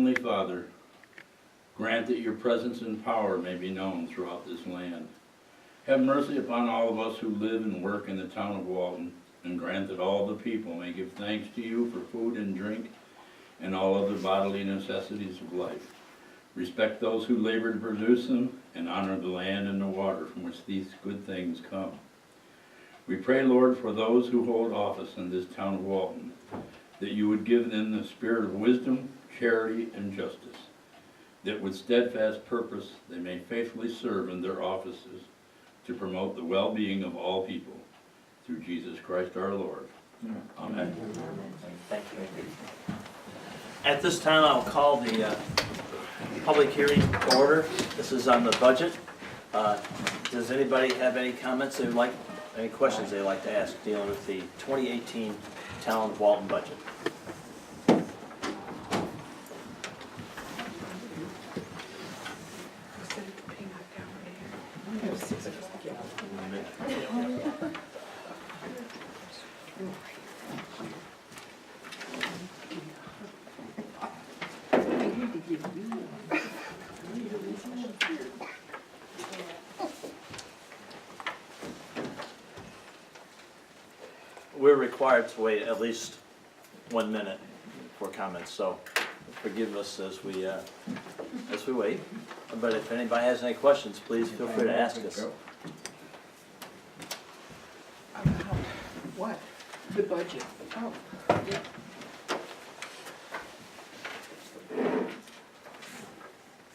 Heavenly Father, grant that your presence and power may be known throughout this land. Have mercy upon all of us who live and work in the town of Walton, and grant that all the people may give thanks to you for food and drink and all other bodily necessities of life. Respect those who labor to produce them, and honor the land and the water from which these good things come. We pray, Lord, for those who hold office in this town of Walton, that you would give them the spirit of wisdom, charity, and justice, that with steadfast purpose they may faithfully serve in their offices to promote the well-being of all people, through Jesus Christ our Lord. Amen. Thank you. At this time, I'll call the public hearing to order. This is on the budget. Does anybody have any comments they would like, any questions they'd like to ask dealing with the 2018 Town of Walton budget? We're required to wait at least 1 minute for comments, so forgive us as we wait. But if anybody has any questions, please feel free to ask us. About what? The budget. Oh, yeah.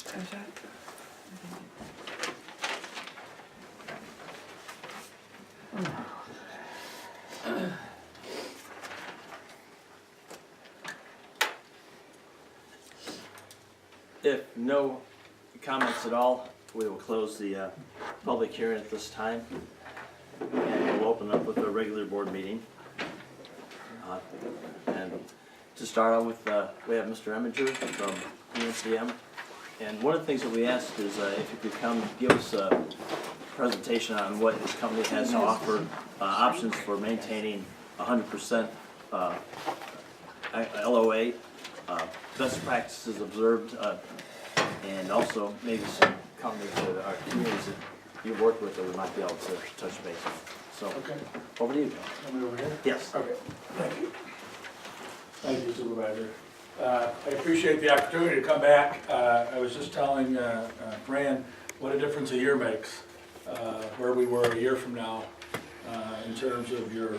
Is that? If no comments at all, we will close the public hearing at this time, and we'll open up with a regular board meeting. And to start out with, we have Mr. Eminger from ENCM. And one of the things that we asked is if you could come give us a presentation on what his company has to offer, options for maintaining 100% LOA, best practices observed, and also maybe some companies that are communities that you work with that we might be able to touch base with. So, Okay. over to you. Am I over here? Yes. Okay, thank you. Thank you, Supervisor. I appreciate the opportunity to come back. I was just telling Fran what a difference a year makes, where we were a year from now in terms of your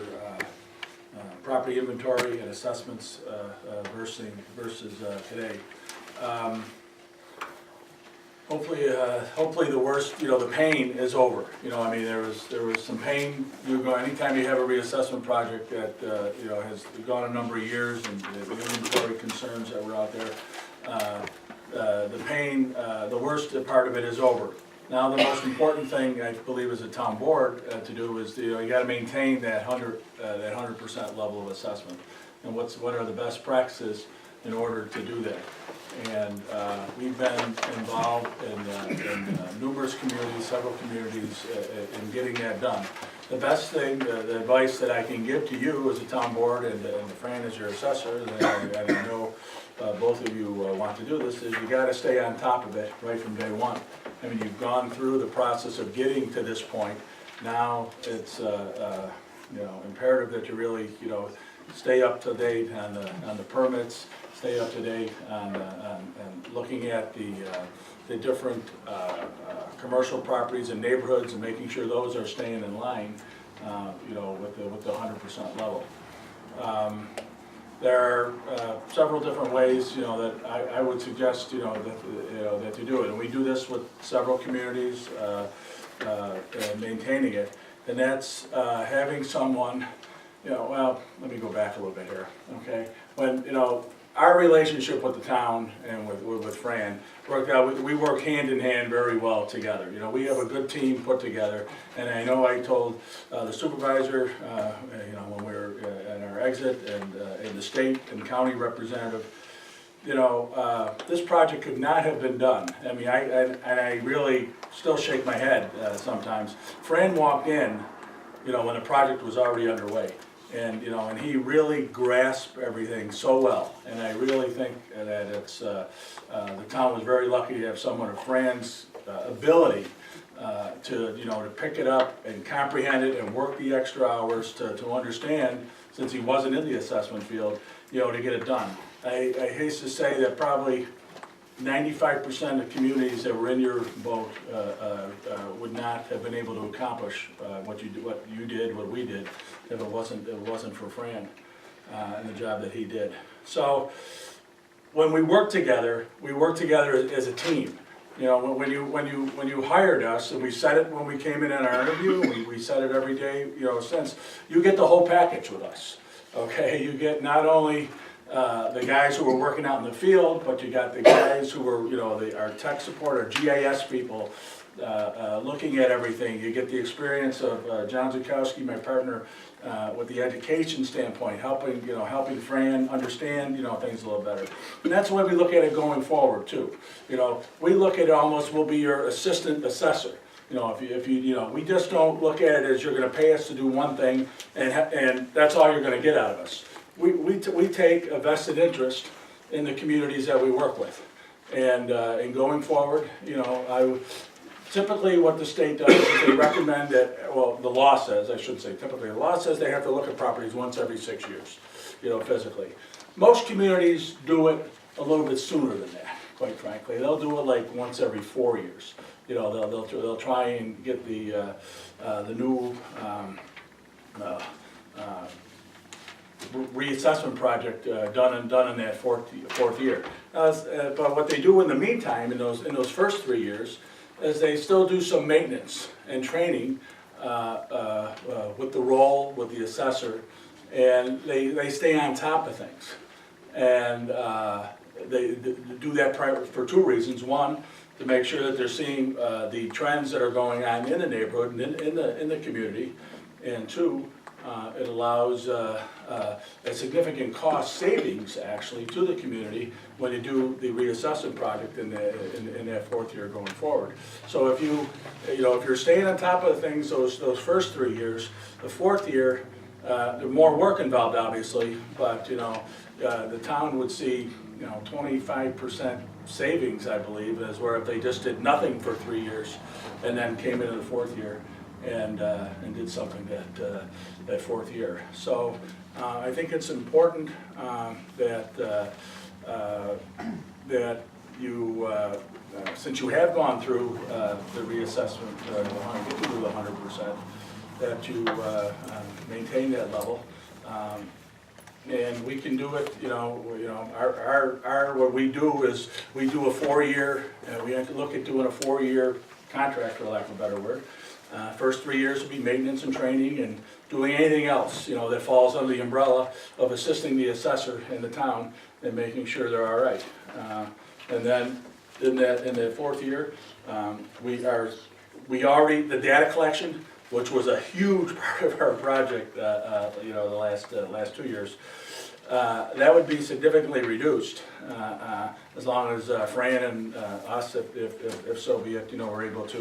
property inventory and assessments versus today. Hopefully the worst, the pain is over. I mean, there was some pain. Anytime you have a reassessment project that has gone a number of years, and the inventory concerns that were out there, the pain, the worst part of it is over. Now the most important thing I believe as a town board to do is you got to maintain that 100% level of assessment, and what are the best practices in order to do that. And we've been involved in numerous communities, several communities, in getting that done. The best thing, the advice that I can give to you as a town board, and Fran as your assessor, and I know both of you want to do this, is you got to stay on top of it right from day one. I mean, you've gone through the process of getting to this point. Now it's imperative that you really stay up to date on the permits, stay up to date on looking at the different commercial properties and neighborhoods, and making sure those are staying in line, with the 100% level. There are several different ways, that I would suggest, that you do it, and we do this with several communities, maintaining it, and that's having someone. Well, let me go back a little bit here, okay? When, our relationship with the town and with Fran worked out, we work hand in hand very well together. We have a good team put together, and I know I told the supervisor, when we were at our exit, and the state and county representative, this project could not have been done. I mean, I really still shake my head sometimes. Fran walked in, when the project was already underway. And, you know, and he really grasped everything so well. And I really think that it's, the town was very lucky to have someone of Fran's ability to, you know, to pick it up and comprehend it and work the extra hours to understand, since he wasn't in the assessment field, you know, to get it done. I haste to say that probably 95% of communities that were in your boat would not have been able to accomplish what you did, what we did, if it wasn't for Fran and the job that he did. So when we work together as a team. You know, when you hired us, and we said it when we came in our interview, we said it every day, you know, since, you get the whole package with us. Okay, you get not only the guys who are working out in the field, but you got the guys who are, you know, our tech support, our GIS people, looking at everything. You get the experience of John Zukowski, my partner, with the education standpoint, helping Fran understand, you know, things a little better. And that's the way we look at it going forward too. You know, we look at it almost, we'll be your assistant assessor. You know, if you, you know, we just don't look at it as you're gonna pay us to do one thing and that's all you're gonna get out of us. We take a vested interest in the communities that we work with. And going forward, you know, typically what the state does is they recommend that, well, the law says, I shouldn't say typically, the law says they have to look at properties once every 6 years, you know, physically. Most communities do it a little bit sooner than that, quite frankly. They'll do it like once every 4 years. You know, they'll try and get the new reassessment project done in that fourth year. But what they do in the meantime, in those first 3 years, is they still do some maintenance and training with the role, with the assessor, and they stay on top of things. And they do that for two reasons. One, to make sure that they're seeing the trends that are going on in the neighborhood and in the community. And two, it allows a significant cost savings actually to the community when you do the reassessment project in that fourth year going forward. So if you're staying on top of things those first 3 years, the fourth year, there's more work involved obviously, but you know, the town would see, you know, 25% savings, I believe, as where if they just did nothing for 3 years and then came into the fourth year and did something that fourth year. So I think it's important that you, since you have gone through the reassessment, get to do the 100%, that you maintain that level. And we can do it, you know, what we do is we do a 4-year, we have to look at doing a 4-year contract, for lack of a better word. First 3 years will be maintenance and training and doing anything else, you know, that falls under the umbrella of assisting the assessor in the town and making sure they're all right. And then in that fourth year, we already, the data collection, which was a huge part of our project, you know, the last 2 years, that would be significantly reduced as long as Fran and us, if so be it, you know, we're able to,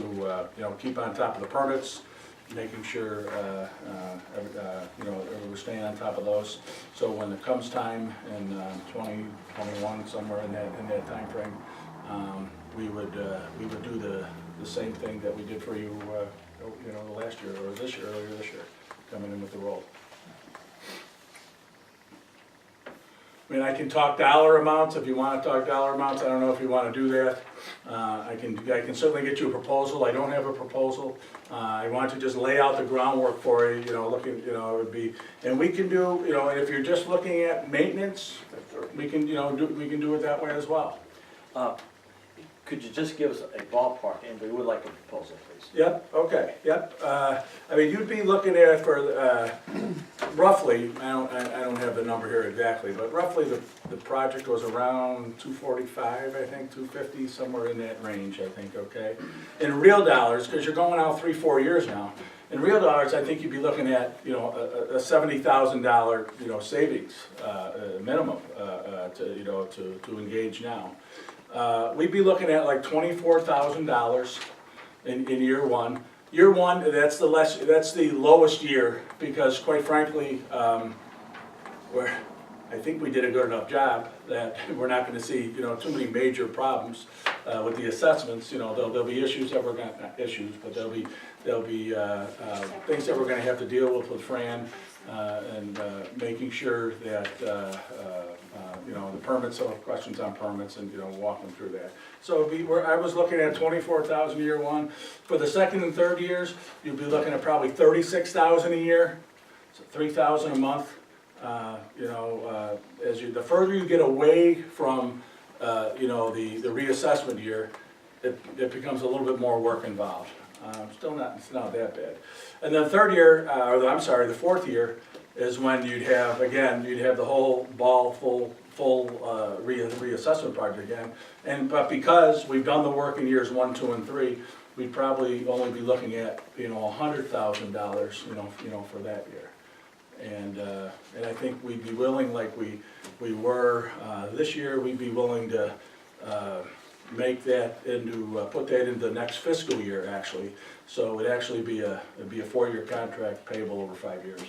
you know, keep on top of the permits, making sure, you know, we're staying on top of those. So when it comes time in 2021, somewhere in that time frame, we would do the same thing that we did for you, you know, the last year or earlier this year, coming in with the role. I mean, I can talk dollar amounts if you want to talk dollar amounts. I don't know if you want to do that. I can certainly get you a proposal. I don't have a proposal. I want to just lay out the groundwork for you. You know, looking, you know, it would be, and we can do, you know, if you're just looking at maintenance, we can, you know, we can do it that way as well. Could you just give us a ballpark, and we would like a proposal, please? Yep, okay, yep. I mean, you'd be looking at it for roughly, I don't have the number here exactly, but roughly the project was around 245, I think, 250, somewhere in that range, I think, okay? In real dollars, because you're going out 3-4 years now, in real dollars, I think you'd be looking at, you know, a $70,000, you know, savings minimum, to, you know, to engage now. We'd be looking at like $24,000 in year one. year one, that's the lowest year, because quite frankly, I think we did a good enough job that we're not gonna see, too many major problems with the assessments. There'll be issues that we're gonna, not issues, but there'll be things that we're gonna have to deal with Fran, and making sure that, the permits, so questions on permits, and, walking through that. So I was looking at 24,000 year one. For the second and third years, you'll be looking at probably 36,000 a year, so 3,000 a month. The further you get away from, the reassessment year, it becomes a little bit more work involved. It's not that bad. And then the fourth year is when you'd have the whole ball full reassessment project again. But because we've done the work in years 1, 2, and 3, we'd probably only be looking at, $100,000, for that year. And I think we'd be willing, like we were this year, we'd be willing to make that put that into the next fiscal year, actually. So it would actually be it'd be a 4-year contract payable over 5 years.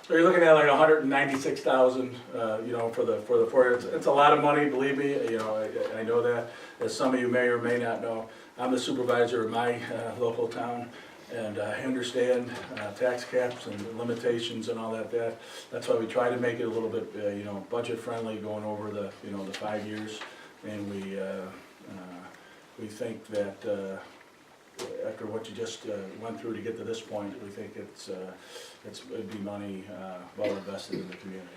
So you're looking at like 196,000, for the 4 years. It's a lot of money, believe me. I know that. As some of you may or may not know, I'm the supervisor of my local town. And I understand tax caps and limitations and all that. That's why we try to make it a little bit, budget friendly, going over the 5 years. And we think that after what you just went through to get to this point, we think it'd be money well invested in the community.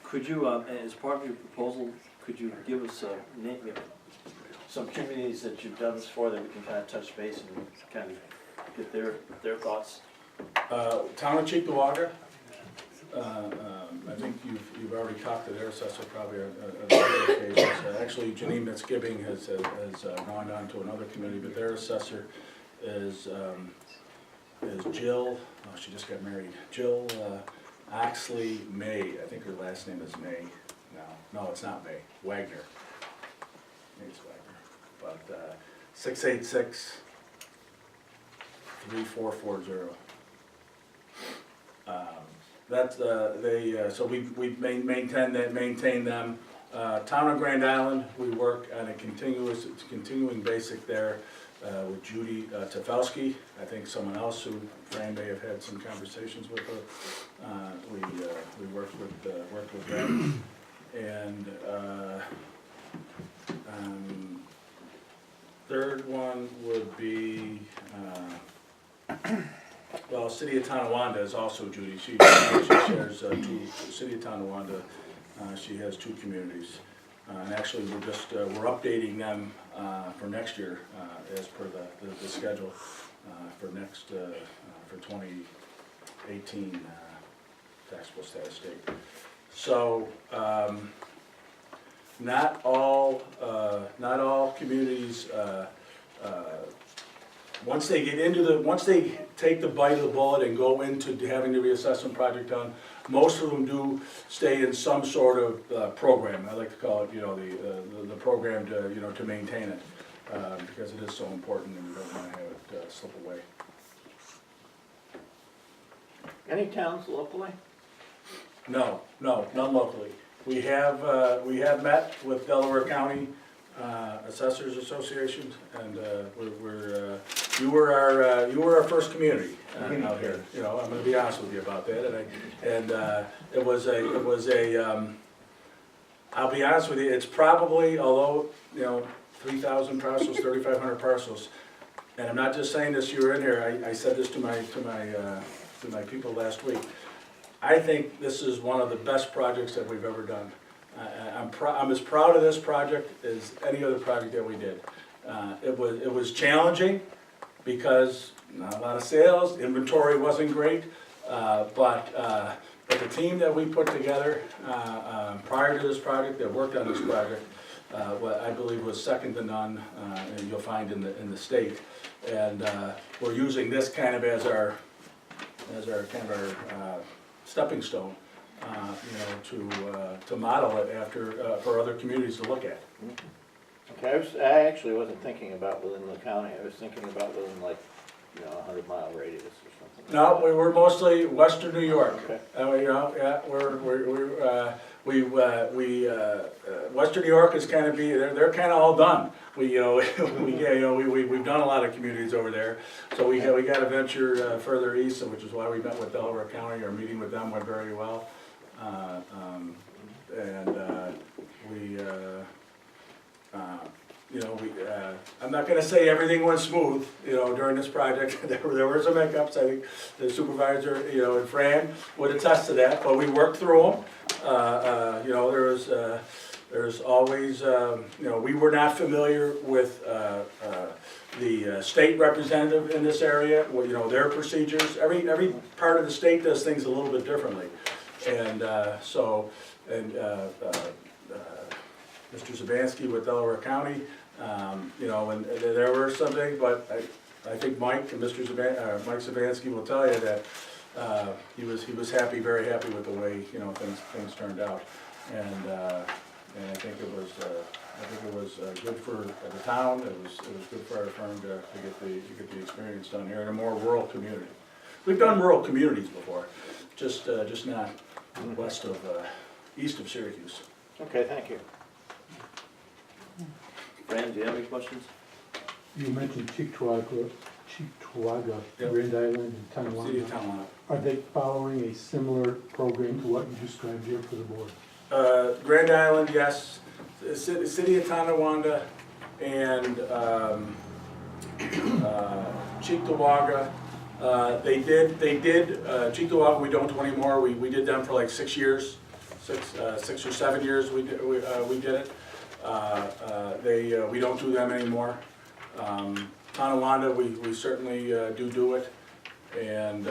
Could you, as part of your proposal, could you give us some communities that you've done this for, that we can kind of touch base and kind of get their thoughts? Town of Cheektowaga. I think you've already talked to their assessor probably on other occasions. Actually, Janine Mitzgibing has gone on to another community, but their assessor is Jill. Oh, she just got married. Jill Oxley May. I think her last name is May. No, it's not May. Wagner. Maybe it's Wagner. But 686-3440. That's so we maintain them. Town of Grand Island, we work on a continuing basic there with Judy Tefelsky. I think someone else who Fran may have had some conversations with her. We worked with them, and third one would be. Well, City of Tonawanda is also Judy. She shares City of Tonawanda. She has 2 communities, and actually we're updating them for next year as per the schedule for 2018 taxable status state. So not all communities. Once they take the bite of the bullet and go into having the reassessment project done, most of them do stay in some sort of program. I like to call it, the program to maintain it, because it is so important and we don't want to have it slip away. Any towns locally? No, none locally. We have met with Delaware County Assessors Association, and you were our first community out here. I'm going to be honest with you about that, and it was a. I'll be honest with you. It's probably, although 3,000 parcels, 3,500 parcels, and I'm not just saying this. You were in here. I said this to my people last week. I think this is one of the best projects that we've ever done. I'm as proud of this project as any other project that we did. It was challenging because not a lot of sales, inventory wasn't great, but the team that we put together prior to this project, that worked on this project, what I believe was second to none, and you'll find in the state. And we're using this kind of as our stepping stone. To model it after for other communities to look at. Okay, I actually wasn't thinking about within the county, I was thinking about within like, 100-mile radius or something. No, we were mostly western New York. Okay. Yeah, western New York is kind of they're kind of all done. We've done a lot of communities over there. So we got to venture further east, which is why we met with Delaware County. Our meeting with them went very well. I'm not gonna say everything went smooth, during this project. There were some hiccups. I think the supervisor, and Fran would attest to that, but we worked through them. There's always, we were not familiar with, the state representative in this area, their procedures. Every part of the state does things a little bit differently. And, Mr. Zabansky with Delaware County, and there were some things, but I think Mike and Mike Zabansky will tell you that he was happy, very happy with the way things turned out, and I think it was good for the town. It was good for our firm to get the experience done here in a more rural community. We've done rural communities before, just not east of Syracuse. Okay, thank you. Fran, do you have any questions? You mentioned Cheektowaga, Yep. Grand Island, and City of Tonawanda. Tonawanda. Are they following a similar program to what you described here for the board? Grand Island, yes. The City of Tonawanda and Cheektowaga. They did Cheektowaga, we don't do anymore. We did them for like 6 years, 6 or 7 years we did it. We don't do them anymore. Tonawanda, we certainly do it. And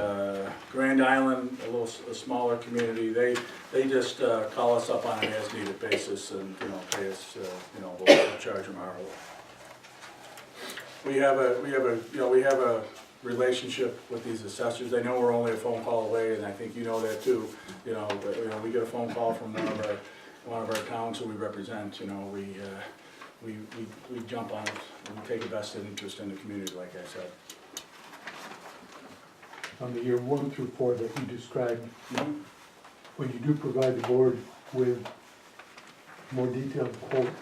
Grand Island, a smaller community, they just call us up on an as-needed basis and, pay us, we'll charge them hourly. We have a relationship with these assessors. They know we're only a phone call away, and I think you know that too. But, we get a phone call from one of our towns who we represent, we jump on it, and we take a vested interest in the community, like I said. On the year 1 through 4 that you described, when you do provide the board with more detailed quote,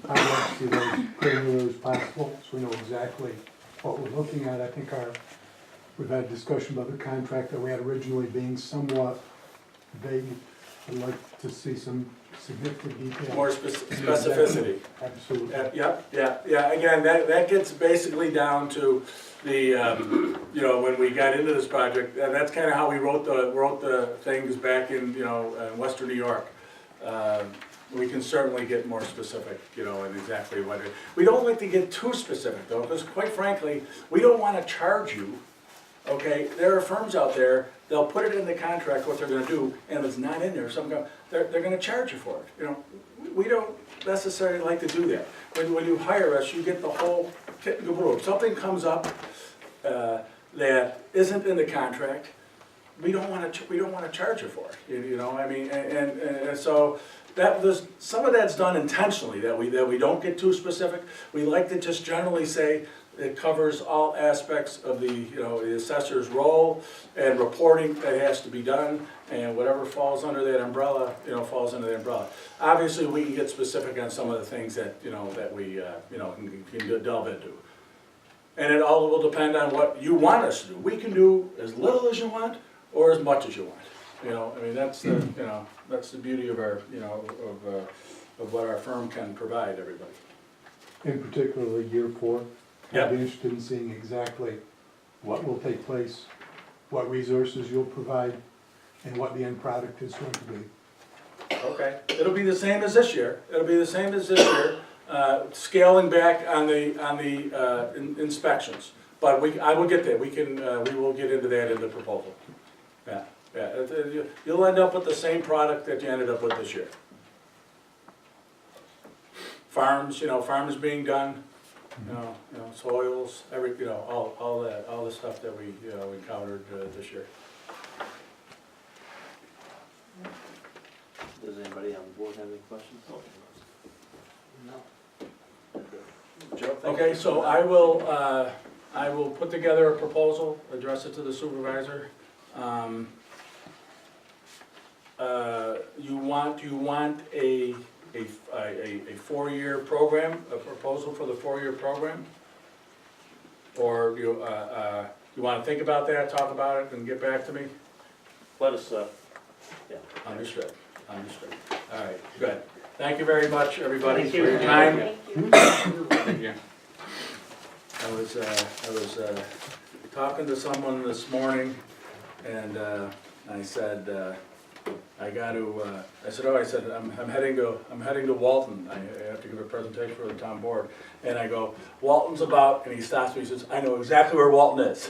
I'd like to see those granular as possible, so we know exactly what we're looking at. I think we've had a discussion about the contract that we had originally being somewhat vague. I'd like to see some significant detail. More specificity. Absolutely. Yeah, again, that gets basically down to the, when we got into this project, and that's kind of how we wrote the things back in, Western New York. We can certainly get more specific, and exactly what it, we don't like to get too specific though, because quite frankly, we don't want to charge you, okay? There are firms out there, they'll put it in the contract what they're gonna do, and if it's not in there, they're gonna charge you for it, We don't necessarily like to do that. When you hire us, you get the whole kit and caboodle. If something comes up that isn't in the contract, we don't want to charge you for it. I mean, and so some of that's done intentionally, that we don't get too specific. We like to just generally say it covers all aspects of the assessor's role and reporting that has to be done, and whatever falls under that umbrella, falls under the umbrella. Obviously, we can get specific on some of the things that that we can delve into, and it all will depend on what you want us to do. We can do as little as you want or as much as you want. I mean, that's the beauty of our of what our firm can provide everybody. In particular, year 4, Yep. I'd be interested in seeing exactly what will take place, what resources you'll provide, and what the end product is going to be. Okay, it'll be the same as this year. Scaling back on the inspections. But I will get there. We will get into that in the proposal. Yeah. You'll end up with the same product that you ended up with this year. Farms, farms being done, soils, all the stuff that we encountered this year. Does anybody on the board have any questions? No. Joe, thank you. Okay, so I will put together a proposal, address it to the supervisor. You want a four-year program, a proposal for the four-year program? Or you wanna think about that, talk about it, and get back to me? Let us, yeah. Understood, understood. All right, good. Thank you very much, everybody, Thank for you. your time. Thank you. I was talking to someone this morning, and I said, I said, I'm heading to Walton. I have to give a presentation for the town board. And I go, Walton's about, and he stops me, he says, I know exactly where Walton is.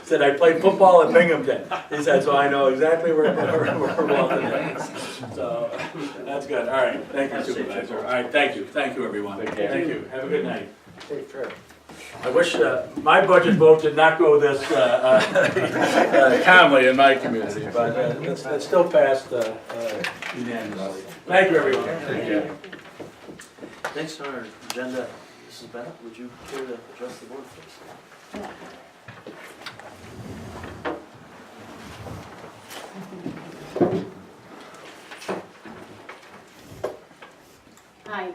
Said, I played football at Binghamton. He said, so I know exactly where Walton is. So, that's good. All right, thank you, Supervisor. All right, thank you, everyone. Thank you. Have a good night. Safe trip. I wish my budget vote did not go this calmly in my community, but it's still passed unanimously. Thank you, everyone. Thank you. Next on our agenda, Mrs. Bennett, would you care to address the board, please? Hi,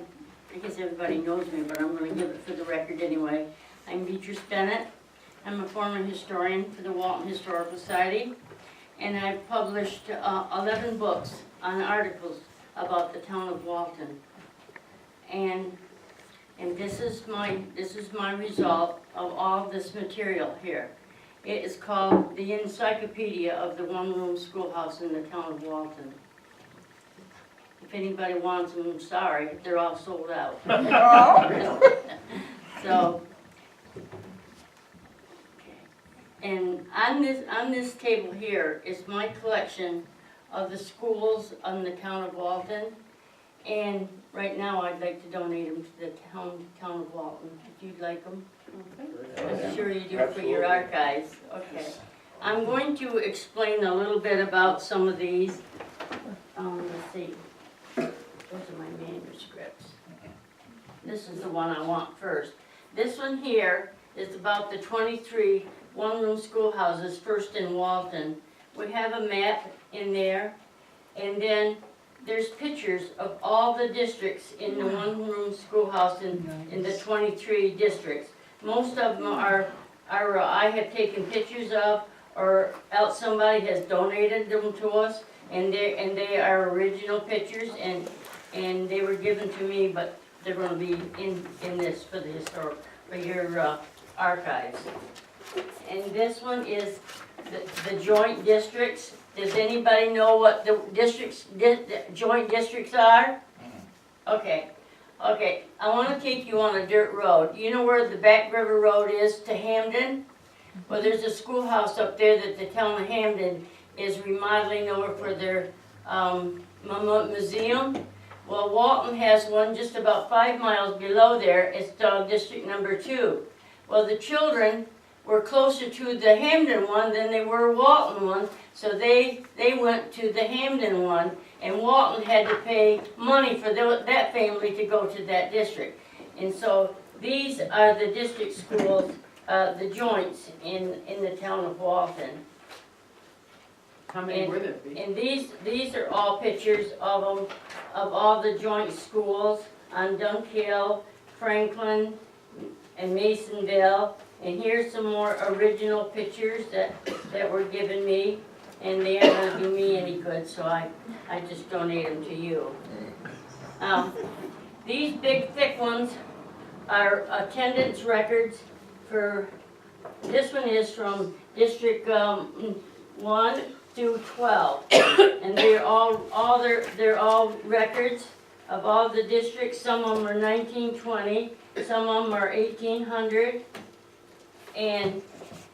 I guess everybody knows me, but I'm gonna give it for the record anyway. I'm Beatrice Bennett. I'm a former historian for the Walton Historical Society, and I've published 11 books on articles about the town of Walton. And this is my result of all this material here. It is called the Encyclopedia of the One-Room Schoolhouse in the town of Walton. If anybody wants them, I'm sorry, they're all sold out. So, and on this table here is my collection of the schools in the town of Walton. And right now, I'd like to donate them to the town of Walton, if you'd like them. I'm sure you do for your archives. Okay. I'm going to explain a little bit about some of these. Let's see. Those are my manuscripts. This is the one I want first. This one here is about the 23 one-room schoolhouses first in Walton. We have a map in there, and then there's pictures of all the districts in the one-room schoolhouse in the 23 districts. Most of them are I have taken pictures of, or else somebody has donated them to us, and they are original pictures, and they were given to me, but they're going to be in this for your archives. And this one is the joint districts. Does anybody know what the joint districts are? Okay. Okay, I want to take you on a dirt road. You know where the Back River Road is to Hamden? Well, there's a schoolhouse up there that the town of Hamden is remodeling over for their museum. Well, Walton has one just about 5 miles below there. It's dog district number 2. Well, the children were closer to the Hamden one than they were Walton one, so they went to the Hamden one, and Walton had to pay money for that family to go to that district. And so these are the district schools, the joints in the town of Walton. How many were there? And these are all pictures of them, of all the joint schools on Dunk Hill, Franklin, and Masonville. And here's some more original pictures that were given me, and they aren't going to do me any good, so I just donate them to you. These big thick ones are attendance records for, this one is from District 1 through 12, and they're all records of all the districts. Some of them are 1920, some of them are 1800. And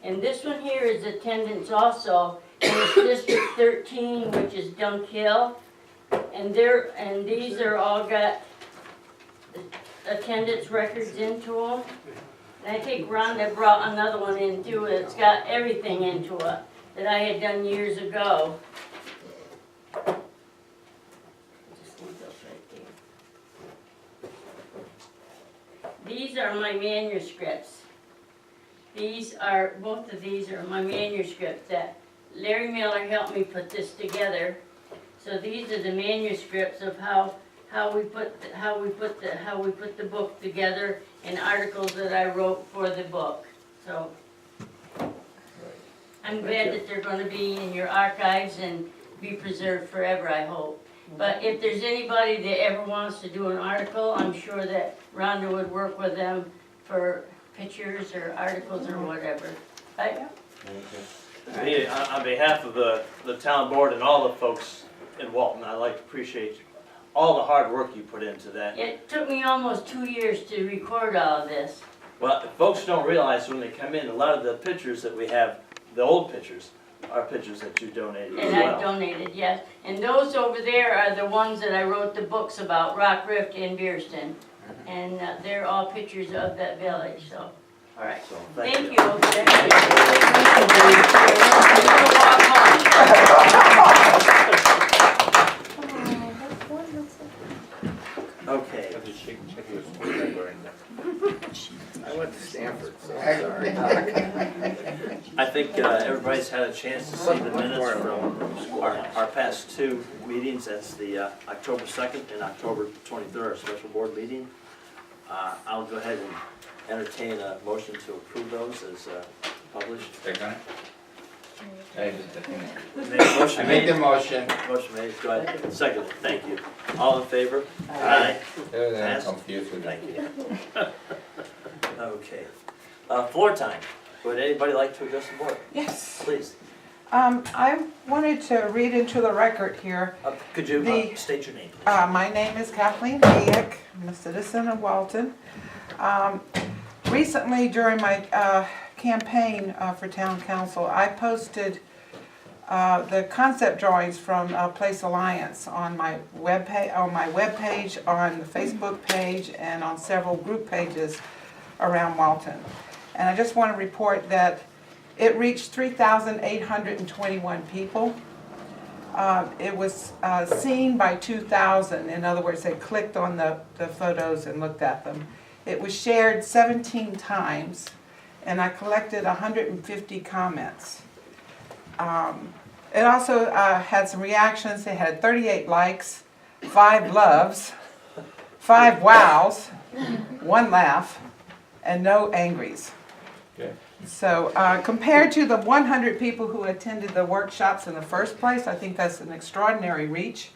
this one here is attendance also, and it's District 13, which is Dunk Hill, and these are all got attendance records into them. And I think Rhonda brought another one in too. It's got everything into it that I had done years ago. Just leave those right these are my manuscripts. Both of these are my manuscripts that Larry Miller helped me put this together. So these are the manuscripts of how we put the book together and articles that I wrote for the book. So I'm glad that they're gonna be in your archives and be preserved forever, I hope. But if there's anybody that ever wants to do an article, I'm sure that Rhonda would work with them for pictures or articles or whatever. Right? On behalf of the town board and all the folks in Walton, I'd like to appreciate all the hard work you put into that. It took me almost 2 years to record all of this. Well, folks don't realize when they come in, a lot of the pictures that we have, the old pictures, are pictures that you donated as And I well. donated, yes. And those over there are the ones that I wrote the books about, Rock Rift and Beerston. And they're all pictures of that village, so, all right. So, Thank you. Okay. I went to Stanford, so I think everybody's had a chance to see the minutes from our past two meetings. That's the October 2nd and October 23rd, our special board meeting. I'll go ahead and entertain a motion to approve those as published. Motion I make made. the motion. Motion made, go ahead. Second, thank you. All in favor? Aye. I'm Passed. confused with that. Thank you. Okay. Floor time. Would anybody like to address the board? Yes. Please. I wanted to read into the record here. Could you The- state your name, please? My name is Kathleen Hayek. I'm a citizen of Walton. Recently, during my campaign for town council, I posted the concept drawings from Place Alliance on my webpage, on the Facebook page, and on several group pages around Walton. And I just want to report that it reached 3,821 people. It was seen by 2,000. In other words, they clicked on the photos and looked at them. It was shared 17 times, and I collected 150 comments. It also had some reactions. It had 38 likes, 5 loves, 5 wows, 1 laugh, and no angries. Okay. So compared to the 100 people who attended the workshops in the first place, I think that's an extraordinary reach.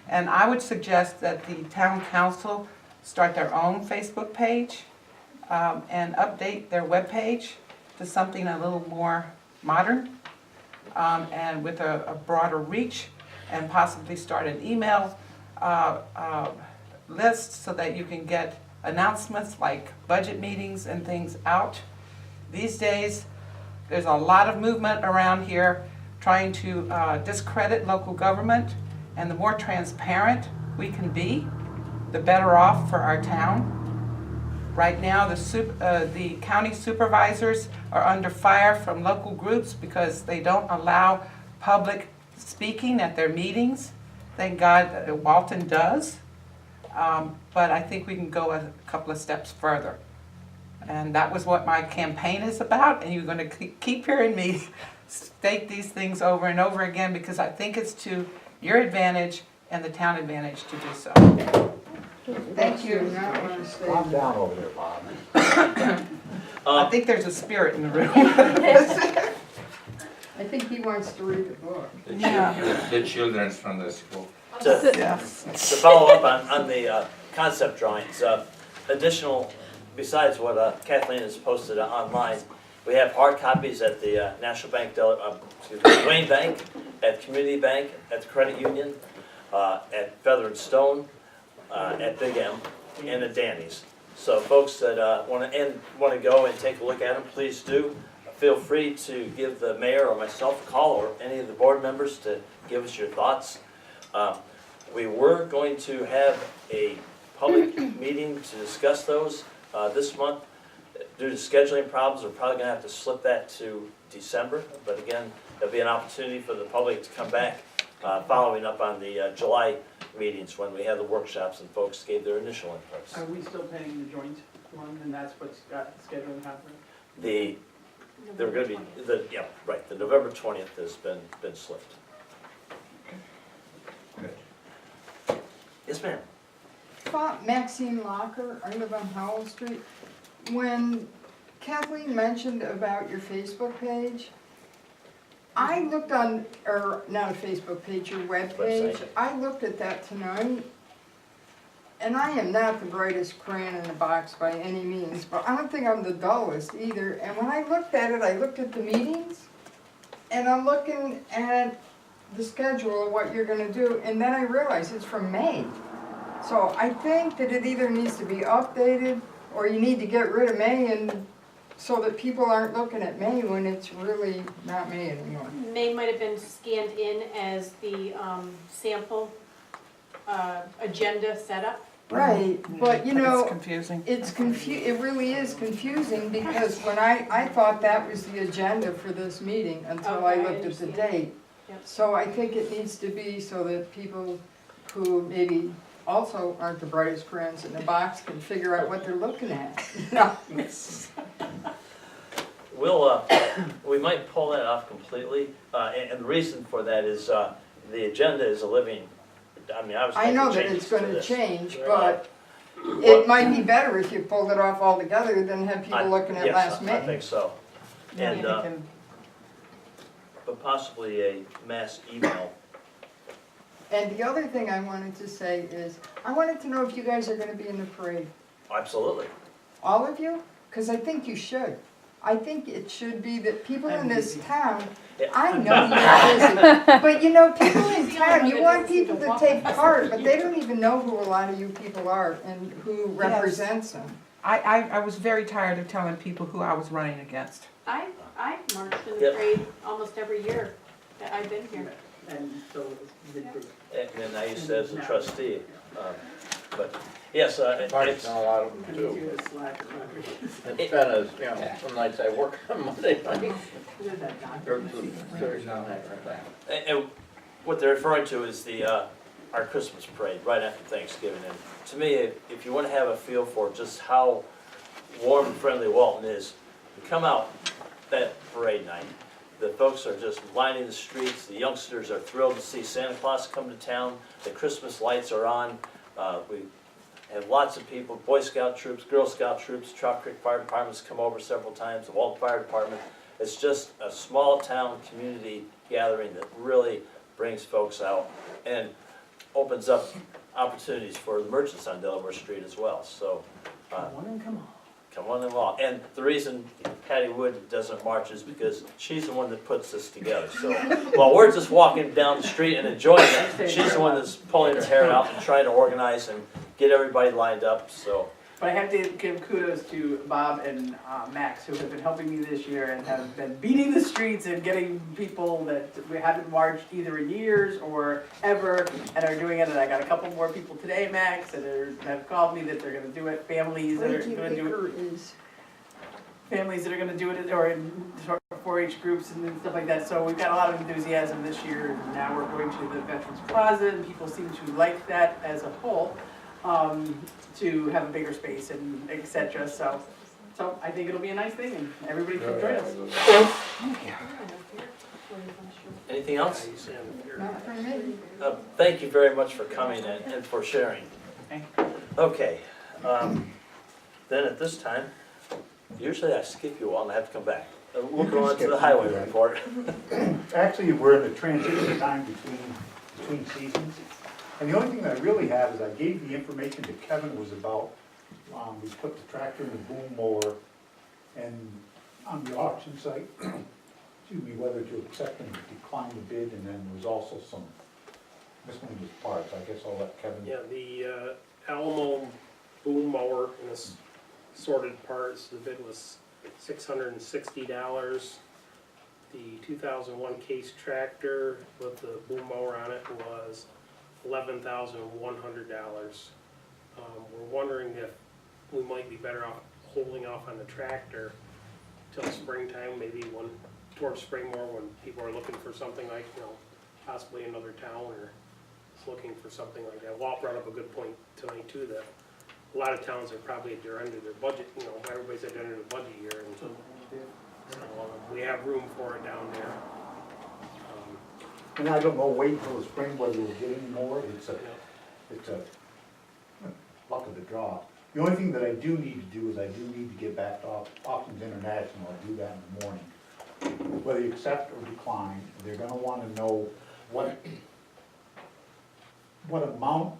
And I would suggest that the town council start their own Facebook page and update their webpage to something a little more modern and with a broader reach, and possibly start an email list so that you can get announcements like budget meetings and things out. These days, there's a lot of movement around here trying to discredit local government, and the more transparent we can be, the better off for our town. Right now, the county supervisors are under fire from local groups because they don't allow public speaking at their meetings. Thank God Walton does, but I think we can go a couple of steps further. And that was what my campaign is about, and you're going to keep hearing me state these things over and over again because I think it's to your advantage and the town advantage to do so. Thank you. Calm down over there, Bob. I think there's a spirit in the room. I think he wants to read the book. The children from the school. To Yes. follow up on the concept drawings, additional, besides what Kathleen has posted online, we have hard copies at the National Bank, Wayne Bank, at Community Bank, at the Credit Union, at Feather and Stone, at Big M, and at Danny's. So folks that want to go and take a look at them, please do. Feel free to give the mayor or myself a call, or any of the board members, to give us your thoughts. We were going to have a public meeting to discuss those this month. Due to scheduling problems, we're probably going to have to slip that to December. But again, there'll be an opportunity for the public to come back following up on the July meetings when we had the workshops and folks gave their initial inputs. Are we still paying the joint? one, and that's what's got scheduled to happen. They're gonna be, yeah, right, the November 20th has been slipped. Yes, ma'am. Maxine Locker, I live on Howell Street. When Kathleen mentioned about your Facebook page, I looked on, or not a Facebook page, your webpage. Website. I looked at that tonight, and I am not the brightest crayon in the box by any means, but I don't think I'm the dullest either. And when I looked at it, I looked at the meetings, and I'm looking at the schedule of what you're gonna do, and then I realized it's from May. So I think that it either needs to be updated, or you need to get rid of May, and so that people aren't looking at May when it's really not May anymore. May might have been scanned in as the sample agenda setup. Right, but you But know, it's confusing. it really is confusing, because when I thought that was the agenda for this meeting until I Okay, I looked at the understand. date. Yep. So I think it needs to be so that people who maybe also aren't the brightest crayons in the box can figure out what they're looking at. No. We might pull that off completely, and the reason for that is, the agenda is a living, I mean, I was I know making that changes it's to gonna this. change, Right. but it might be better if you pulled it off altogether than have people looking at last Yes, I May. think so. Yeah, And, they can- but possibly a mass email. And the other thing I wanted to say is, I wanted to know if you guys are gonna be in the parade. Absolutely. All of you? Because I think you should. I think it should be that people in this town, I know you're busy, but you know, people in town, you want people to take part, but they don't even know who a lot of you people are and who represents them. I was very tired of telling people who I was running against. I marched in the Yep. parade almost every year that I've been here. And so it's And then I used to as a trustee, but, yes, Mark's it's, done a lot of them and too. do the slack. It's been as, you know, some nights I work on Monday night, There's that doctor. or some Thursday night right now. and what they're referring to is our Christmas parade right after Thanksgiving. And to me, if you want to have a feel for just how warm and friendly Walton is, you come out that parade night. The folks are just lining the streets, the youngsters are thrilled to see Santa Claus come to town, the Christmas lights are on. We have lots of people, Boy Scout troops, Girl Scout troops, Chalk Creek Fire Department's come over several times, the Walton Fire Department. It's just a small town community gathering that really brings folks out and opens up opportunities for the merchants on Delaware Street as well, so. One and come on. Come on along. And the reason Patty Wood doesn't march is because she's the one that puts this together. So while we're just walking down the street and enjoying it, she's the one that's pulling his hair out and trying to organize and get everybody lined up, so. But I have to give kudos to Bob and Max, who have been helping me this year and have been beating the streets and getting people that we haven't marched either in years or ever, and are doing it. And I got a couple more people today, Max, that have called me that they're gonna do it, families that are gonna do it. Families that are gonna do it, or in 4-H groups and stuff like that. So we've got a lot of enthusiasm this year, and now we're going to the Veterans Plaza, and people seem to like that as a whole. To have a bigger space and et cetera, so I think it'll be a nice thing, and everybody can join us. Anything else? Not for me. Thank you very much for coming and for sharing. Okay, then at this time, usually I skip you a while and I have to come back. We'll go on to the highway report. Actually, we're in a transition time between seasons. And the only thing that I really have is I gave the information that Kevin was about. We put the tractor and the boom mower and on the auction site, excuse me, whether to accept and decline the bid, and then there was also some miscellaneous parts. I guess I'll let Kevin. Yeah, the Alamo boom mower and this sorted parts, the bid was $660. The 2001 Case tractor with the boom mower on it was $11,100. We're wondering if we might be better off holding off on the tractor till springtime, maybe towards spring more, when people are looking for something like, possibly another town or looking for something like that. Walt brought up a good point tonight too, that a lot of towns are probably, they're under their budget, you know, everybody's at the end of the budget year, and so, we have room for it down there. And I don't know, wait until the spring whether we'll get any more, it's a luck of the draw. The only thing that I do need to do is I do need to get back to Auctions International, I'll do that in the morning. Whether you accept or decline, they're gonna wanna know what amount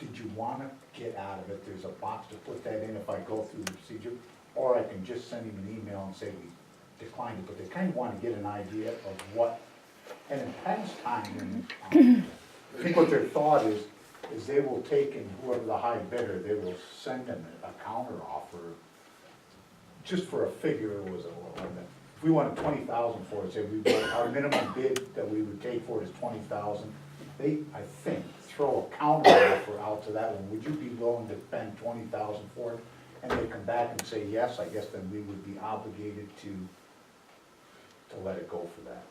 did you wanna get out of it? There's a box to put that in if I go through the procedure, or I can just send him an email and say we declined it, but they kinda wanna get an idea of what. And in past time, I think what their thought is they will take, and whoever the high bidder, they will send them a counter offer, just for a figure, it was if we wanted 20,000 for it, say our minimum bid that we would take for it is 20,000. They, I think, throw a counter offer out to that one, would you be willing to spend 20,000 for it? And they come back and say yes, I guess then we would be obligated to let it go for that.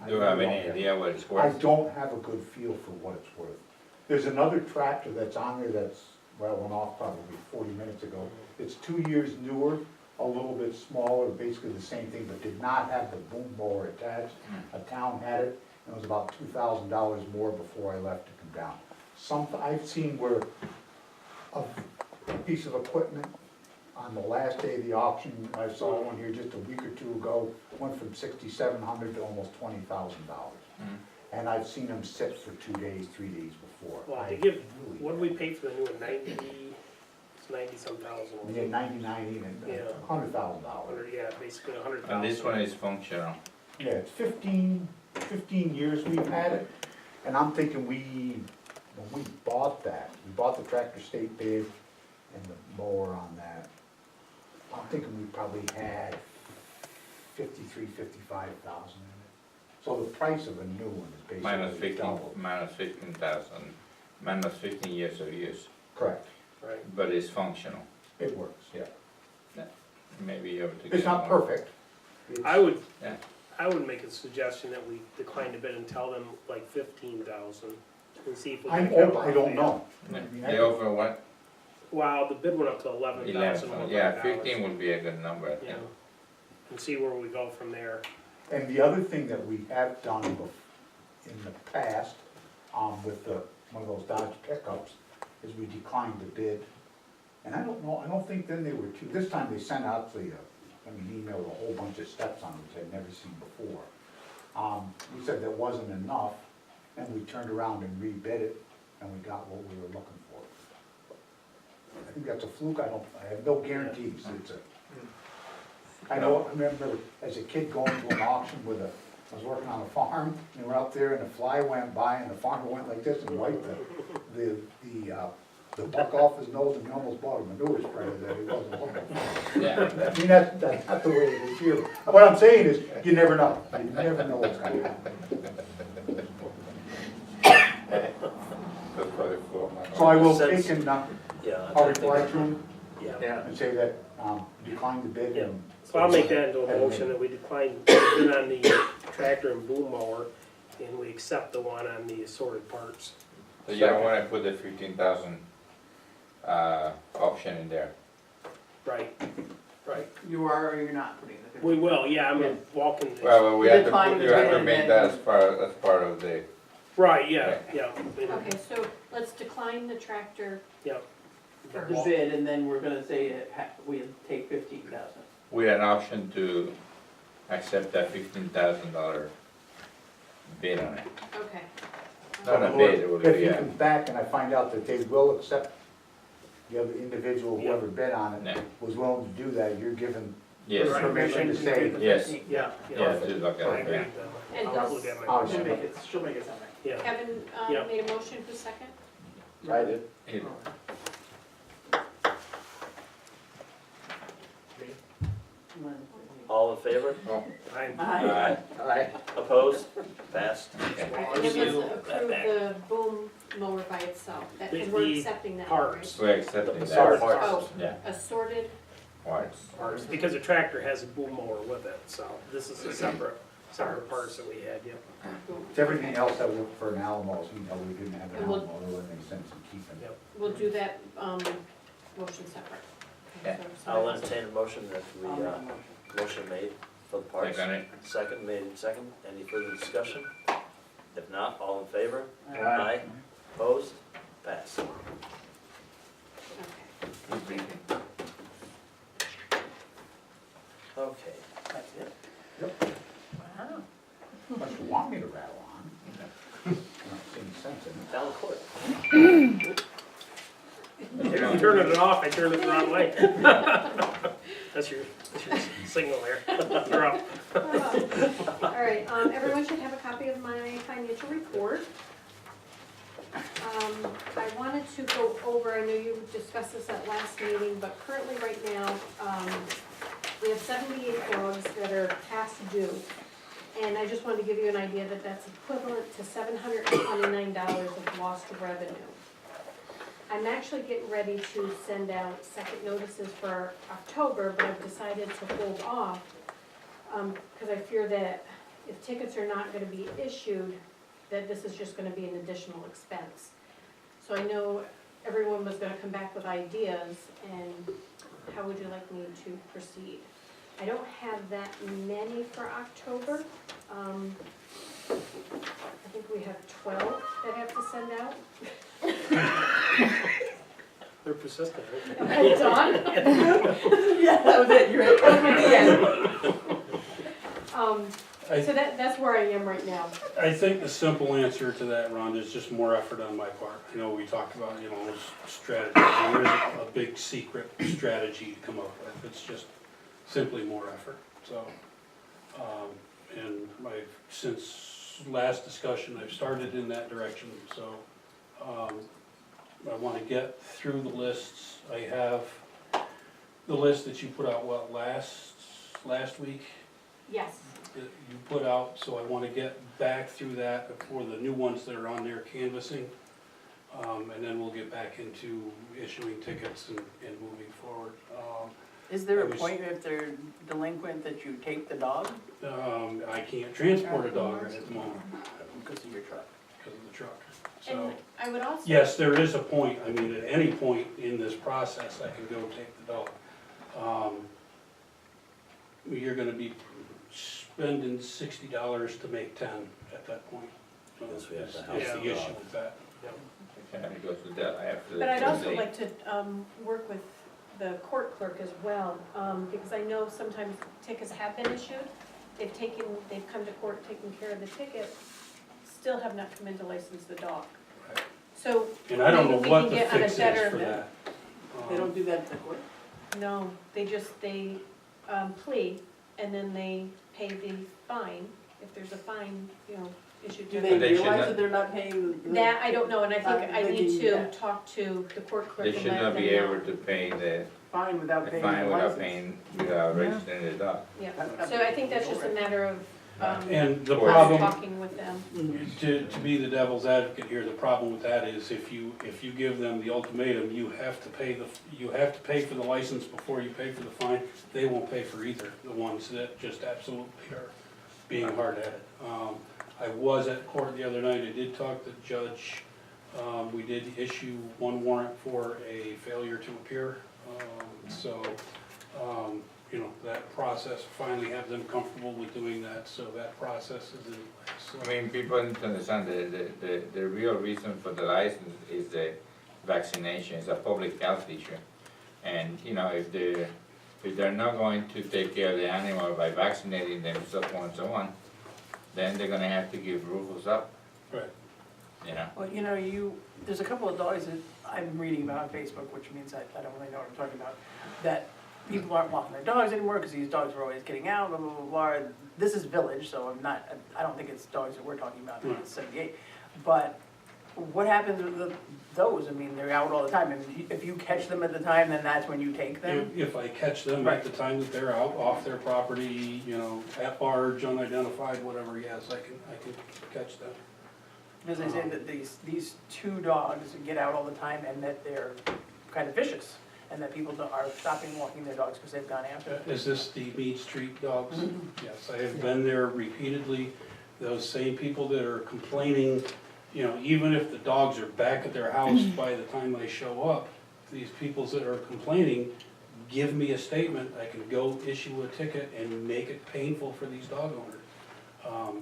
Do you have any idea what it's I worth? don't have a good feel for what it's worth. There's another tractor that's on there that's, well, went off probably 40 minutes ago. It's 2 years newer, a little bit smaller, basically the same thing, but did not have the boom mower attached. A town had it, and it was about $2,000 more before I left to come down. I've seen where a piece of equipment on the last day of the auction, I saw one here just a week or two ago, went from $6,700 to almost $20,000. And I've seen them sit for 2 days, 3 days before. Well, they give, what do we pay for the new one, 90, it's 90-some thousand? We had 99 and Yeah. $100,000. Yeah, basically 100,000. And this one is functional. Yeah, it's 15 years we've had it, and I'm thinking when we bought that, we bought the tractor state bid and the mower on that, I'm thinking we probably had 55,000 in it. So the price of a new one is basically double. Minus 15,000, minus 15 years of use, Correct, Right. but it's functional. it works, yeah. Maybe you have to. It's get not more. perfect. I would, Yeah. I would make a suggestion that we decline to bid and tell them like 15,000 and see if we can. I'm cover open, I don't it. know. Yeah. I mean, They offer what? Wow, the bid went up to 11,000. 11, yeah, 15 would be a good number, I Yeah, think. and see where we go from there. And the other thing that we have done in the past, with one of those Dodge pickups, is we declined the bid. And I don't know, I don't think then they were too, this time they sent out emailed a whole bunch of steps on it, which I'd never seen before. We said that wasn't enough, and we turned around and rebid it, and we got what we were looking for. I think that's a fluke, I have no guarantees, I remember as a kid going to an auction I was working on a farm, and we're out there, and a fly went by, and the farmer went like this and wiped the buck off his nose, and he almost bought a manure sprayer that he wasn't looking for. Yeah. I mean, that's not the way it is here. What I'm saying is, you never know, you never know what's going to happen. That's probably full. So I will Since- take and, Yeah. I'll reply to him Yeah. and say that, decline the bid Yeah. and. So I'll make that into a motion that we decline to bid on the tractor and boom mower, and we accept the one on the assorted parts. So you don't wanna put the 15,000, option in there? Right, right. You are or you're not putting the 50? We will, yeah, I mean, Walton. Well, we have to Decline put, the you have bid to and make then- that as part of the, Right, yeah, yeah. Okay, so let's decline the tractor. Yeah. The bid, and then we're gonna say we take 15,000. with an option to accept that $15,000 bid on it. Okay. Not a bid, it would If be he a, comes back and I find out that they will accept, the other individual, whoever bid on Yeah. it, was willing to do that, you're given yes, Right. permission to say, yes, Yeah, yeah, yeah. to look I at agree. it, And I'll does- look at my Oh, She'll motion. make it, sheall make it sound right. Yeah. Kevin Yeah. made a motion, who's second? I did. yeah. All in favor? I'm- Aye. Aye. Opposed? Passed. And I'll then give let's you approve that back. the boom mower by itself, and we're The accepting that, parts. We're accepting The that, parts. Oh, yeah, assorted, parts. Parts, because the tractor has a boom mower with it, so this is a separate parts that we had, yeah. It's everything else that worked for an Alamo, so we didn't have an And we'll- Alamo, it wouldn't make sense in keeping it. Yep. we'll do that, motion separate. Yeah. So I'll that's- entertain a motion that we, I'll make a motion. motion made for the parks. Second it. Second, made in second. Any further discussion? If not, all in favor? Aye. Aye. Opposed? Pass. Okay. Keep reading. Okay. That's it. Wow. Unless you want me to rattle on. I don't see any sense in it. Town clerk. You turn it off, I turned it the wrong way. That's your signal there. You're up. All right, everyone should have a copy of my financial report. I wanted to go over, I know you discussed this at last meeting, but currently right now, we have 78 dogs that are past due. And I just wanted to give you an idea that that's equivalent to $729 of lost revenue. I'm actually getting ready to send out second notices for October, but I've decided to hold off, because I fear that if tickets are not gonna be issued, that this is just gonna be an additional expense. So I know everyone was gonna come back with ideas, and how would you like me to proceed? I don't have that many for October. I think we have 12 that I have to send out. They're persistent. Don? Yeah, that was it, you're right. So that's where I am right now. I think the simple answer to that, Rhonda, is just more effort on my part. I know we talked about, strategy. There isn't a big secret strategy to come up with. It's just simply more effort. So, and since last discussion, I've started in that direction. So, I want to get through the lists. I have the list that you put out, last week? Yes. That you put out, so I want to get back through that for the new ones that are on there canvassing. And then we'll get back into issuing tickets and moving forward. Is there I a was- point if they're delinquent that you take the dog I can't transport a dog right at the moment because of your truck? because of the truck. So, And I would also. yes, there is a point. I mean, at any point in this process, I can go take the dog. You're gonna be spending $60 to make 10 at that point. Because we have to That's house the the issue dog. with that. Can I go to that after? But I'd also Tuesday? like to work with the court clerk as well, because I know sometimes tickets have been issued. They've come to court, taken care of the ticket, still have not come in to license the dog. Right. So And I don't know maybe we what can the get on a fix is better- for that. They don't do that at the court? No, they plea, and then they pay the fine, if there's a fine, issued Do to they them. They should realize not- that they're not paying? That, I don't know, and I think I need thinking to that talk to the court clerk They and should let not them be able know. to pay the Fine without the paying fine the without license. paying, without registering the dog. Yeah, That's so I think that's just a matter of, And the Or- problem, talking with them. to be the devil's advocate here, the problem with that is if you give them the ultimatum, you have to pay for the license before you pay for the fine. They won't pay for either, the ones that just absolutely are being hard at it. I was at court the other night, I did talk to the judge. We did issue one warrant for a failure to appear. That process, finally have them comfortable with doing that, so that process is in place. I mean, people need to understand the real reason for the license is the vaccination, it's a public health issue. And, if they're not going to take care of the animal by vaccinating them, so on and so on, then they're gonna have to give Rufus up. Right. Well, there's a couple of dogs that I'm reading about on Facebook, which means I don't really know what I'm talking about, that people aren't walking their dogs anymore because these dogs are always getting out, blah, blah, blah, blah. This is village, so I don't think it's dogs that we're talking about, I think it's 78. But what happens with those? I mean, they're out all the time, and if you catch them at the time, then that's when you take them? If I catch them at the time that they're out off their property, at large, unidentified, whatever, yes, I can catch them. Because they say that these two dogs get out all the time and that they're kind of vicious, and that people are stopping walking their dogs because they've gone after them. Is this the Mead Street dogs? Mhm. Yes, I have been there repeatedly. Those same people that are complaining, even if the dogs are back at their house by the time I show up, these peoples that are complaining give me a statement, I can go issue a ticket and make it painful for these dog owners.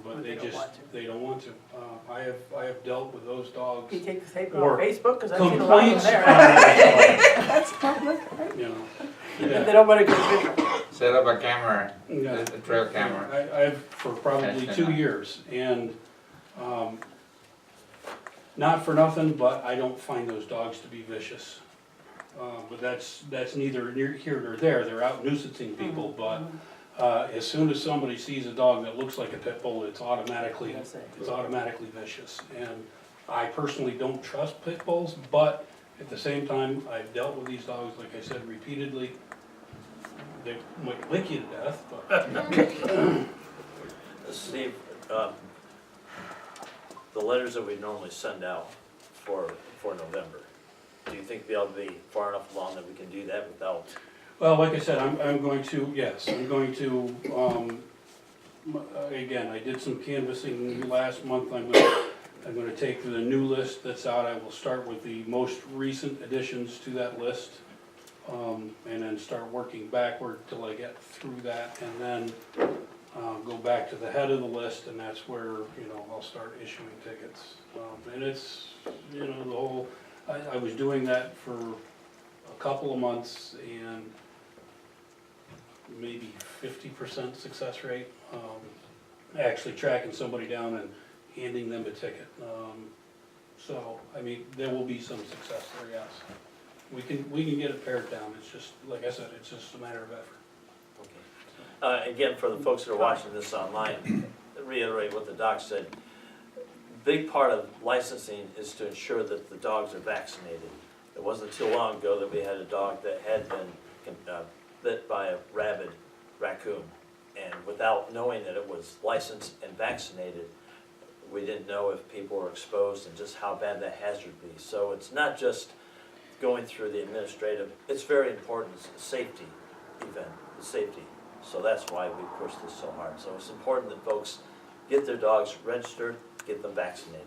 But they They don't just, want to. they don't want to. I have dealt with those dogs, Can you take the statement Or on Facebook, cause I've seen a lot of them complaints, there. That's public, right? you know. They Yeah. don't wanna go. Set up a camera, Yeah. a trail camera. I've, for probably That's 2 enough. years, and, not for nothing, but I don't find those dogs to be vicious. But that's neither here nor there, they're out nuisancing people, but, as soon as somebody sees a dog that looks like a pit bull, it's automatically vicious. And I personally don't trust pit bulls, but at the same time, I've dealt with these dogs, like I said, repeatedly. They might lick you to death, but. Steve, the letters that we normally send out for November, do you think they'll be far enough along that we can do that without? Well, like I said, I'm going to, yes, I'm going to, again, I did some canvassing last month. I'm gonna take the new list that's out. I will start with the most recent additions to that list. And then start working backward till I get through that, and then, go back to the head of the list, and that's where, you know, I'll start issuing tickets. And it's, you know, the whole, I was doing that for a couple of months, and maybe 50% success rate, actually tracking somebody down and handing them a ticket. So, I mean, there will be some success there, yes. We can get it pared down, it's just, like I said, it's just a matter of effort. Again, for the folks that are watching this online, reiterate what the doc said. Big part of licensing is to ensure that the dogs are vaccinated. It wasn't too long ago that we had a dog that had been bit by a rabid raccoon. And without knowing that it was licensed and vaccinated, we didn't know if people were exposed and just how bad that hazard would be. So it's not just going through the administrative, it's very important, it's a safety event, it's safety. So that's why we push this so hard. So it's important that folks get their dogs registered, get them vaccinated.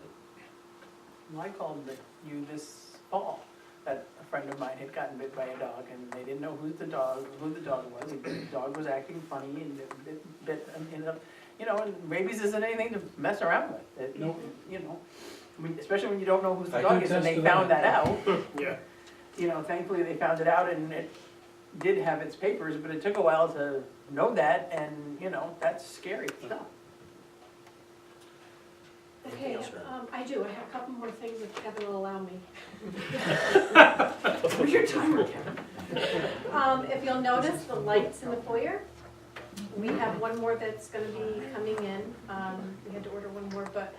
I called you this fall, that a friend of mine had gotten bit by a dog, and they didn't know who the dog was. The dog was acting funny, and it bit, you know, and rabies isn't anything to mess around with. Nope. You know, I mean, especially when you don't know who the I dog can is, and attest they to found that. that out. Yeah. You know, thankfully they found it out, and it did have its papers, but it took a while to know that, and, you know, that's scary stuff. Okay, Anything else, Mary? I do, I have a couple more things if Kevin will allow me. Where's your timer, Kevin? If you'll notice, the lights in the foyer, we have one more that's gonna be coming in. We had to order one more, but,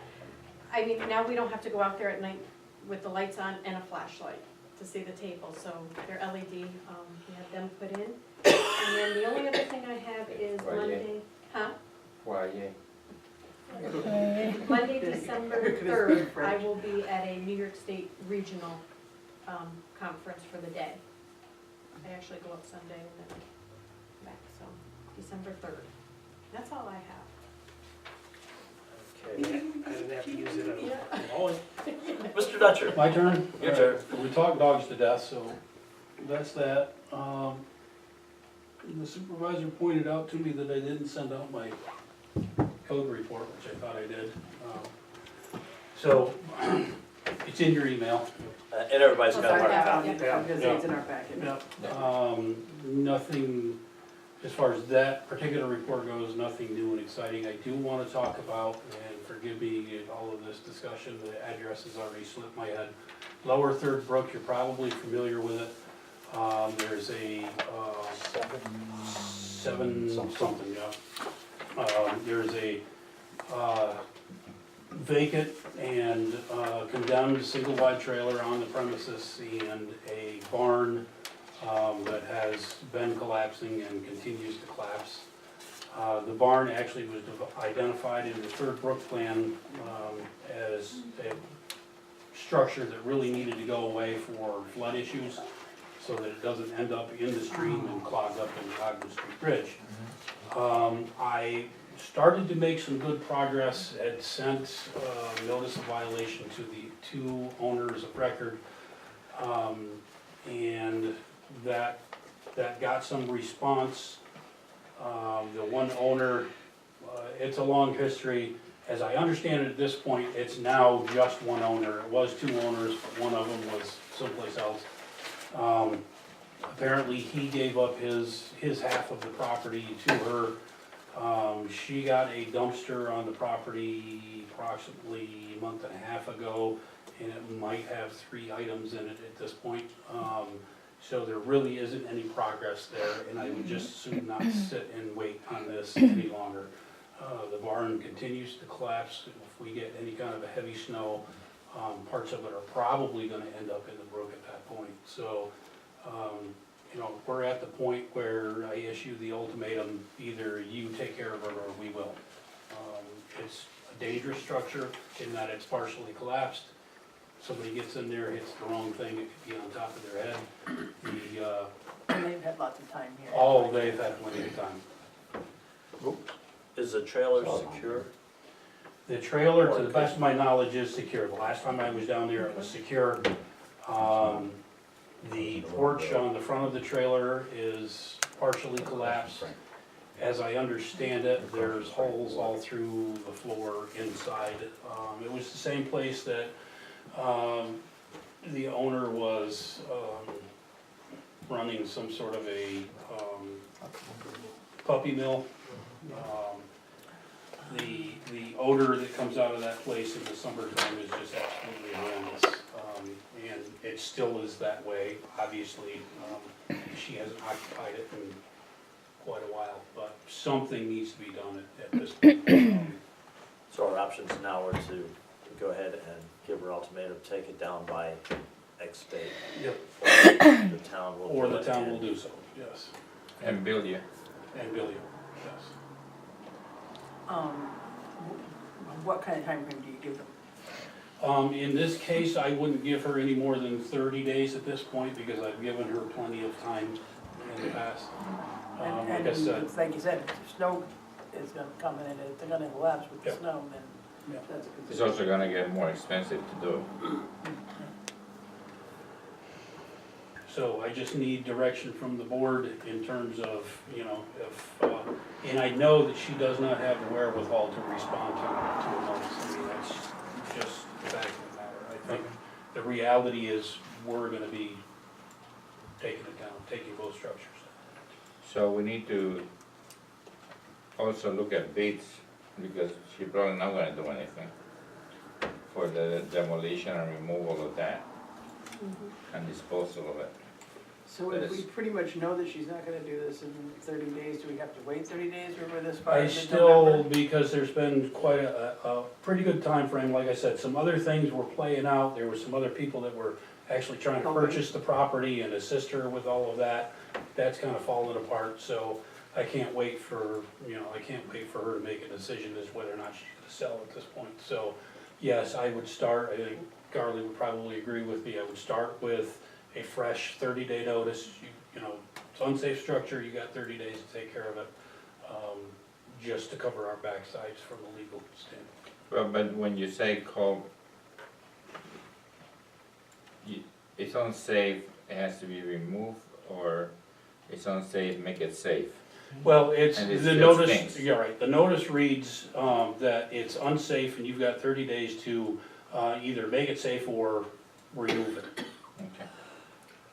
I mean, now we don't have to go out there at night with the lights on and a flashlight to see the table, so they're LED, we have them put in. And then the only other thing I have is Foyer. Monday, huh? Why, yeah. Monday, December Could have 3rd, speak I French. will be at a New York State Regional Conference for the day. I actually go up Sunday and then back, so December 3rd. That's all I have. Okay. I didn't have to use it at Yeah. all. Mr. Dutcher? My turn? Your All turn. right. We talked dogs to death, so that's that. The supervisor pointed out to me that I didn't send out my code report, which I thought I did. So, it's in your email. And everybody's got a hard Yeah, copy. I was gonna say it's in our packet. Nothing, as far as that particular report goes, nothing new and exciting. I do want to talk about, and forgive me, all of this discussion, the address has already slipped my head. Lower Third Brook, you're probably familiar with it. There's a, 7 something, yeah. There's a, vacant and condemned single-wide trailer on the premises and a barn that has been collapsing and continues to collapse. The barn actually was identified in the Third Brook plan as a structure that really needed to go away for flood issues, so that it doesn't end up in the stream and clog up in the Ogden Street Bridge. I started to make some good progress, had sent notice of violation to the 2 owners of record. and that got some response. The one owner, it's a long history. As I understand it at this point, it's now just one owner. It was two owners, but one of them was someplace else. Apparently, he gave up his half of the property to her. She got a dumpster on the property approximately a month and a half ago, and it might have 3 items in it at this point. So there really isn't any progress there, and I would just as soon not sit and wait on this any longer. The barn continues to collapse. If we get any kind of a heavy snow, parts of it are probably gonna end up in the brook at that point. So, you know, we're at the point where I issue the ultimatum, either you take care of it or we will. It's a dangerous structure in that it's partially collapsed. Somebody gets in there, hits the wrong thing, it could be on top of their head. And they've had lots of time here. Oh, they've had plenty of time. Is the trailer secure? The trailer, to the best of my knowledge, is secure. The last time I was down there, it was secure. The porch on the front of the trailer is partially collapsed. As I understand it, there's holes all through the floor inside. It was the same place that the owner was running some sort of a puppy mill. The odor that comes out of that place in the summertime is just absolutely horrendous. And it still is that way, obviously. She hasn't occupied it in quite a while, but something needs to be done at this point. So our options now are to go ahead and give her ultimatum, take it down by X date. Yep. Or the town will. Or do the it town and- will do so, yes. And bill you. And bill you, yes. What kind of time frame do you give them? In this case, I wouldn't give her any more than 30 days at this point, because I've given her plenty of time in the past. And Like I said, it's like you said, if snow is gonna come in and if they're gonna collapse with the Yeah. snow, then Yeah. that's a good It's thing. also gonna get more expensive to do. so I just need direction from the board in terms of, you know, if, and I know that she does not have the wherewithal to respond to a notice. I mean, that's just the fact of the matter. I think the reality is, we're gonna be taking it down, taking both structures down. So we need to also look at bids, because she probably not gonna do anything for the demolition and removal of that and disposal of it. So if we Yes. pretty much know that she's not gonna do this in 30 days, do we have to wait 30 days or we're this far? I into still, November? because there's been quite a pretty good time frame. Like I said, some other things were playing out, there were some other people that were actually trying to Okay. purchase the property and assist her with all of that. That's kind of fallen apart, so I can't wait for, you know, I can't wait for her to make a decision as whether or not she's gonna sell at this point. So, yes, I would start, I think Carly would probably agree with me, I would start with a fresh 30-day notice. You know, it's unsafe structure, you got 30 days to take care of it, just to cover our backsides from a legal standpoint. Well, but when you say call, it's unsafe, it has to be removed, or it's unsafe, make it safe? Well, it's, And it's the just notice, things. you're right, the notice reads, that it's unsafe and you've got 30 days to, either make it safe or remove it. Okay.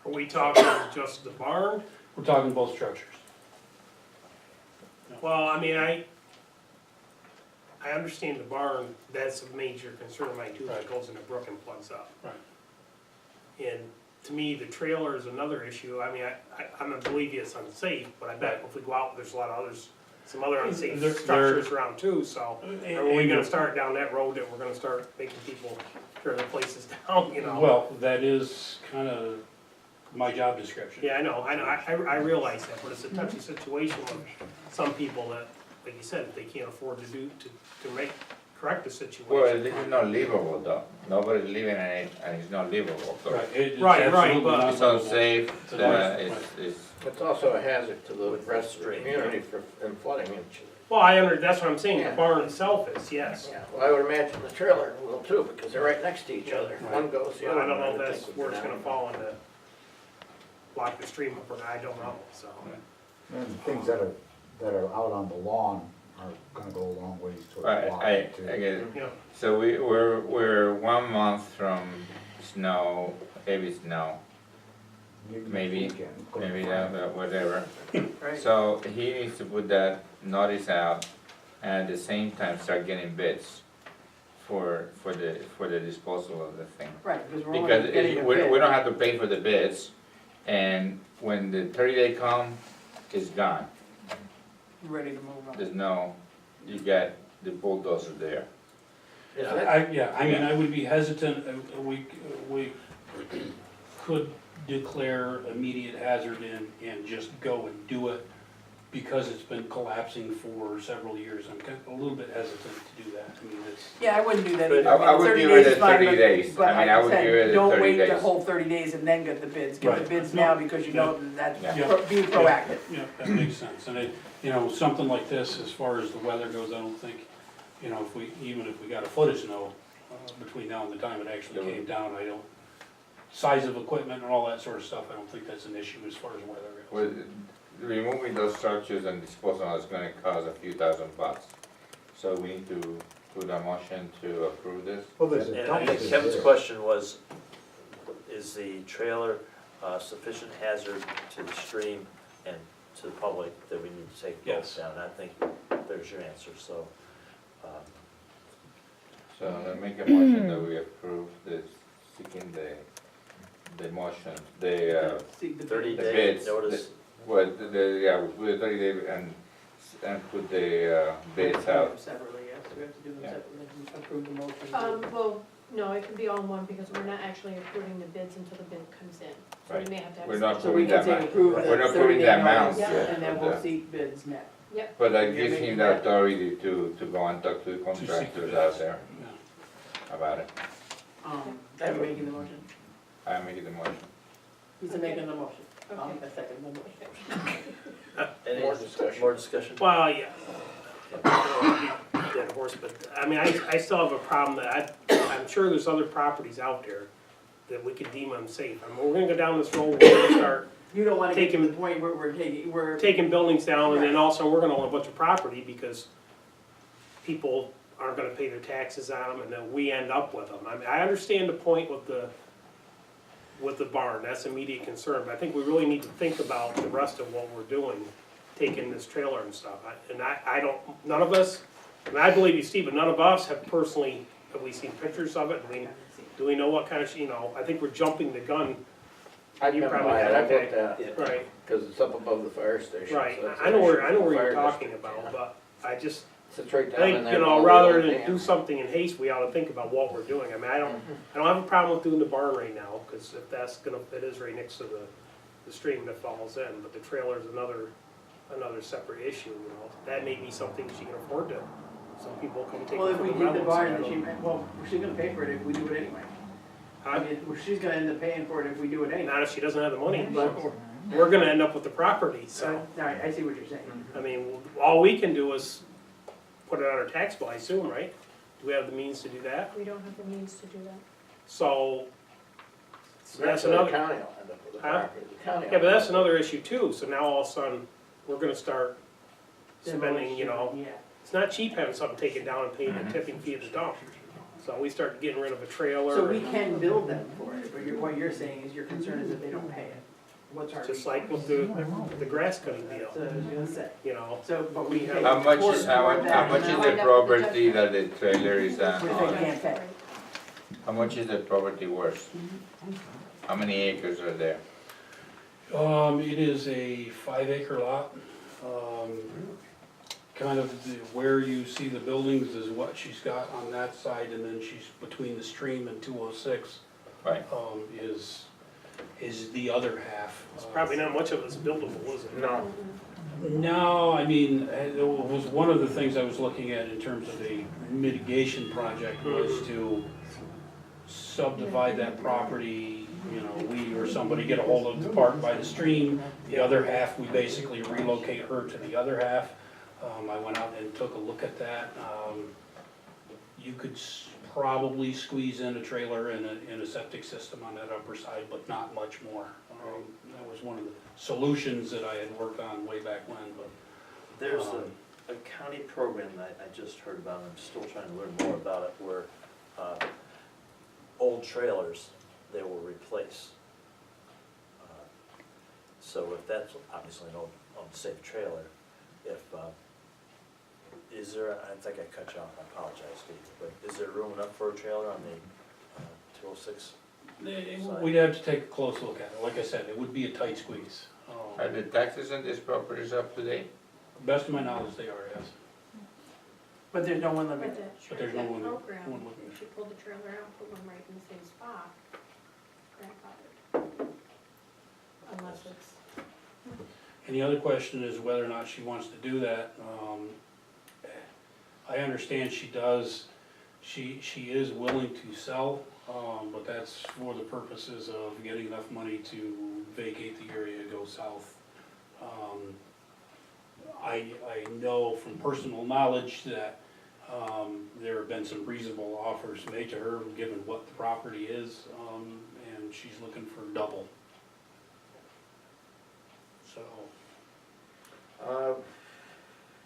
Are we talking just the barn? We're talking both structures. Well, I mean, I understand the barn, that's a major concern of mine too, that goes in the brook and plugs up. Right. And to me, the trailer is another issue. I mean, I'm gonna believe you it's unsafe, but I bet if we go out, there's a lot of others, some other unsafe There- structures around too, so. And- Are we and- gonna start down that road that we're gonna start making people tear the places down, you know? Well, that is kind of my job description. Yeah, I know, I realize that, but it's a touchy situation with some people that, like you said, they can't afford to correct the situation. Well, this is not livable though, nobody's living in it, and it's not livable, so. Right, it's Right, absolutely but- not It's livable. unsafe, It's a- it's, It's also a hazard to the rest of the community for, in flooding. Well, that's what I'm saying, the barn itself is, yes. Yeah, well, I would imagine the trailer will too, because they're right next to each other. Right. One goes, the I other don't one, know I if would that's think, where would it's go gonna down. fall into. block the stream up, or I don't know, so. And things that are out on the lawn are gonna go a long ways towards blocking I too. get it. Yeah. So we're 1 month from snow, heavy snow, maybe, maybe that, whatever. Right. So he needs to put that notice out and at the same time start getting bids for the disposal of the thing. Right, because we're Because only getting a we bid. don't have to pay for the bids, and when the 30-day come, it's gone. Ready to move on. There's no, you got the bulldozer there. I mean, I would be hesitant, we could declare immediate hazard and just go and do it because it's been collapsing for several years. I'm a little bit hesitant to do that. I mean, it's, Yeah, I wouldn't do that But either. I would 30 give it days a is fine, 30 but- days. But I mean, like I would said, give it a don't 30 wait the days. whole 30 days and then get the bids. Get the Right. bids now because you know that's Yeah. be proactive. yeah, that makes sense. And it, you know, something like this, as far as the weather goes, I don't think, you know, even if we got a foot of snow, between now and the time it actually came down, I don't, size of equipment and all that sort of stuff, I don't think that's an issue as far as weather goes. With removing those structures and disposal is gonna cost a few $1,000. So we need to put a motion to approve this. Well, there's a And I think dumpster Kevin's there. question was, is the trailer sufficient hazard to the stream and to the public that we need to take both Yes. down? And I think there's your answer, so. So I make a motion that we approve this, seeking the motion, the Seek the bid. 30-day bids. notice. Well, yeah, we put a 30-day and put the bids out. Separately, yes, we have to do them Yeah. separately, approve the motion. Well, no, it can be all in one because we're not actually approving the bids until the bid comes in. So we Right. may have to have. We're a not special So we approving can that say amount. approve the We're not approving 30-day the amount notice, yet, and then but, we'll seek bids next. But that You're gives making him that- the authority to go and talk to the contractors out there Yeah. about it. Are you making the motion? I'm making the motion. He's making the motion. Okay. I second the motion. Any More discussion. More discussion? Well, yeah. Dead horse, but, I mean, I still have a problem that I'm sure there's other properties out there that we could deem unsafe. I mean, we're gonna go down this road, we're gonna start You don't wanna get to Taking- the point where we're taking buildings down, and then Right. also we're gonna own a bunch of property because people aren't gonna pay their taxes on them, and then we end up with them. I mean, I understand the point with the barn, that's immediate concern, but I think we really need to think about the rest of what we're doing, taking this trailer and stuff. I don't, none of us, and I believe you, Steve, but none of us have personally, have we seen pictures of it? Do we know what kind of, I think we're jumping the gun. I've You been probably by it, have, I've okay. looked at it, Right, because it's up above the fire station. right, so it's I know where actually you're fire talking district, about, yeah. but I just, It's right I down in think, there. below the rather old than dam. do something in haste, we ought to think about what we're doing. I mean, I don't have a problem with doing the barn right now, because if that's gonna, it is right next to the stream that falls in, but the trailer's another separate issue, That may be something she can afford to, some people come take it Well, if from we the did the rentals, barn, I then don't- she's gonna pay for it if we do it anyway. I mean, she's gonna end up paying for it if we do it anyway. Not if she doesn't have the money, But, we're gonna end up with the property, so, alright, I see what you're saying. I mean, all we can do is put it on our tax bill, I assume, right? Do we have the means to do that? We don't have the means to do that. So, that's Actually, the another, county will end up with the Huh? property. The county yeah, but will that's end up another issue too, so now all of a sudden, we're gonna start spending, Yeah. it's not cheap having something taken down and paying a tipping fee at the dump. So we start getting rid of a trailer. So we can bill them for it, but what you're saying is your concern is that they don't pay it. What's our? Just like with the grass cutting deal, So I was gonna say, So, but we pay. How much is, toward how much that is amount. the property that the trailer is Which they on? can't pay. How much is the property worth? How many acres are there? It is a 5-acre lot. Kind of where you see the buildings is what she's got on that side, and then she's between the stream and 206, Right. is the other half. it's probably not much of it's buildable, is it? No. No, I mean, it was one of the things I was looking at in terms of a mitigation project was to subdivide that property, we or somebody get a hold of the park by the stream. The other half, we basically relocate her to the other half. I went out and took a look at that. You could probably squeeze in a trailer and a septic system on that upper side, but not much more. That was one of the solutions that I had worked on way back when, but. There's a county program that I just heard about, and I'm still trying to learn more about it, where old trailers, they will replace. So if that's obviously an unsafe trailer, if, is there, I think I cut you off, I apologize, Steve, but is there room enough for a trailer on the 206? We'd have to take a close look at it. Like I said, it would be a tight squeeze. Are the taxes on this property is up to date? Best of my knowledge, they are, yes. But there's no one But limit. But there's no that one- program, one looking. if you pull the trailer out, and put one right in the same spot, grandfathered. Unless it's, And the other question is whether or not she wants to do that. I understand she does, she is willing to sell, but that's for the purposes of getting enough money to vacate the area, go south. I know from personal knowledge that there have been some reasonable offers made to her, given what the property is, and she's looking for double. So,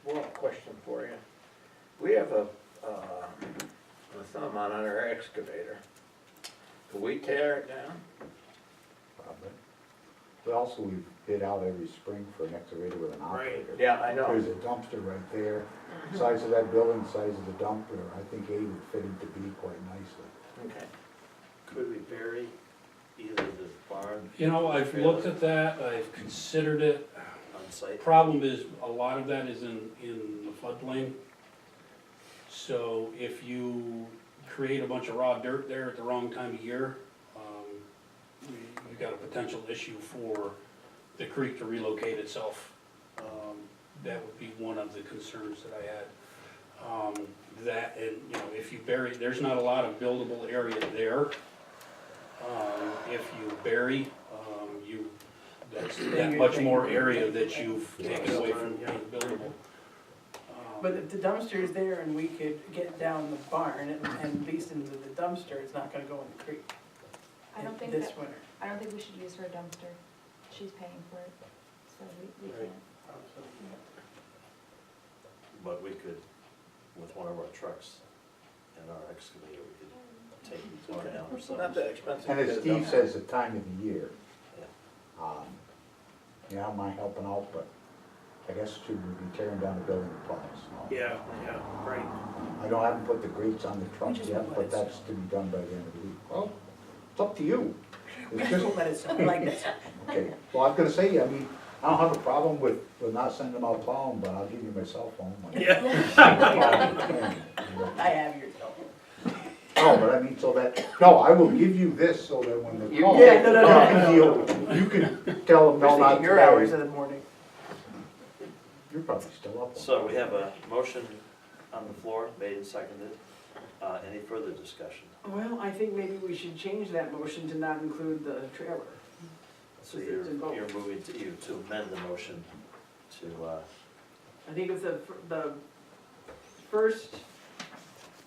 One question for you. We have a thumb on our excavator. Can we tear it down? Probably. But also, we bid out every spring for an excavator with an operator. Yeah, I know. There's a dumpster right there, size of that building, size of the dumper, I think 8 would fit into B quite nicely. Okay. Could we bury either the barn? you know, I've looked at that, I've considered it. On site? Problem is, a lot of that is in the floodplain. So if you create a bunch of raw dirt there at the wrong time of year, you've got a potential issue for the creek to relocate itself. That would be one of the concerns that I had. That, and, you know, if you bury, there's not a lot of buildable area there. If you bury, that's that much more area that you've taken away from being buildable. But if the dumpster is there and we could get down the barn and beast into the dumpster, it's not gonna go in the creek. I don't think This that, winter. I don't think we should use her dumpster. She's paying for it, so we Right. can't. But we could, with one of our trucks and our excavator, we could take it down or It's not something. that expensive. And to as get a Steve dumpster. says, the time of the year. Yeah. You know, I don't mind helping out, but I guess should we be tearing down the building with plows? Yeah, right. I haven't put the grates on the We truck just yet, won't but let it that's to be done by the end of the week. Well, it's up to you. We It's just just, won't let it stay like this. okay, well, I was gonna say, I mean, I don't have a problem with not sending them out plowing, but I'll give you my cell phone. Yeah. I have your cell phone. No, but I mean, so that, no, I will give you this so that when they call. Yeah, no. You can tell them, no, not Especially your hours today. of the morning. You're probably still up. So we have a motion on the floor, made and seconded. Any further discussion? Well, I think maybe we should change that motion to not include the trailer. So It's you're in both. moving to amend the motion to, I think if the first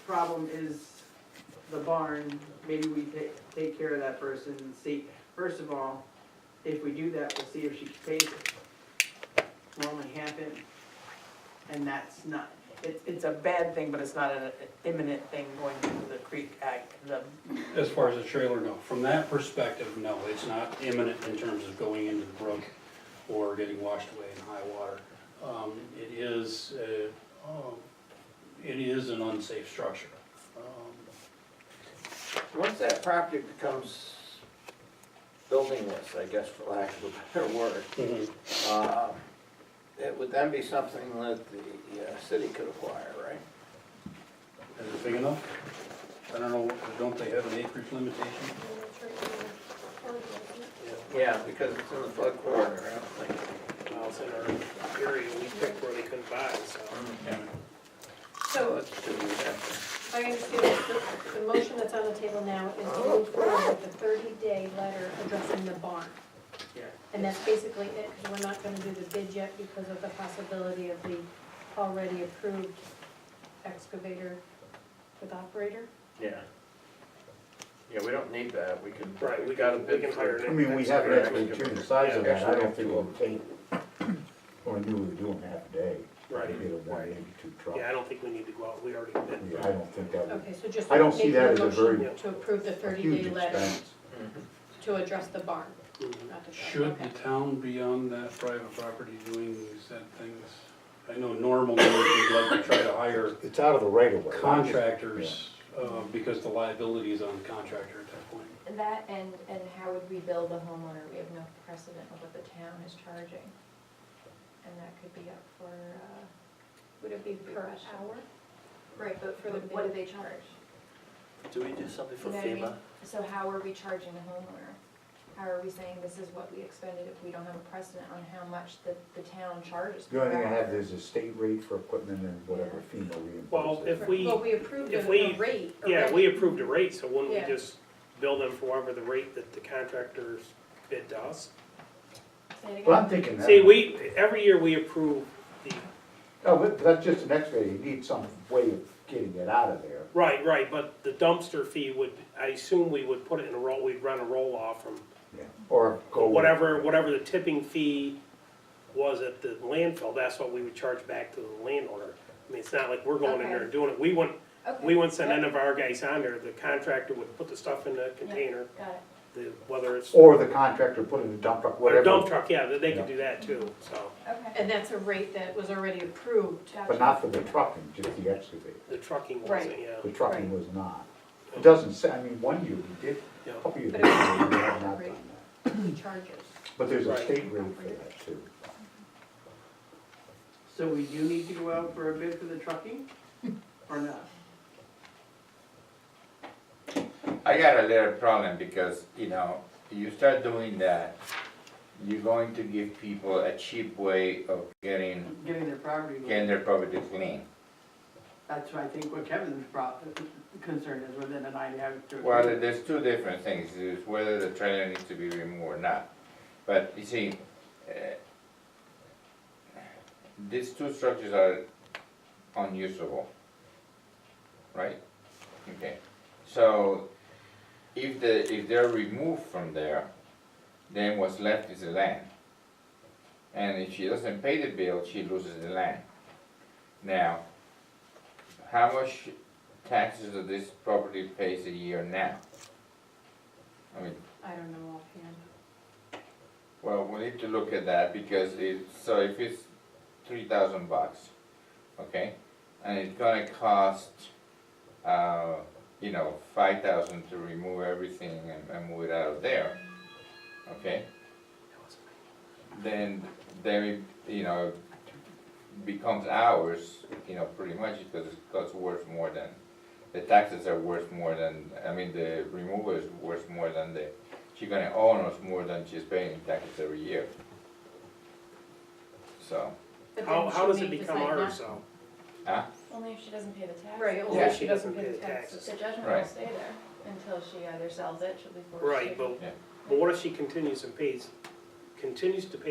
problem is the barn, maybe we take care of that person and see, first of all, if we do that, we'll see if she pays it. We're only half in, and that's not, it's a bad thing, but it's not an imminent thing going into the creek, As far as the trailer, no. From that perspective, no, it's not imminent in terms of going into the brook or getting washed away in high water. It is an unsafe structure. Once that property becomes buildingless, I guess for lack of a better word, it would then be something that the city could acquire, right? Is it big enough? I don't know, don't they have an acreage limitation? Yeah, because it's in the flood corridor, I don't think. Well, it's in our area, we picked where they couldn't buy, so. so, Let's do that. I understand that the motion that's on the table now is to move forward with the 30-day letter addressing the barn. Yeah. And that's basically it, because we're not gonna do the bid yet because of the possibility of the already approved excavator with operator. Yeah. Yeah, we don't need that, we can. Right, we we've got a can- bid we can for- hire an I mean, we have an excavator the size of that, I don't think it would take, when we knew we were doing half a day. Right. Maybe a 182 truck. Yeah, I don't think we need to go out, we already bid. Yeah, I don't think that would, Okay, so just I don't see make that a as a motion very to approve the a 30-day huge letter expense. to address the barn, Mhm. not the truck. Should Okay. the town be on that private property doing these said things? I know normally we'd like to try to hire It's out of the right of way. contractors, because the liability is on the contractor at that point. That and how would we bill the homeowner? We have no precedent of what the town is charging. And that could be up for, Would it be per hour? right, but for what do they charge? Do we do something for You know what I mean? FEMA? So how are we charging the homeowner? How are we saying this is what we expended if we don't have a precedent on how much the town charges? The only thing I per have hour? is a state rate for equipment and whatever FEMA reimburses. Well, if we, Well, we approved if a we- rate yeah, already. we approved a rate, so wouldn't we Yeah. just bill them for whatever the rate that the contractors bid to us? Say it But again. I'm thinking that. See, every year we approve the, No, but that's just an excavator, you need some way of getting it out of there. right, but the dumpster fee would, I assume we would put it in a roll, we'd run a roll off from Yeah. Or go. whatever the tipping fee was at the landfill, that's what we would charge back to the landowner. I mean, it's not like we're going in there and doing it, we wouldn't Okay. send any of our guys on there, the contractor would put the stuff in the container, Got it. whether it's, Or the contractor put in a dump truck, or whatever. a dump truck, yeah, they Yeah. could do that too, so, Okay. And that's a rate that was already approved. But not for the trucking, just the excavator. the trucking Right. wasn't, yeah. The trucking was not. It doesn't say, I mean, one year we did, Yeah. a couple years But ago, it was we have not rate. done that. Charges. But there's a Right. state rate for that too. So we do need to go out for a bid for the trucking, or not? I got a little problem because, you know, you start doing that, you're going to give people a cheap way of getting Getting their property. their property clean. That's what I think what Kevin's concern is within an idea to. Well, there's two different things, is whether the trailer needs to be removed or not. But you see, these two structures are unusable, right? Okay, so if they're removed from there, then what's left is the land. And if she doesn't pay the bill, she loses the land. Now, how much taxes does this property pays a year now? I mean, I don't know offhand. well, we need to look at that because so if it's $3,000, okay? And it's gonna cost, you know, $5,000 to remove everything and move it out of there, okay? Then it, you know, becomes ours, you know, pretty much because it's worth more than, the taxes are worth more than, I mean, the removal is worth more than she's gonna own us more than she's paying in taxes every year. So, But How then does she it may become decide ours not- though? huh? Only if she doesn't pay the tax. Right, only Yeah, if she doesn't pay the taxes. taxes. The judgment Right. will stay there until she either sells it, she'll be forced to. Right, but what if she continues to pay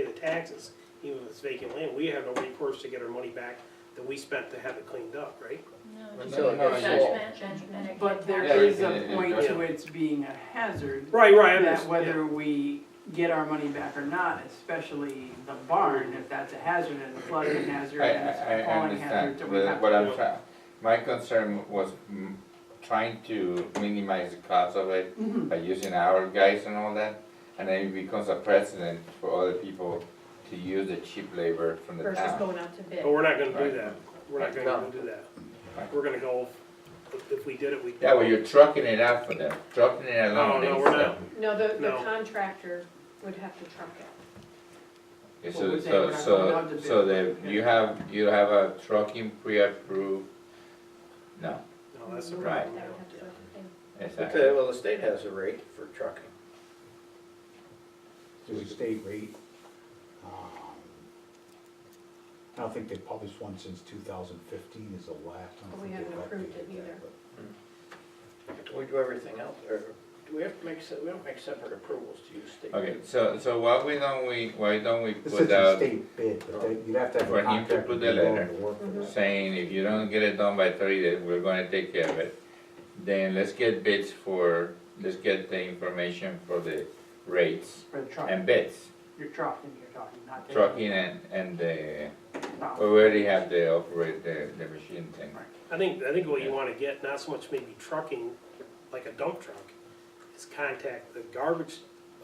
the taxes, even if it's vacant land, we have no recourse to get our money back that we spent to have it cleaned up, right? No, Until it gets judgment, then it But can there Yeah, is it- a it- point yeah. to its being a hazard. Right, I That understand, whether we get our money back or not, especially the barn, if that's a hazard and a flooding hazard and a I falling hazard, understand, that we have what to. I'm trying, my concern was trying to minimize the cost of it Mhm. by using our guys and all that, and then it becomes a precedent for other people to use the cheap labor from the Versus town. going out to bid. but we're not gonna do Right. that, we're not gonna go do that. Right. We're gonna go, if we did it, we'd. Yeah, well, you're trucking it out for them, trucking it along. No, we're not. No, the No. contractor would have to truck it. Okay, Well, we're so, saying we're not going out to bid. that you have a trucking pre-approved? No, No, that's a Right. problem. That would have to go to bid. exactly. Okay, well, the state has a rate for trucking. There's a state rate. I don't think they published one since 2015 is the last. I don't But we think they've haven't approved it updated that, either. but- Do we do everything else, or do we have to make, we don't make separate approvals to use state? Okay, so why don't we This put is a out state bid, but you'd have to have For a him to contract put to the be willing letter. to work for that. saying if you don't get it done by 30 days, we're gonna take care of it. Then let's get bids for let's get the information for the rates For the truck, and bids, you're trucking, not. taking- trucking and the, No. we already have the operate, the machine thing. I think what you wanna get, not so much maybe trucking, like a dump truck, is contact the garbage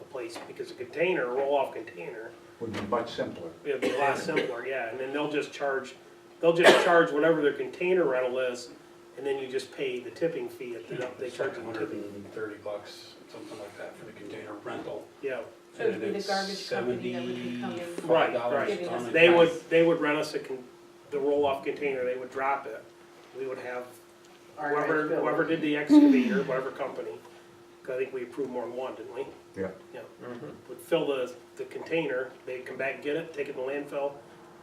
place, because a container, a roll-off container, Would be much simpler. it'd be a lot simpler, yeah, and then they'll just charge whatever their container rental is, and then you just pay the tipping fee at the, they charge you the tipping. $130, something like that for the container rental. Yeah, So it would be And the it's garbage company that would be coming. Right, $75 right. a ton. they would rent us the roll-off container, they would drop it, we would have Our guys fill it. whoever did the excavator, whatever company, 'cause I think we approved more than one, didn't we? Yeah. Yeah, would fill the container, they'd come back and get it, take it to landfill,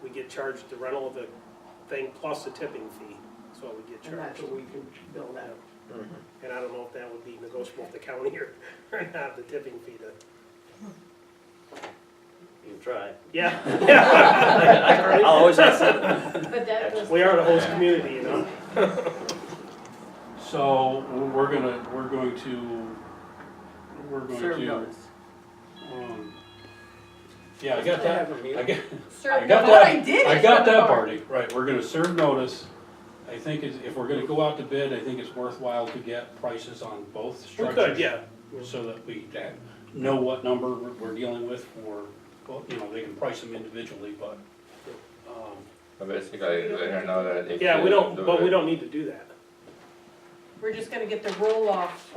we get charged the rental of the thing plus the tipping fee, that's what we get And that's charged. what we could build out. And I don't know if that would be negotiable with the county or not, the tipping fee to, You try. yeah. I'll always ask them. But that was. We are the host community, you know? So we're going Serve to, notice. yeah, I got that, I got, Serve I got notice. What I that, did I is got from the that bar. party, right, we're gonna serve notice. I think if we're gonna go out to bid, I think it's worthwhile to get prices on both We structures. could, yeah. So that we know what number we're dealing with for, well, you know, they can price them individually, but, So basically, let her know that if. Yeah, she we doesn't don't, do but we it- don't need to do that. We're just gonna get the roll-off,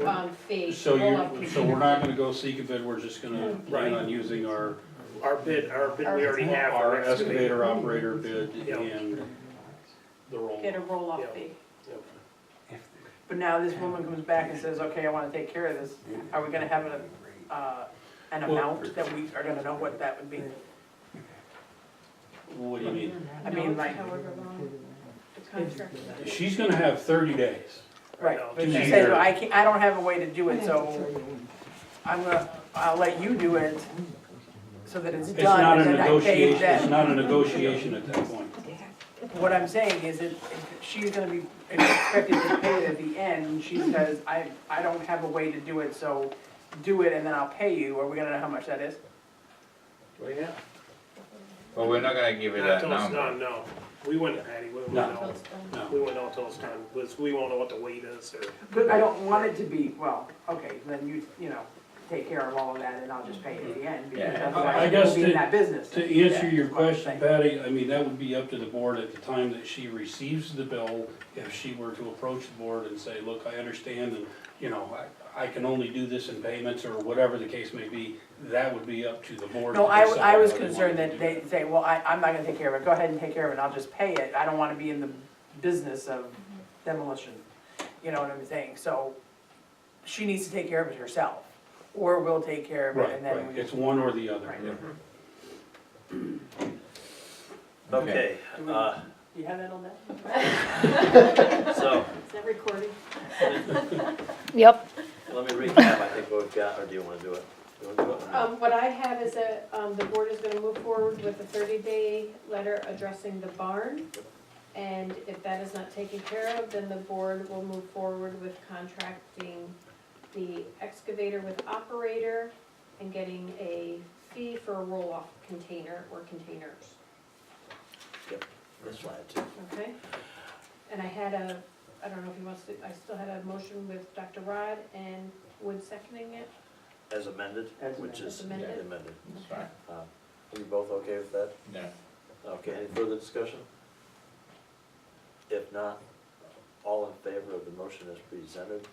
fee. so roll-off you, fee. so we're not gonna go seek a bid, we're just gonna plan Right. on using our Our bid we already have, our our excavator. excavator operator bid Yeah. and the roll. Get a roll-off Yeah. fee. But now this woman comes back and says, okay, I wanna take care of this, are we gonna have an amount that we are gonna know what that would be? What do you mean? I mean, like, However long the contract is. She's gonna have 30 days. right, but she To said, either- I don't have a way to do it, so I'll let you do it so that it's It's done not a and then I pay negotiation, it's them. not a negotiation at that point. What I'm saying is that she's gonna be expected to pay it at the end, and she says, I don't have a way to do it, so do it and then I'll pay you, are we gonna know how much that is? Well, yeah. But we're not gonna give it Not that till it's number. done, no. We wouldn't, Patty, we wouldn't No. Until know. it's done. No. We wouldn't know until it's done, because we won't know what the weight is, or. But I don't want it to be, well, okay, then you know, take care of all of that and I'll just pay it at the end, because Yeah. I otherwise guess we'll be in that business. To Yeah, answer your that's what I'm question, saying. Patty, I mean, that would be up to the board at the time that she receives the bill. If she were to approach the board and say, look, I understand, and, you know, I can only do this in payments, or whatever the case may be, that would be up to the board. No, to I decide was whether they concerned wanted that to do they'd say, well, I'm not gonna take care of it, go ahead and take care of it, I'll just pay it, I don't wanna be in the business of demolition, you know what I'm saying, so she needs to take care of it herself, or we'll take care of it Right, and then right, we. it's one or the other. Right. yeah. Okay, Do you have that on that? so, Is that recording? Yep. let me recap, I think what we've got, or do you wanna do it? You wanna do it or no? What I have is that, the board is gonna move forward with a 30-day letter addressing the barn. And if that is not taken care of, then the board will move forward with contracting the excavator with operator and getting a fee for a roll-off container or containers, This slide too. okay? And I had I don't know if he wants to, I still had a motion with Dr. Rod and Wood seconding it. As amended, As which is As amended. amended. That's fine. Are you both okay with that? Yeah. Okay, any further discussion? If not, all in favor of the motion as presented?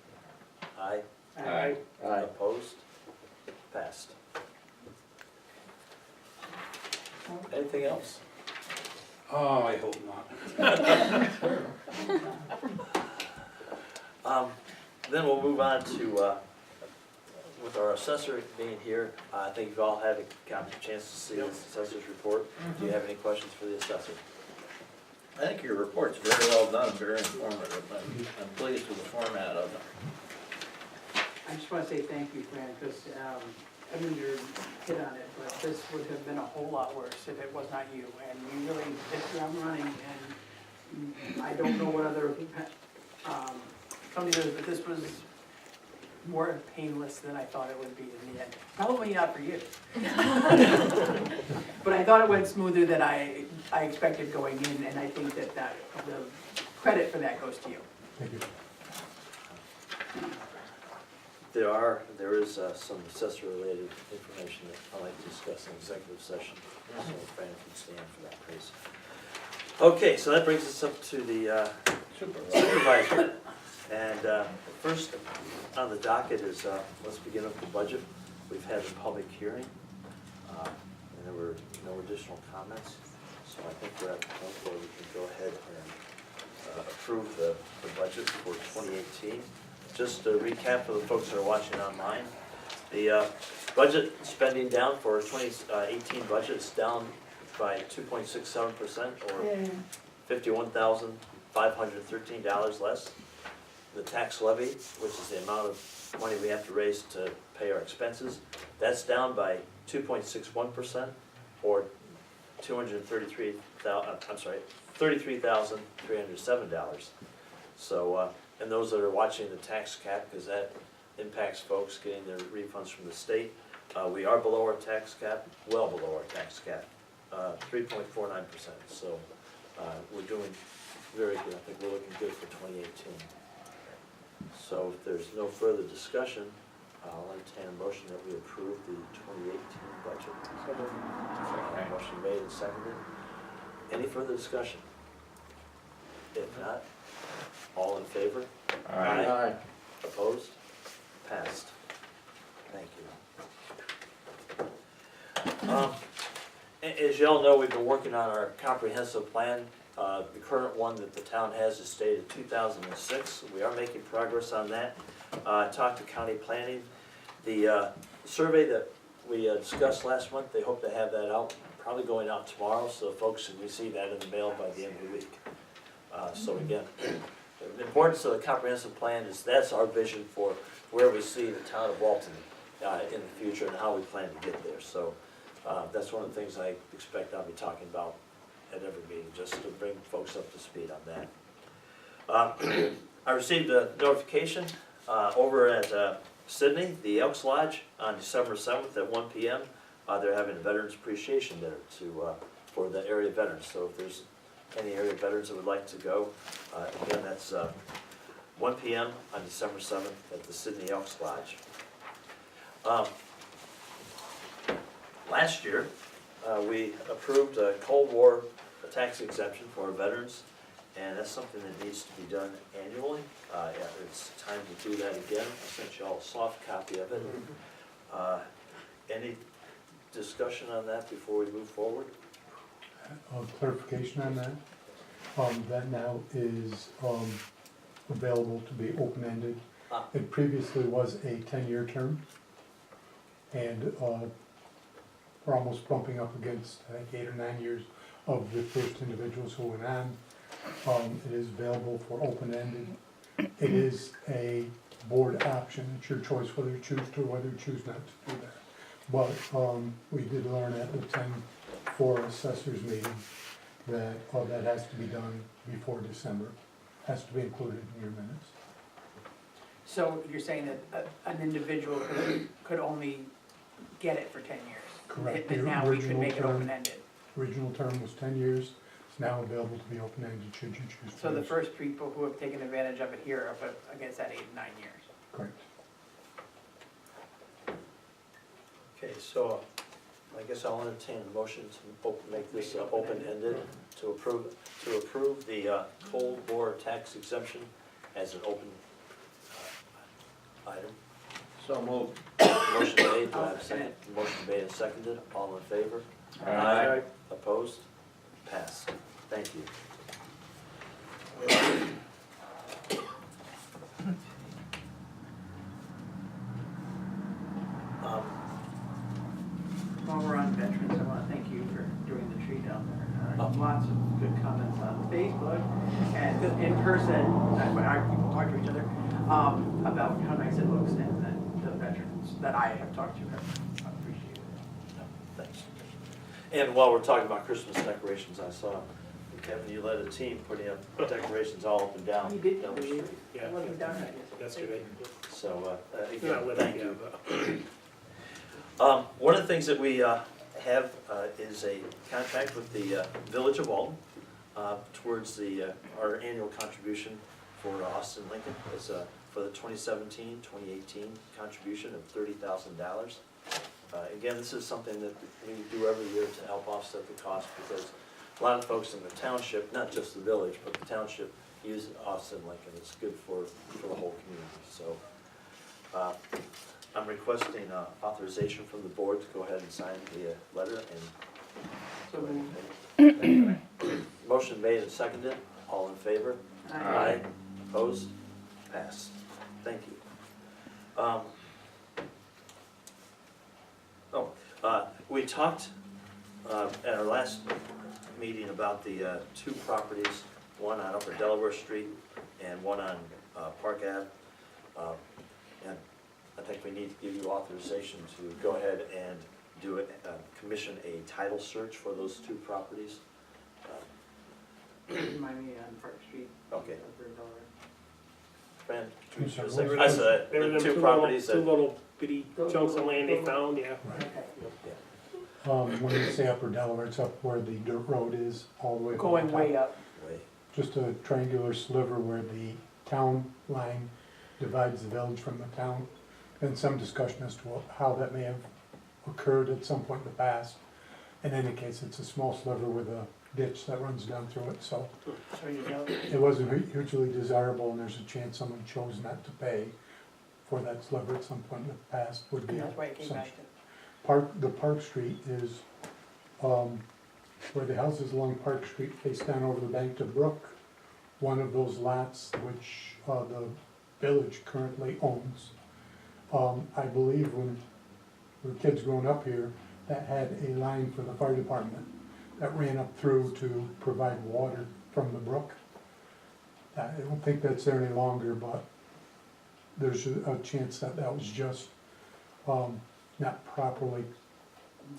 Aye. Aye. Opposed? Passed. Anything else? Oh, I hope not. Then we'll move on to, with our assessor being here, I think you've all had a chance to see the assessor's report. Do you have any questions for the assessor? I think your report's very well done, very informative. I'm pleased with the format of it. I just wanna say thank you, Fran, because, Edmund hit on it, but this would have been a whole lot worse if it was not you, and you really hit the ground running, and I don't know what other, company does, but this was more painless than I thought it would be in the end. Probably not for you. But I thought it went smoother than I expected going in, and I think that the credit for that goes to you. Thank you. There is some assessor-related information that I'd like to discuss in executive session, so Fran can stand for that, please. Okay, so that brings us up to the supervisor. And first on the docket is, let's begin with the budget. We've had a public hearing, and there were no additional comments, so I think we're at the point where we can go ahead and approve the budget for 2018. Just to recap for the folks that are watching online, the budget spending down for 2018 budget is down by 2.67%, or $51,513 less. The tax levy, which is the amount of money we have to raise to pay our expenses, that's down by 2.61%, or $33,307. So, and those that are watching the tax cap, because that impacts folks getting their refunds from the state, we are below our tax cap, well below our tax cap, 3.49%. So we're doing very good. I think we're looking good for 2018. So if there's no further discussion, I'll entertain a motion that we approve the 2018 budget. Motion made and seconded. Any further discussion? If not, all in favor? Aye. Opposed? Passed. Thank you. As you all know, we've been working on our comprehensive plan. The current one that the town has is dated 2006. We are making progress on that. Talked to county planning. The survey that we discussed last month, they hope to have that out, probably going out tomorrow, so folks should receive that in the mail by the end of the week. So again, the importance of the comprehensive plan is that's our vision for where we see the town of Walton in the future and how we plan to get there. So that's one of the things I expect I'll be talking about at every meeting, just to bring folks up to speed on that. I received a notification over at Sydney, the Elks Lodge, on December 7th at 1 p.m. They're having a Veterans Appreciation Dinner for the area veterans. So if there's any area veterans that would like to go, again, that's 1 p.m. on December 7th at the Sydney Elks Lodge. Last year, we approved a Cold War tax exemption for our veterans, and that's something that needs to be done annually. It's time to do that again. I sent you all a soft copy of it. Any discussion on that before we move forward? Clarification on that. That now is available to be open-ended. It previously was a 10-year term, and we're almost bumping up against 8 or 9 years of the first individuals who went on. It is available for open-ended. It is a board option. It's your choice whether you choose to or whether you choose not to do that. But we did learn at the 10-4 assessors meeting that that has to be done before December. Has to be included in your minutes. So you're saying that an individual could only get it for 10 years? Correct. And now we could make it open-ended? Original term was 10 years. It's now available to be open-ended should you choose to. So the first people who have taken advantage of it here are up against that 8 and 9 years? Correct. Okay, so I guess I'll entertain a motion to make this open-ended, to approve the Cold War tax exemption as an open item. So moved. Motion made, do I have a second? Motion made and seconded, all in favor? Aye. Opposed? Passed. Thank you. While we're on veterans, I want to thank you for doing the tree down there. Lots of good comments on Facebook and in person, when our people talk to each other, about how nice it looks and that the veterans that I have talked to have appreciated it. Thanks. And while we're talking about Christmas decorations, I saw a Kevin, you led a team putting up decorations all up and down. You did, Delaware you, Street. I wasn't done yet. Yesterday. So, Not again, living thank yet, you. but. One of the things that we have is a contract with the Village of Walton towards our annual contribution for Austin Lincoln. It's for the 2017-2018 contribution of $30,000. Again, this is something that we do every year to help offset the cost because a lot of folks in the township, not just the village, but the township, use Austin Lincoln. It's good for the whole community. So I'm requesting authorization from the board to go ahead and sign the letter and So, motion made and seconded. All in favor? Aye. Opposed? Passed. Thank you. We talked at our last meeting about the two properties, one on Upper Delaware Street and one on Park Ave. And I think we need to give you authorization to go ahead and do commission a title search for those two properties. remind me on Park Street. Okay. Upper Delaware. Fran? I'm sorry, They were what- I said, They were the them two two properties little, that. two little bitty chunks of land they found, yeah. Okay. When you say Upper Delaware, it's up where the dirt road is, all the way. from Going the top. way up. Wait. Just a triangular sliver where the town line divides the village from the town. Been some discussion as to how that may have occurred at some point in the past. In any case, it's a small sliver with a ditch that runs down through it, so So you know, it wasn't hugely desirable, and there's a chance someone chose not to pay for that sliver at some point in the past would be. that's why it came back to. The Park Street is, where the houses along Park Street face down over the bank to Brook. One of those lots which, the village currently owns. I believe when we were kids growing up here, that had a line for the fire department that ran up through to provide water from the brook. I don't think that's there any longer, but there's a chance that that was just, not properly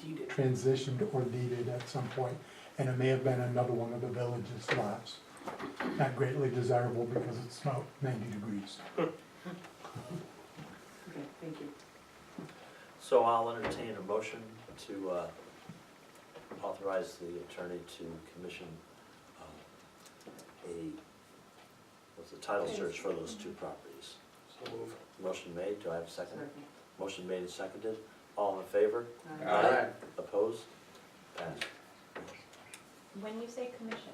Deeded. transitioned or deeded at some point, and it may have been another one of the village's lots. Not greatly desirable because it's about 90 degrees. Okay, thank you. So I'll entertain a motion to authorize the attorney to commission what's the title search for those two properties. So move. Motion made, do I have a second? Second. Motion made and seconded, all in favor? Aye. Opposed? Passed. When you say commission,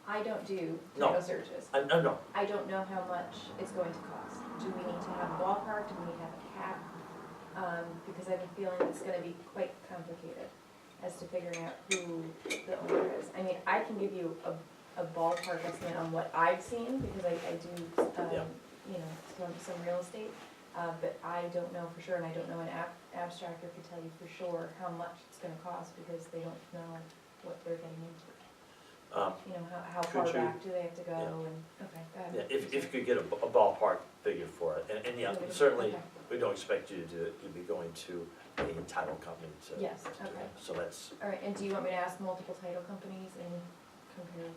I don't do No. title searches. No, I don't know how much it's going to cost. Do we need to have a ballpark? Do we need to have a cap? Because I have a feeling it's gonna be quite complicated as to figuring out who the owner is. I mean, I can give you a ballpark estimate on what I've seen, because I do, Yeah. you know, some real estate. But I don't know for sure, and I don't know an abstractor could tell you for sure how much it's gonna cost, because they don't know what they're getting into. You know, how far Could you- back do they have to go, Yeah. and, okay, go ahead. yeah, if you could get a ballpark figure for it, and yeah, certainly, Okay. we don't expect you to do it, you'd be going to a title company to. Yes, to- okay. So that's, All right, and do you want me to ask multiple title companies and compare?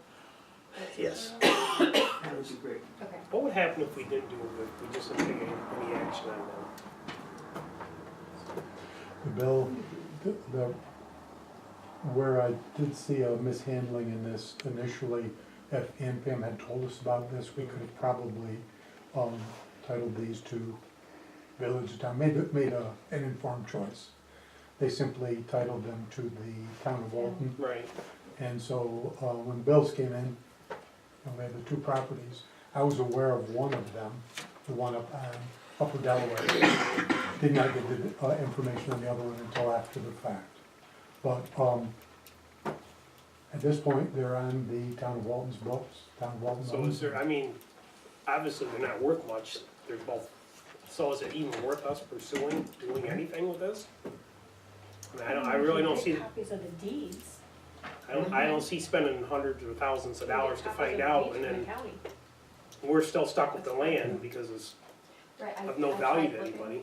prices? Yes. That would be great. Okay. What would happen if we didn't do it, if we just didn't take any action on them? The bill, where I did see a mishandling in this initially, if Pam had told us about this, we could have probably titled these to Village Town, made an informed choice. They simply titled them to the Town of Walton. Right. And so when bills came in, we had the two properties. I was aware of one of them, the one up on Upper Delaware. Did not get the information on the other one until after the fact. But at this point, they're on the Town of Walton's books. Town of Walton So owns is there, them. I mean, obviously they're not worth much, they're both, so is it even worth us pursuing, doing anything with this? I mean, I really don't see, Copies of the deeds. I don't see spending hundreds or thousands of dollars to Copies find of the out, deeds and from the then county. we're still stuck with the land because it's, Right, of no I value tried to looking.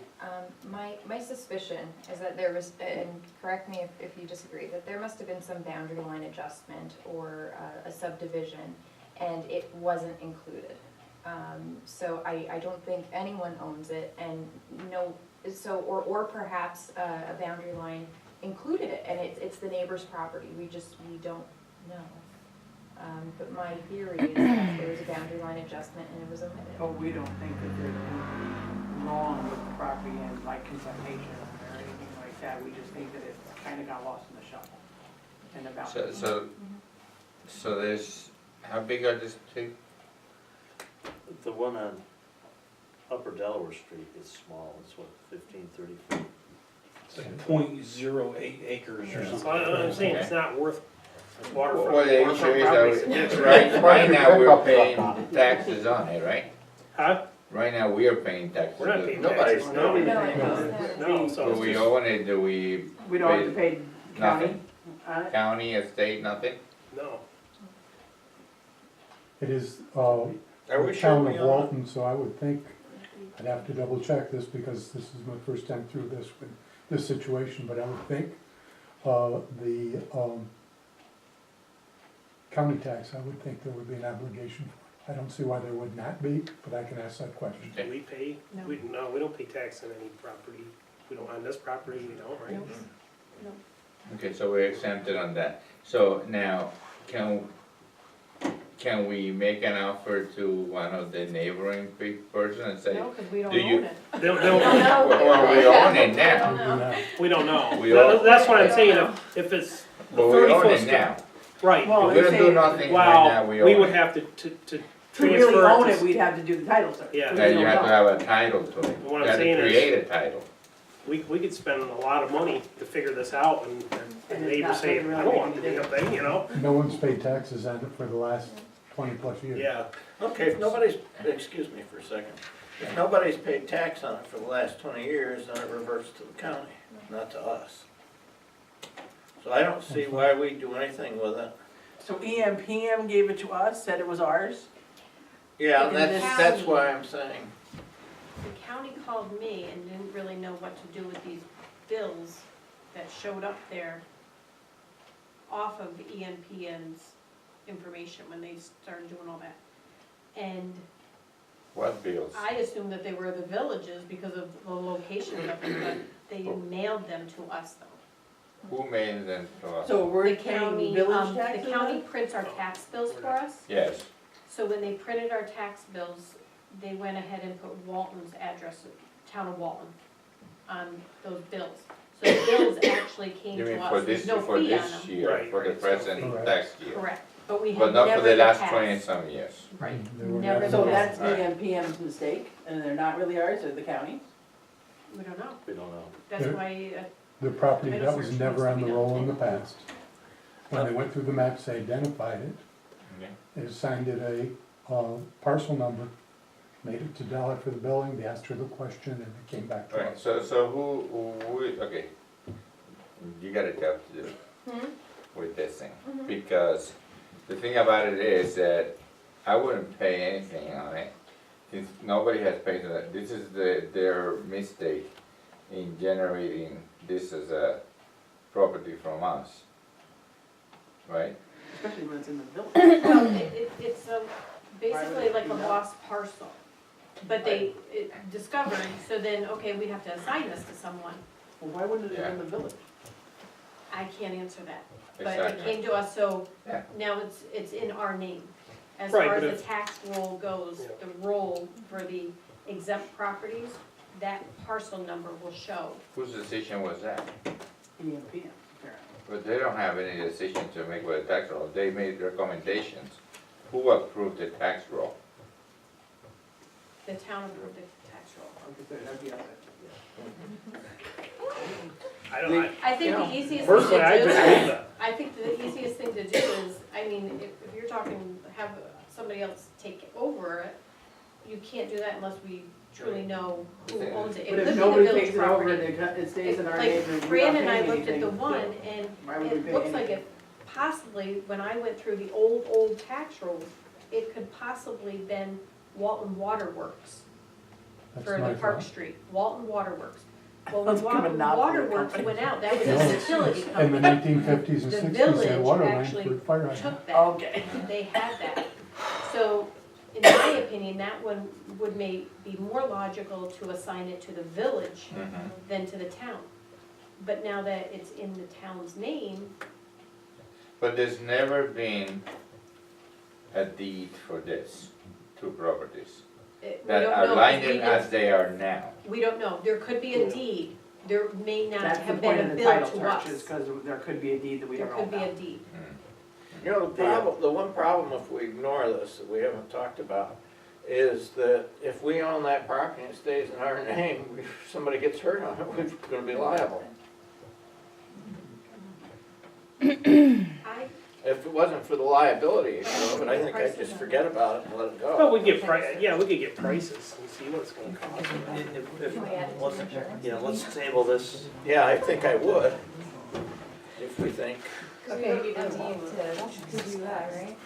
anybody. My suspicion is that there was, and correct me if you disagree, that there must have been some boundary line adjustment or a subdivision, and it wasn't included. So I don't think anyone owns it, and no, so, or perhaps a boundary line included it, and it's the neighbor's property, we don't know. But my theory is that there was a boundary line adjustment and it was omitted. But we don't think that there's anything wrong with the property and like contamination or anything like that. We just think that it kind of got lost in the shuffle. And about. So there's, how big are these two? The one on Upper Delaware Street is small, it's what, 15, 30 feet? It's like 0.08 acres or something. So I'm saying it's not worth waterfront. Well, the waterfront issue properties. is that right now we're paying taxes on it, right? Huh? Right now we are paying taxes. We're not paying Nobody's- taxes, Nobody no. pays. No, so Do it's we just, own it, do we We don't have to pay county nothing? on it. County, estate, nothing? no. It is, Are we the sure town we of own Walton, so I would think, I'd have to double check this because this is my first time through this with this situation, but I would think, the, county tax, I would think there would be an obligation for it. I don't see why there would not be, but I can ask that question. Do we pay? No. We don't pay tax on any property. We don't, on this property, we don't, right? Nope. Okay, so we're exempted on that. So now, can we make an offer to one of the neighboring person and say, No, because we don't Do you- own it. They We don't, don't know. well, we own it We now, don't know. we don't know. We own- That's what I'm We saying, don't if it's but we own 30 it foot now. right, Well, If we don't they do say- nothing right now, well, we we own would it. have to To transfer really own it it, to. we'd have to do the title search. Yeah. We Then you don't have to know. have a title to it. What You I'm have saying to is- create a title. We could spend a lot of money to figure this out and And it's neighbors not say, really I don't want the making a damn thing, you know? No one's paid taxes on it for the last 20+ years. Yeah, Okay, if nobody's, excuse me for a second, if nobody's paid tax on it for the last 20 years, then it reverts to the county, not to us. So I don't see why we do anything with it. So EMPM gave it to us, said it was ours. Yeah, And and the that's county- why I'm saying, The county called me and didn't really know what to do with these bills that showed up there off of the ENPN's information when they started doing all that. And What bills? I assumed that they were the villages because of the location of them, but they mailed them to us though. Who made them to us? So we're The paying county, village taxes the on county it? prints our tax bills for us. Yes, So when they printed our tax bills, they went ahead and put Walton's address, town of Walton, on those bills. So the bills actually came you to mean us, for there's this, no for fee on this them. year, Right, for the right, so- present Correct. tax year? Correct, but we But had not never for the last passed. 20-some years. Right, They were never never- So been that's passed. EMPM's mistake, and they're not really ours, they're the county's? We don't know, We don't know. that's There- why, The property, Title that was search never needs on to the be roll done. in the past. When they went through the maps, they identified it, Okay. they assigned it a parcel number, made it to Dollar for the billing, they asked her the question, and it came back to Right, us. so okay, you got a job to do Hmm? with this thing. Mhm. Because the thing about it is that I wouldn't pay anything on it, since nobody has paid that. This is their mistake in generating this as a property from us, right? Especially when it's in the village. well, it's basically would it like be a not? lost parcel. But they discovered, so then, okay, we have to assign this to someone. Well, why wouldn't it have been the village? I can't answer that. But it Exactly. came to us, so Yeah. now it's in our name. As Right, far but as the if- tax roll goes, Yeah. the roll for the exempt properties, that parcel number will show. Whose decision was that? EMPM, apparently. But they don't have any decision to make with the tax roll, they made recommendations. Who approved the tax roll? The town approved the tax roll. Okay, that'd be us. I don't, I think the easiest thing personally, I to just do, leave that. I think the easiest thing to do is, I mean, if you're talking, have somebody else take over it, you can't do that unless we truly know who owns it. It But could if be the nobody village takes it over property. and it stays in our Like, name and we're not Fran and I paying looked at the anything, one, and why would we it pay looks like anything? it possibly, when I went through the old tax rolls, it could possibly been Walton Water Works. That's for my the Park thought. Street, Walton Waterworks. Well, That's when become a monopoly Waterworks company. went out, that was No, a it's- utility In the company. 1950s and The 60s, village that water line actually for fire hydrant. took that. Okay. They had that. So, in my opinion, that one would be more logical to assign it to the village than to the town. But now that it's in the town's name, But there's never been a deed for this, two properties, we that don't are know. lined We in as they are now. We don't know. There could be a deed. There may not That's the have point been of a the bill title to search, is us. because there could be a deed that we There don't know could be a about. deed. You know, the one problem if we ignore this, that we haven't talked about, is that if we own that property and it stays in our name, if somebody gets hurt on it, we're gonna be liable. I, If it wasn't for the liability issue of it, I think I'd just forget about it and let it Well, go. we get we could get prices and see what it's gonna cost. Let's table this. Yeah, I think I would, if we think. Because we don't need a deed to do that, right?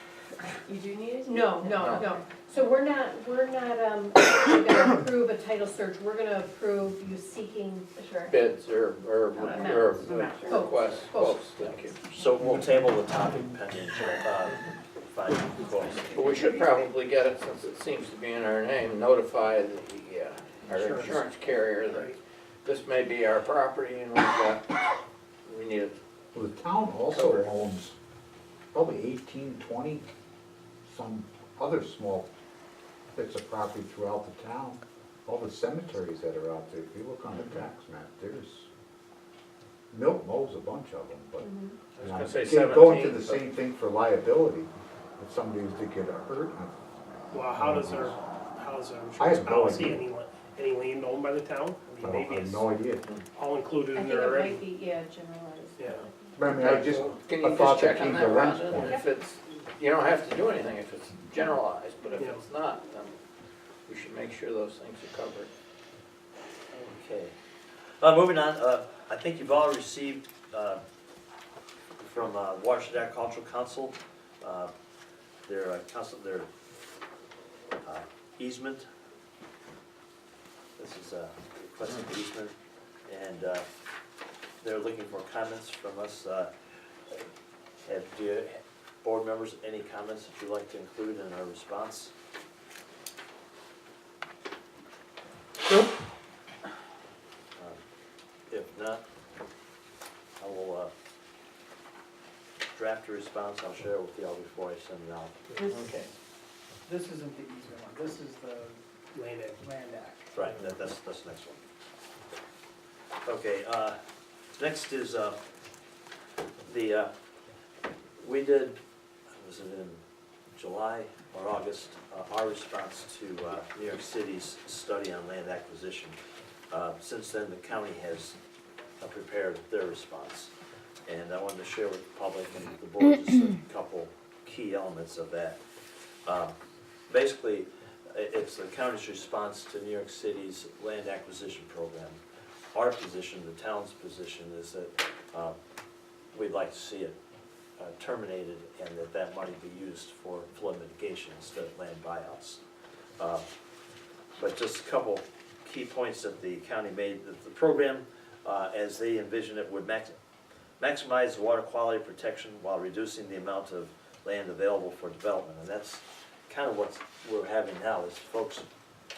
You do need a deed? no. So we're not actually gonna approve a title search. We're gonna approve you seeking, Sure. Bids or Amounts. requests, quotes, thank you. So we'll table the topic pending, finding quotes. But we should probably get it, since it seems to be in our name, notify our insurance carrier that this may be our property and we need it. Well, the town also owns probably 18, 20, some other small bits of property throughout the town. All the cemeteries that are out there, if you look on the tax map, there's, Milk mows a bunch of them, but. I was gonna say Again, Going to 17, the but- same thing for liability, if somebody was to get hurt, Well, how does our I insurance have no policy, idea. any land owned by the town? I I mean, maybe have it's no idea. all included I in think there it already. might be, generalized. Yeah. But I mean, I just, Can a you thought just that check on came that, to Len's Rhonda? point. If it's, you don't have to do anything if it's generalized, but if Yeah. it's not, then we should make sure those things are covered. Okay. Moving on, I think you've all received from Watershed Agricultural Council, their easement. This is a request of easement, and they're looking for comments from us. Do you, board members, any comments that you'd like to include in our response? If not, I will draft a response, I'll share it with y'all before I send it out. Okay. This isn't the easement one, this is the Land Act. Land Act. Right, that's the next one. Okay, next is, we did, was it in July or August, our response to New York City's study on land acquisition. Since then, the county has prepared their response. And I wanted to share with the public and the board just a couple key elements of that. Basically, it's the county's response to New York City's land acquisition program. Our position, the town's position, is that we'd like to see it terminated and that money be used for flood mitigation instead of land buyouts. But just a couple key points that the county made, that the program, as they envision it, would maximize water quality protection while reducing the amount of land available for development. And that's kind of what we're having now, is folks,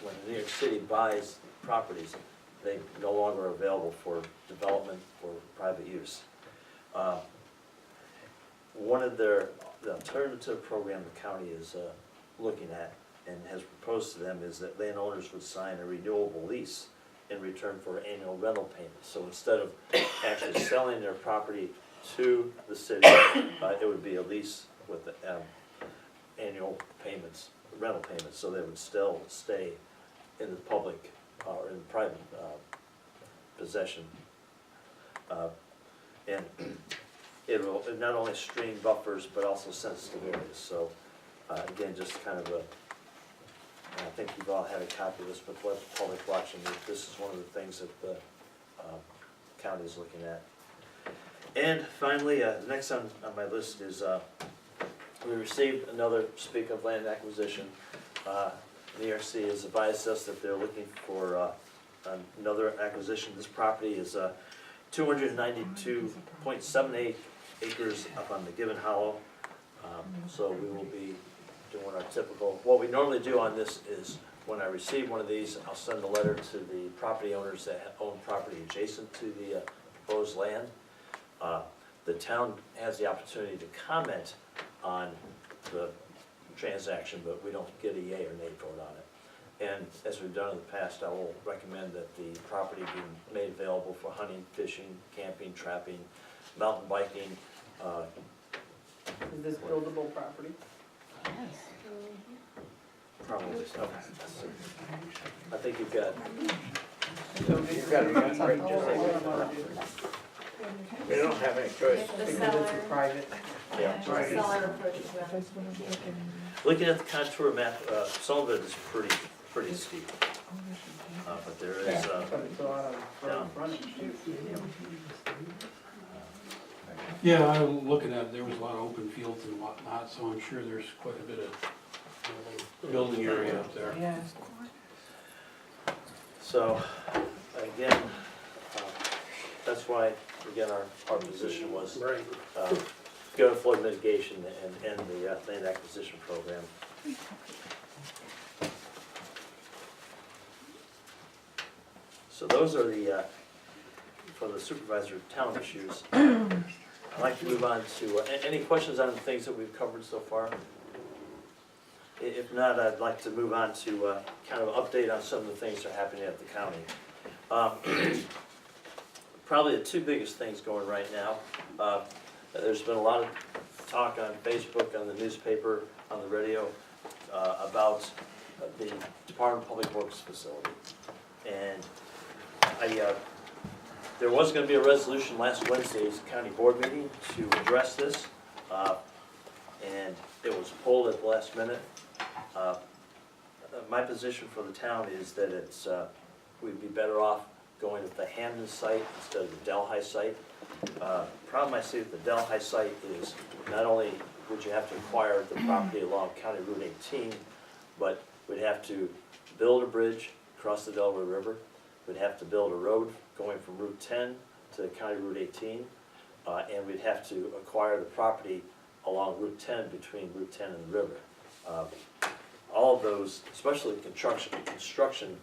when New York City buys properties, they no longer are available for development for private use. One of the alternative program the county is looking at and has proposed to them is that landowners would sign a renewable lease in return for annual rental payments. So instead of actually selling their property to the city, it would be a lease with the, annual payments, rental payments, so they would still stay in the public or in private possession. And it will not only stream buffers, but also sensitive areas. So again, just kind of and I think you've all had a copy of this, but for the public watching, this is one of the things that the county is looking at. And finally, the next on my list is we received another, speak of land acquisition, New York City has advised us that they're looking for another acquisition. This property is 292.78 acres up on the Gibbon Hollow. So we will be doing our typical, what we normally do on this is when I receive one of these, I'll send a letter to the property owners that own property adjacent to the proposed land. The town has the opportunity to comment on the transaction, but we don't get a yay or nay vote on it. And as we've done in the past, I will recommend that the property be made available for hunting, fishing, camping, trapping, mountain biking. Is this buildable property? Probably so. I think you've got, You've got to run right, just like we don't have any choice. The Because seller, it's a private. yeah. the seller approaches well. Looking at the contour map, some of it is pretty steep. But there is, But it's a lot of frontage too. Yeah, I was looking at, there was a lot of open fields and whatnot, so I'm sure there's quite a bit of building area up there. Yeah. so, again, that's why, again, our position was Right. go to flood mitigation and end the land acquisition program. So those are the, for the supervisor town issues. I'd like to move on to, any questions on the things that we've covered so far? If not, I'd like to move on to kind of update on some of the things that are happening at the county. Probably the two biggest things going right now, there's been a lot of talk on Facebook, on the newspaper, on the radio, about the Department of Public Works facility. And there was gonna be a resolution last Wednesday's county board meeting to address this, and it was pulled at the last minute. My position for the town is that it's, we'd be better off going with the Hamden site instead of the Delhi site. Problem I see with the Delhi site is not only would you have to acquire the property along County Route 18, but we'd have to build a bridge across the Delaware River. We'd have to build a road going from Route 10 to County Route 18, and we'd have to acquire the property along Route 10 between Route 10 and the river. All of those, especially construction,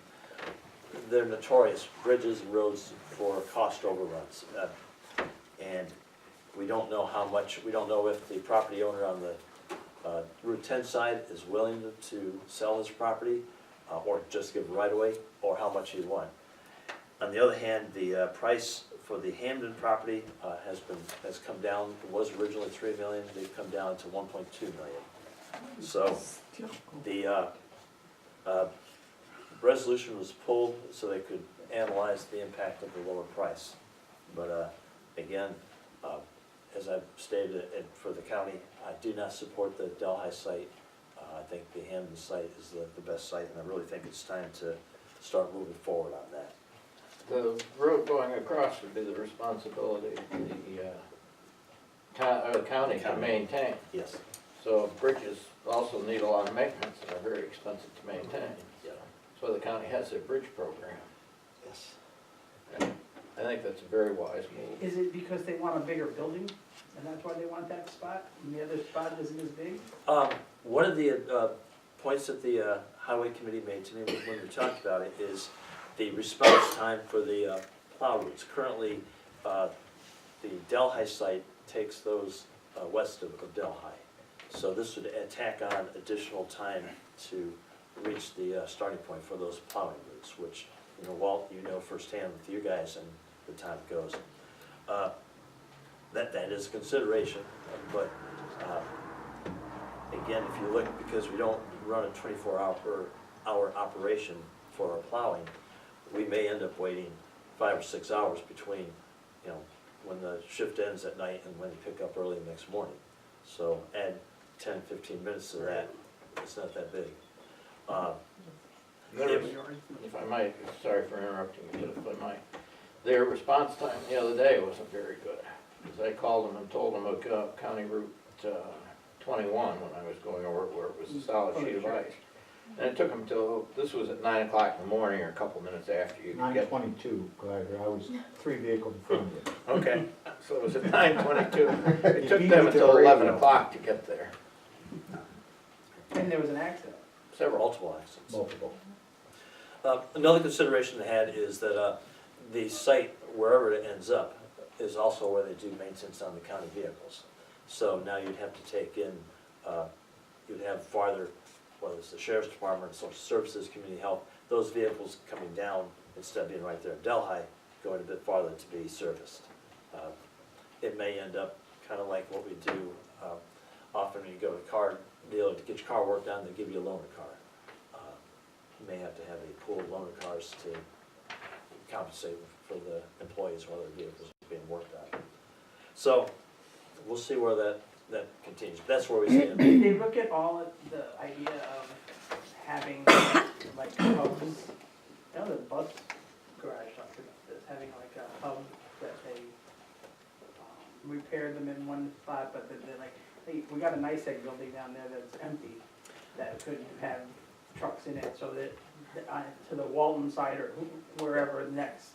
they're notorious, bridges and roads for cost overruns. And we don't know how much, we don't know if the property owner on the Route 10 side is willing to sell his property or just give right away, or how much he'd want. On the other hand, the price for the Hamden property has come down. It was originally $3 million, they've come down to $1.2 million. So the resolution was pulled so they could analyze the impact of the lower price. But again, as I've stated for the county, I do not support the Delhi site. I think the Hamden site is the best site, and I really think it's time to start moving forward on that. The road going across would be the responsibility of the county to maintain. Yes. So bridges also need a lot of maintenance and are very expensive to maintain. Yeah. So the county has a bridge program. Yes. I think that's a very wise move. Is it because they want a bigger building, and that's why they want that spot, and the other spot isn't as big? One of the points that the highway committee made to me when we talked about it is the response time for the plow routes. Currently, the Delhi site takes those west of Delhi. So this would tack on additional time to reach the starting point for those plowing routes, which, you know, Walt, you know firsthand with you guys and the time it goes. That is a consideration, but again, if you look, because we don't run a 24-hour operation for our plowing, we may end up waiting 5 or 6 hours between, you know, when the shift ends at night and when you pick up early the next morning. So add 10, 15 minutes to that, it's not that big. If I might, sorry for interrupting you, but if I might, their response time the other day wasn't very good. Because I called them and told them about County Route 21 when I was going over where it was a solid sheet of ice. And it took them till, this was at 9 o'clock in the morning or a couple minutes after you Nine get. 22, Geiger, I was 3 vehicles in front of you. Okay, so it was at 9:22. It You took beat them me to until the 11 radio. o'clock to get there. And there was an accident. multiple accidents. Multiple. Another consideration they had is that the site, wherever it ends up, is also where they do maintenance on the county vehicles. So now you'd have to take in, you'd have farther, whether it's the sheriff's department, social services, community health, those vehicles coming down, instead of being right there in Delhi, going a bit farther to be serviced. It may end up kind of like what we do, often when you go to a car dealer to get your car worked on, they give you a loaner car. You may have to have a pool of loaner cars to compensate for the employees while their vehicles are being worked on. So, we'll see where that continues, but that's where we see it. They look at all of the idea of having like hubs, you know, the bus garage talked about this, having like a hub that they repair them in one spot, but then they're like, hey, we got a nice egg building down there that's empty, that could have trucks in it, so that to the Walton side or wherever next,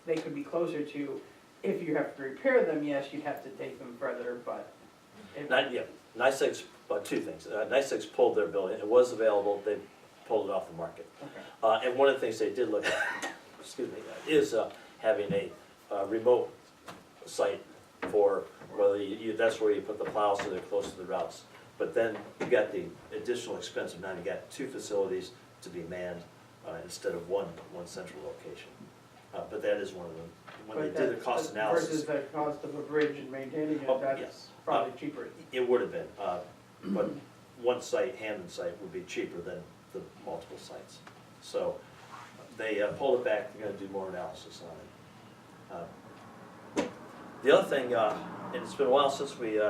they could be closer to. If you have to repair them, yes, you'd have to take them further, but. NICEAG's, two things. NICEAG's pulled their building, it was available, they pulled it off the market. Okay. And one of the things they did look at, excuse me, is having a remote site for whether that's where you put the plows so they're close to the routes. But then you got the additional expense of now you got two facilities to be manned instead of one central location. But that is one of them. When they did the cost analysis. Versus the cost of a bridge and maintaining it, Oh, that's yes. probably cheaper. It would have been, but one site, Hammond site, would be cheaper than the multiple sites. So they pulled it back, they're gonna do more analysis on it. The other thing, and it's been a while since we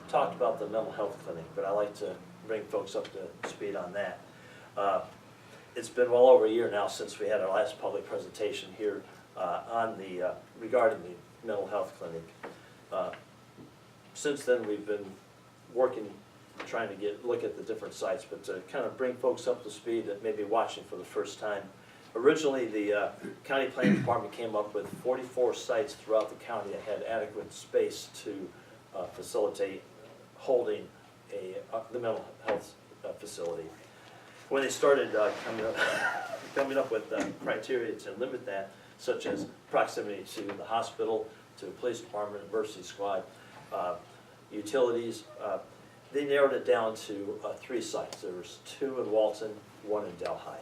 talked about the mental health clinic, but I like to bring folks up to speed on that. It's been well over a year now since we had our last public presentation here regarding the mental health clinic. Since then, we've been working, trying to look at the different sites, but to kind of bring folks up to speed that may be watching for the first time. Originally, the county planning department came up with 44 sites throughout the county that had adequate space to facilitate holding the mental health facility. When they started coming up with criteria to limit that, such as proximity to the hospital, to the police department, emergency squad, utilities, they narrowed it down to 3 sites. There was 2 in Walton, 1 in Delhi.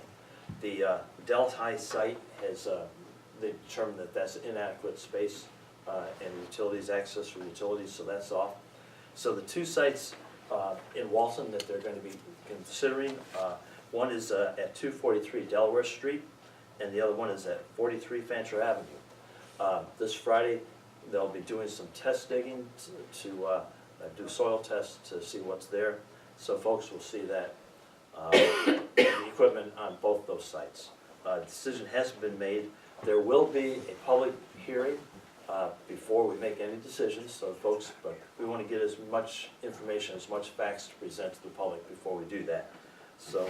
The Delhi site has, they determined that that's inadequate space and utilities, access for utilities, so that's off. So the 2 sites in Walton that they're going to be considering, one is at 243 Delaware Street, and the other one is at 43 Fancher Avenue. This Friday, they'll be doing some test digging to do soil tests to see what's there. So folks will see that the equipment on both those sites. Decision hasn't been made. There will be a public hearing before we make any decisions, so folks, but we want to get as much information, as much facts to present to the public before we do that. So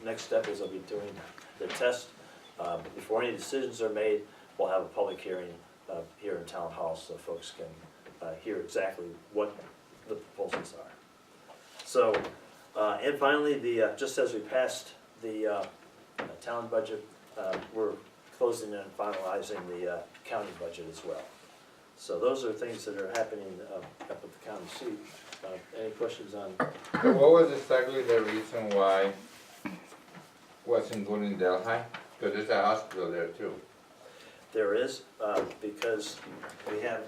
next step is I'll be doing the test. Before any decisions are made, we'll have a public hearing here in Town Hall so folks can hear exactly what the proposals are. So, and finally, just as we passed the town budget, we're closing and finalizing the county budget as well. So those are things that are happening up at the county seat. Any questions on? So what was exactly the reason why wasn't good in Delhi? Because there's a hospital there too. There is, because we have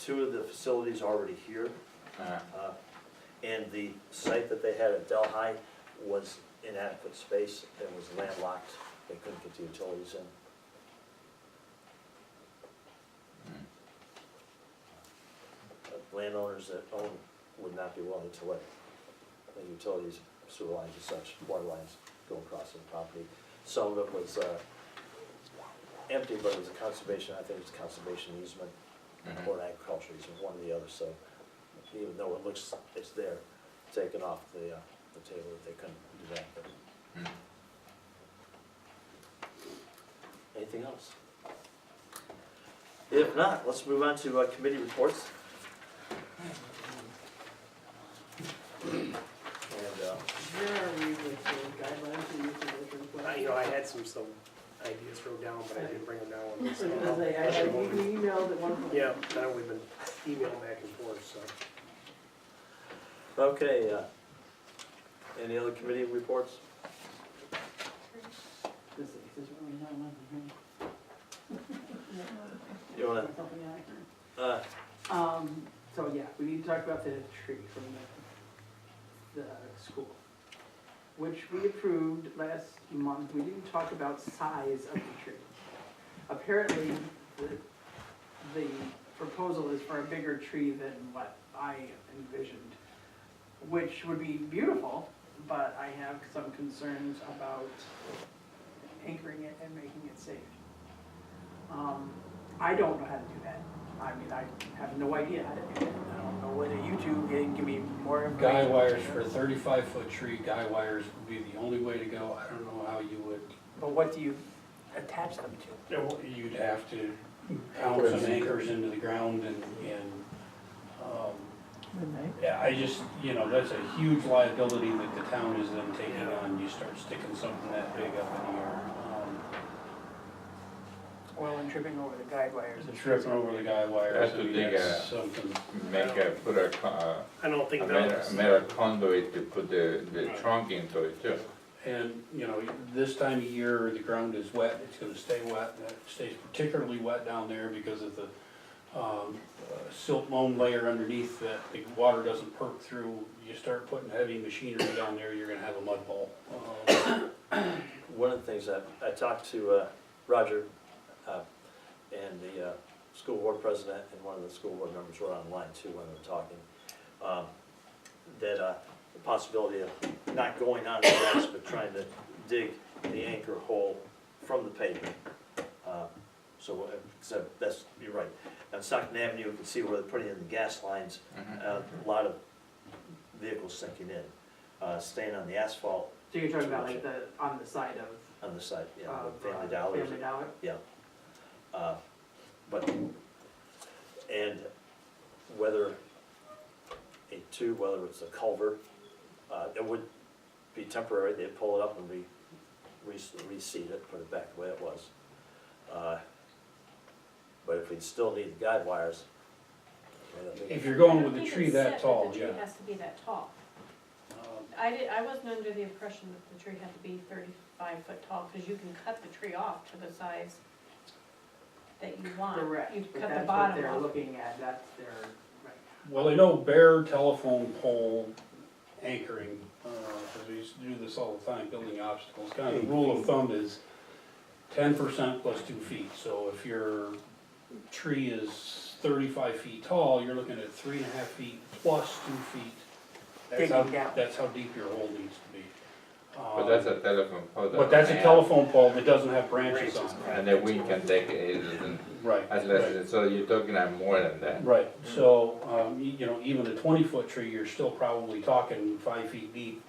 2 of the facilities already here. And the site that they had at Delhi was inadequate space, it was landlocked, they couldn't get the utilities in. Landowners that own would not be willing to let the utilities, sewer lines and such, water lines go across the property. Some of it was empty, but it was a conservation, I think it was a conservation easement or an agricultural easement, one or the other. So even though it looks, it's there, taken off the table, that they couldn't do that. But Anything else? If not, let's move on to committee reports. And, Where are we with the guidelines for use of veterans? You know, I had some ideas wrote down, but I didn't bring them down with me, so I I'll- we emailed at one point. Yeah, now we've been emailing back and forth, so. okay, any other committee reports? This is really not one You wanna, So yeah, we need to talk about the tree from the school, which we approved last month. We didn't talk about size of the tree. Apparently, the proposal is for a bigger tree than what I envisioned, which would be beautiful, but I have some concerns about anchoring it and making it safe. I don't know how to do that. I mean, I have no idea how to do it. I don't know whether you two can give me more information. Guy wires for a 35-foot tree, guy wires would be the only way to go. I don't know how you would, But what do you attach them to? you'd have to pound some anchors into the ground and yeah, I just, you know, that's a huge liability that the town is then taking on. You start sticking something that big up in the air. Well, and tripping over the guide wires. Tripping over the guy wires, Have I to mean, dig that's something. put a, I don't a think metal conduit to put the trunk into it too. And, you know, this time of year, the ground is wet, it's gonna stay wet, and it stays particularly wet down there because of the silt loam layer underneath that the water doesn't perk through. You start putting heavy machinery down there, you're gonna have a mud bowl. One of the things that I talked to Roger and the school board president and one of the school board members were online too when we were talking, that the possibility of not going on the grass but trying to dig the anchor hole from the pavement. So that's, you're right. On Stockton Avenue, you can see where they're putting in the gas lines, a lot of vehicles sinking in, staying on the asphalt. So you're talking about like on the side of. On the side, yeah, Family Dollar. Family Dollar? Yeah. But, and whether a tube, whether it's a culvert, it would be temporary, they'd pull it up and reseat it, put it back the way it was. But if we still need the guide wires. If you're going with I a think tree it's that set tall, The yeah. tree has to be that tall. Um, I wasn't under the impression that the tree had to be 35 foot tall, because you can cut the tree off to the size that you want. Correct, You but cut the that's what bottom they're off. looking at, that's their, right. Well, I know bare telephone pole anchoring, because we used to do this all the time, building obstacles. Kind of the rule of thumb is 10% plus 2 feet. So if your tree is 35 feet tall, you're looking at 3.5 feet plus 2 feet. Digging down. That's how deep your hole needs to be. But that's a telephone pole. But that's a telephone pole that doesn't have branches on it. And the wind can take it, it isn't Right. as less, so you're talking about more than that. Right, so, you know, even a 20-foot tree, you're still probably talking 5 feet deep.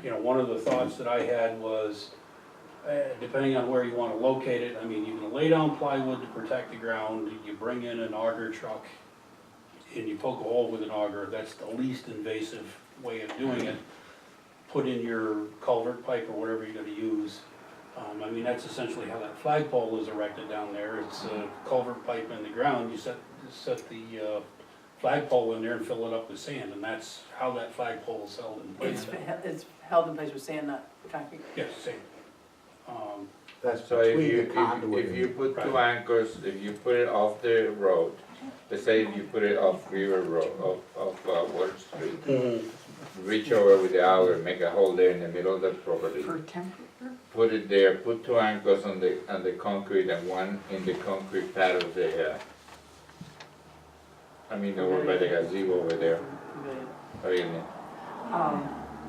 You know, one of the thoughts that I had was, depending on where you wanna locate it, I mean, you can lay down plywood to protect the ground, you bring in an auger truck, and you poke a hole with an auger, that's the least invasive way of doing it. Put in your culvert pipe or whatever you're gonna use. I mean, that's essentially how that flagpole is erected down there. It's a culvert pipe in the ground. You set the flagpole in there and fill it up with sand, and that's how that flagpole is held in place. It's held in place with sand, not concrete. Yes, sand. That's So if between you, the conduit if you put two Right. anchors, if you put it off the road, let's say if you put it off River Road, off Water Street, reach over with the auger, make a hole there in the middle of the property. For temperature? Put it there, put two anchors on the concrete and one in the concrete pad of the, over by the gazebo over there. Really.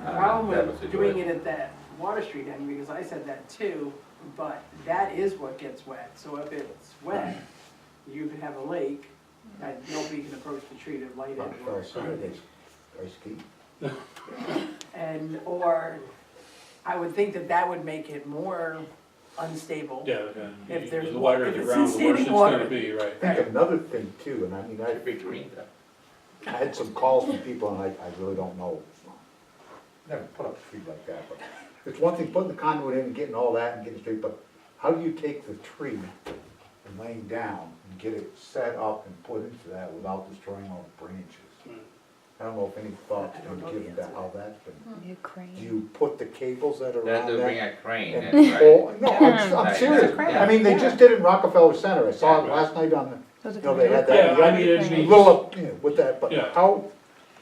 The problem that was with the doing way. it at that Water Street end, because I said that too, but that is what gets wet. So if it's wet, you could have a lake, and nobody can approach the tree to light it or anything. And, or I would think that that would make it more unstable. Yeah, If there's the wider if the it's ground, the worse standing it's water. gonna be, right? I think another thing too, and I mean, It'd be green though. I had some calls from people and I really don't know. Never put up a tree like that, but it's one thing putting the conduit in and getting all that and getting it straight, but how do you take the tree and laying down and get it set up and put into that without destroying all the branches? I don't know if any thought's been given to how that's been. Do you put the cables that are They have around to bring that? a crane And and, pull, no, I'm Right, serious. yeah. I mean, they just did it in Rockefeller Center. I saw it last night on the, you know, they had that. Yeah, I mean, it'd be, Little, yeah, with that, but Yeah. how,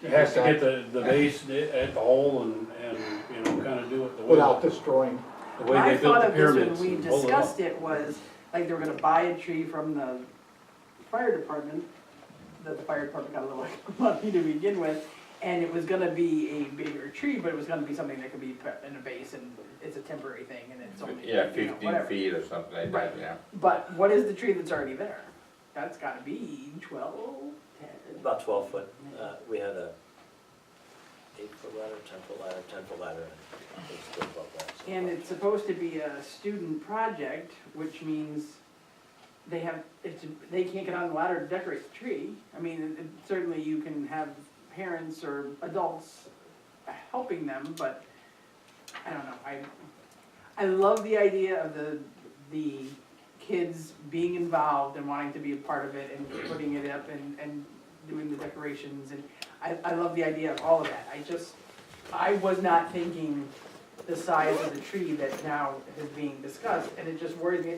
it has to get the base at the hole and, you know, kinda do it the way, without destroying, the way My they built thought the of this pyramids when we and pull it discussed up. it was, like, they were gonna buy a tree from the fire department, that the fire department got a little money to begin with, and it was gonna be a bigger tree, but it was gonna be something that could be put in a vase, and it's a temporary thing, and it's only, yeah, you know, 15 whatever. feet or something like Right. that, yeah. But what is the tree that's already there? That's gotta be 12, 10. About 12 foot. We had a 8-foot ladder, 10-foot ladder, 10-foot ladder, and it's still above that. so And about- it's supposed to be a student project, which means they have, they can't get on the ladder to decorate the tree. I mean, certainly you can have parents or adults helping them, but I don't know, I love the idea of the kids being involved and wanting to be a part of it and putting it up and doing the decorations, and I love the idea of all of that. I was not thinking the size of the tree that now is being discussed, and it just worries me,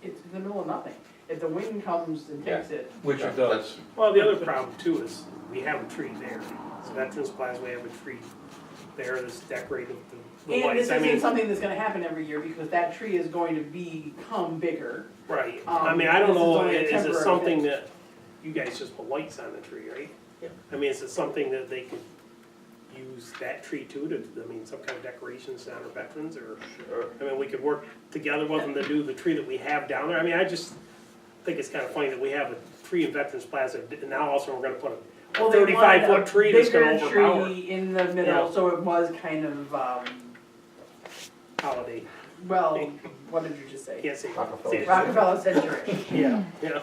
it's in the middle of nothing. If the wind comes and takes it, Which it does. Well, the other problem too is we have a tree there. So Veterans Plaza, we have a tree there that's decorated with the and this lights. I mean, isn't something that's gonna happen every year, because that tree is going to become bigger. right. I mean, I This don't is know, only a is it temporary something fix. that, you guys just put lights on the tree, right? Yeah. I mean, is it something that they could use that tree too, I mean, some kind of decorations down our veterans, or? I mean, we could work together with them to do the tree that we have down there. I mean, I just think it's kind of funny that we have a tree in Veterans Plaza, and now also we're gonna put a Well, they wanted 35-foot tree that's gonna bigger overpower tree in the middle, Yeah. so it was kind of, holiday. well, what did you just say? Can't say. Rockefeller. say it. Rockefeller Century Yeah, yeah,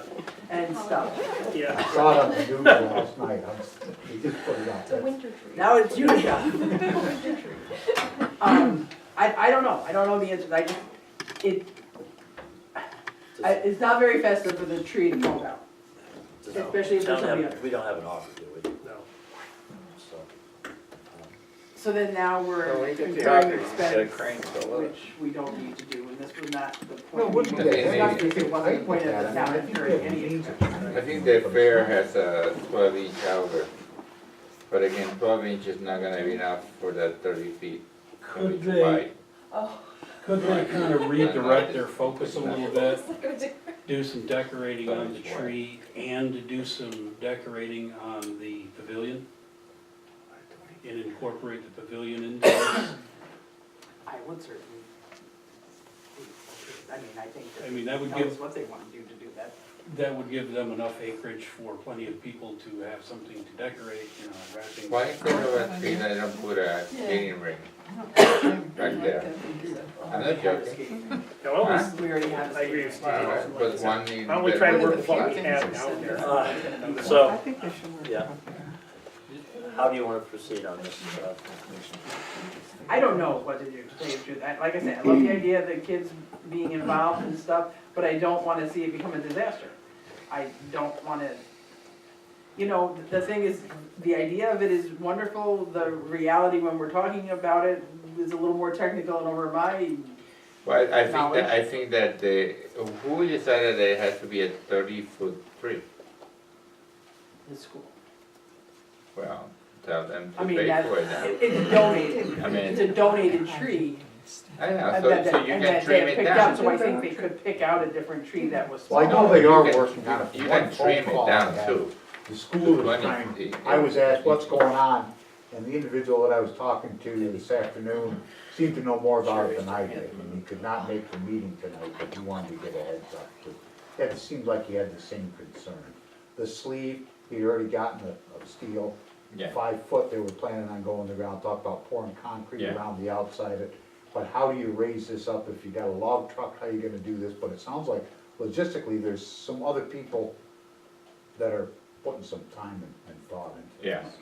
and stuff. yeah. I saw it on the news last night, they just put it out It's a there. winter tree. Now it's you, job. I don't know the answer, it's not very festive for the tree to come out. No, especially if there's somebody under. we don't have an offer, do we? No. So, So then now we're Well, we get the incurring offer, get a expense, crane to load it. which we don't need to do, and this was not the point. Well, wouldn't we- they- it's not they- because it wasn't the point of the town I think incurring they any need expense. I think the fair has a 12-inch caliber, but again, 12 inch is not gonna be enough for that 30 feet. Gonna be Could too they- wide. Could they kind of redirect their focus a little bit, do some decorating on the tree and do some decorating on the pavilion? And incorporate the pavilion into this? I would certainly. I mean, I think I mean, that would tell give, us what they want to do that. that would give them enough acreage for plenty of people to have something to decorate, you know, wrapping. Why instead of a tree, they don't put a skating ring right there? I'm not joking. Yeah, well, Huh? We already have. I agree with Steve. But one need. Why don't we try to work with what we have down there? so, yeah. How do you wanna proceed on this? I don't know what to do, to tell you the truth. Like I said, I love the idea of the kids being involved and stuff, but I don't wanna see it become a disaster. I don't wanna, you know, the thing is, the idea of it is wonderful, the reality when we're talking about it is a little more technical and over my, Well, I think that who decided that it has to be a 30-foot tree? the school. Well, tell them I to mean, pay that, for it now. it's donated, I mean- it's a donated tree. I know, And so that you and can that trim they it picked up, down. so I think they could pick out a different tree that was Well, I smaller. know they are You can- working on it. You One can trim phone it call I down had, too. The school was 20 trying, feet. I was asked what's going on, and the individual that I was talking to this afternoon seemed to know more about it than I did. And he could not make the meeting tonight, but he wanted to get a heads up. It seemed like he had the same concern. The sleeve, he'd already gotten a steel, Yeah. 5 foot, they were planning on going to the ground, talk about pouring concrete Yeah. around the outside of it. but how do you raise this up? If you got a log truck, how you gonna do this? But it sounds like logistically, there's some other people that are putting some time and thought into Yeah. this.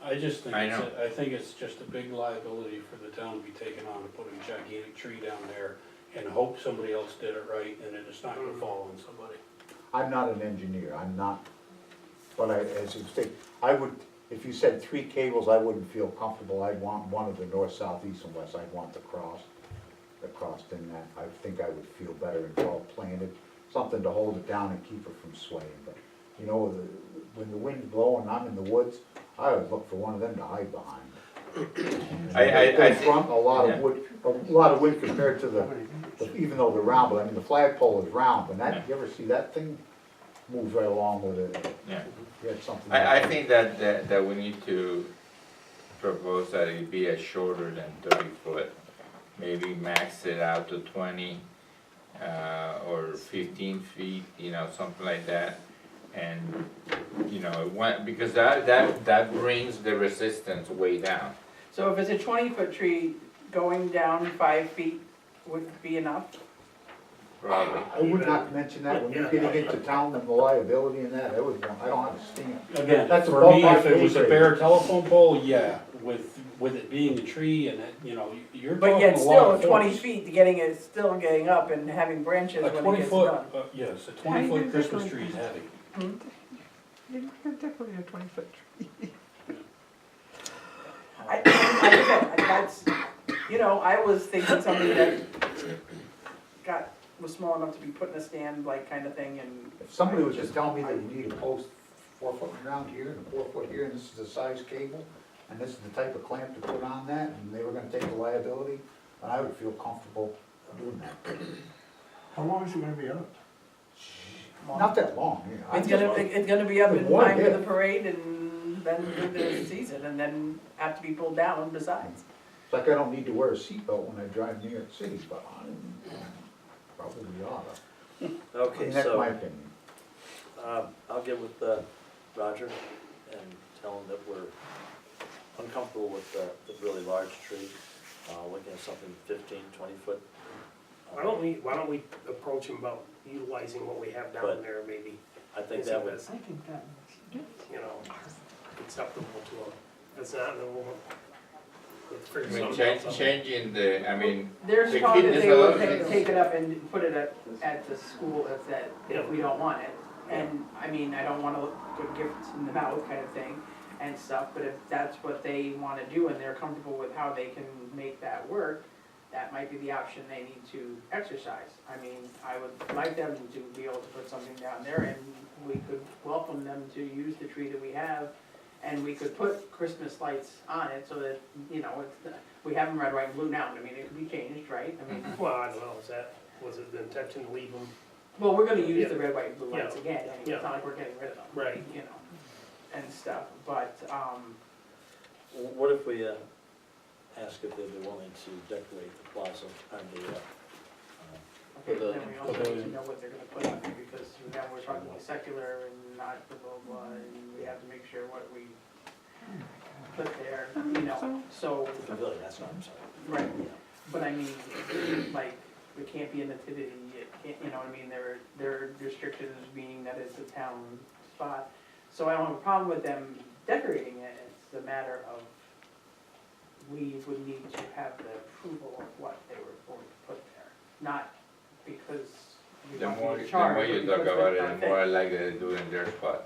I just think, I it's know. I think it's just a big liability for the town to be taking on to put a gigantic tree down there and hope somebody else did it right and then it's not gonna fall on somebody. I'm not an engineer, I'm not, but as you say, I would, if you said 3 cables, I wouldn't feel comfortable. I'd want one of the north, south, east, and west. I'd want the cross in that. I think I would feel better and well planted, something to hold it down and keep it from swaying. But, you know, when the wind's blowing, I'm in the woods, I would look for one of them to hide behind. I front, a lot of wood, a lot of wood compared to the, even though they're round, but I mean, the flagpole is round, and that, you ever see that thing moves right along with it? Yeah. You had something. I think that we need to propose that it be a shorter than 30 foot, maybe max it out to 20 or 15 feet, you know, something like that. And, you know, because that brings the resistance way down. So if it's a 20-foot tree, going down 5 feet would be enough? Probably. I would not mention that, when you're getting into town and the liability and that, I don't understand. Again, That's a for me, ballpark if it was a acreage. bare telephone pole, yeah, with it being a tree and it, you know, you're But talking yet a lot still, of 20 force. feet, still getting up and having branches A when it 20 gets foot, done. yes, a 20-foot Christmas tree is heavy. Definitely a 20-foot tree. That's, you know, I was thinking something that was small enough to be put in a stand, like, kind of thing, and. If somebody was just telling me that you need a post 4 foot around here and a 4 foot here, and this is the size cable, and this is the type of clamp to put on that, and they were gonna take the liability, then I would feel comfortable doing that. How long is it gonna be up? Not that long, you know. It's gonna be up in One time for the day. parade and then through the season, and then have to be pulled down besides. It's like I don't need to wear a seatbelt when I drive New York City, but I probably oughta. Okay, That's my so, opinion. I'll get with Roger and tell him that we're uncomfortable with the really large tree, looking at something 15, 20 foot. Why don't we approach him about utilizing what we have down But there, maybe, I think that would, I think that you know, acceptable to him. If not, then we'll figure I mean, something else out. changing the, I mean, There's the talk kid that is they a would lot of- take it up and put it at the school if Yeah. we don't want it. And, I mean, I don't wanna put gifts in the mouth kind of thing and stuff, but if that's what they wanna do and they're comfortable with how they can make that work, that might be the option they need to exercise. I mean, I would like them to be able to put something down there and we could welcome them to use the tree that we have. And we could put Christmas lights on it so that, you know, we have them red, white, and blue now, but I mean, it could be changed, right? I mean, Well, I don't know, was it the intention to leave them? well, we're gonna use Yeah. the red, white, and blue lights Yeah. again, I mean, Yeah. it's not like we're getting rid of them. Right. You know, and stuff, but, what if we ask if they'd be willing to decorate the plaza and the, okay, the- then we also need to know what they're gonna put on there, because now we're talking secular and not blah, blah, blah, and we have to make sure what we put there, you know, so. the pavilion, that's what I'm saying. Right, but I mean, like, it can't be a nativity, it can't, you know what I mean, there are restrictions being that it's a town spot. So I don't have a problem with them decorating it, it's a matter of, we would need to have the approval of what they were going to put there. Not because we the want more, to be the charged, more but you because talk that's about it, our the thing. more likely they do in their spot.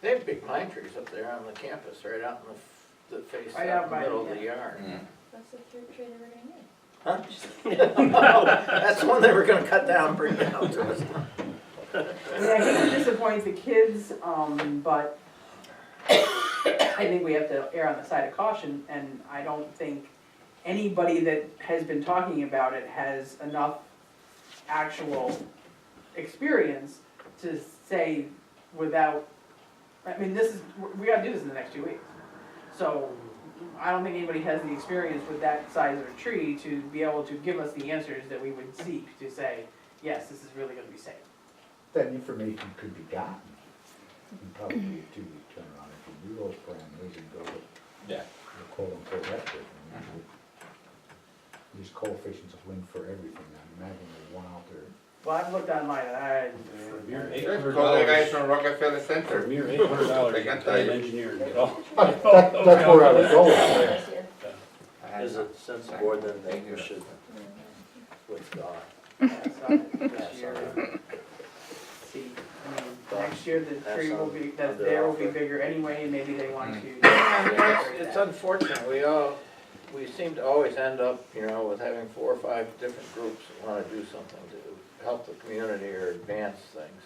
They have big pine trees up there on the campus, right out in the face, Right out out in the by middle the- of the yard. That's the third tree they were gonna need. Huh? That's the one they were gonna cut down and bring down to us. I mean, I hate to disappoint the kids, but I think we have to err on the side of caution, and I don't think anybody that has been talking about it has enough actual experience to say without, I mean, we gotta do this in the next 2 weeks. So, I don't think anybody has the experience with that size of a tree to be able to give us the answers that we would seek to say, yes, this is really gonna be safe. That information could be gotten. And probably be a 2-week turnaround if you do those parameters and go with Yeah. the quote unquote expert. just coefficients of link for everything, I imagine there's one out there. Well, I've looked online and For a mere Just call the guys $800, from Rockefeller for a Center. mere $800, They you can can tell pay an you. engineer and get all. That's where I was going. Is it sense of board then that we should withdraw? this year. See, I mean, next year the tree will be, that there will be bigger anyway, and maybe they want to. It's unfortunate, we seem to always end up, you know, with having 4 or 5 different groups that wanna do something to help the community or advance things.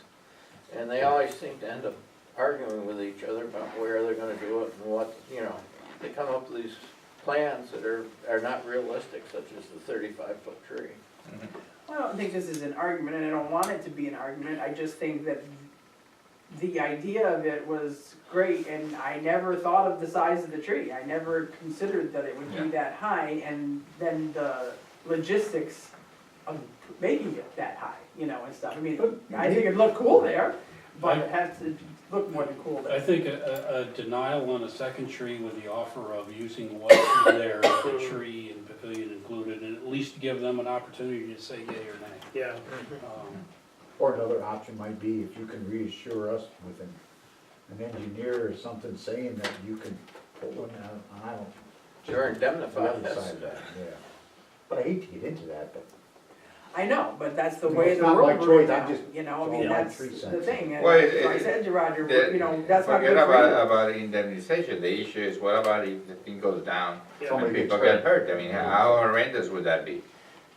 And they always seem to end up arguing with each other about where they're gonna do it and what, you know, they come up with these plans that are not realistic, such as the 35-foot tree. I don't think this is an argument, and I don't want it to be an argument, I just think that the idea of it was great, and I never thought of the size of the tree. I never considered that it would be that high, and then the logistics of making it that high, you know, and stuff. I mean, I think it looked cool there, but it has to look more than cool there. I think a denial on a second tree with the offer of using what's there, the tree and pavilion included, and at least give them an opportunity to say yea or nay. Yeah. Or another option might be if you can reassure us with an engineer or something saying that you can put one on, Sure, the indemnify other us. side of that, yeah. But I hate to get into that, but. I know, but that's the No, way it's the not my world choice, works I'm out, just- you know, I it's mean, all my that's 3 the cents. thing, and Well, like I said to Roger, you know, that's not good Forget for you. about indemnification, the issue is what about if the thing goes down and Somebody gets people get hurt? I mean, how horrendous would that be?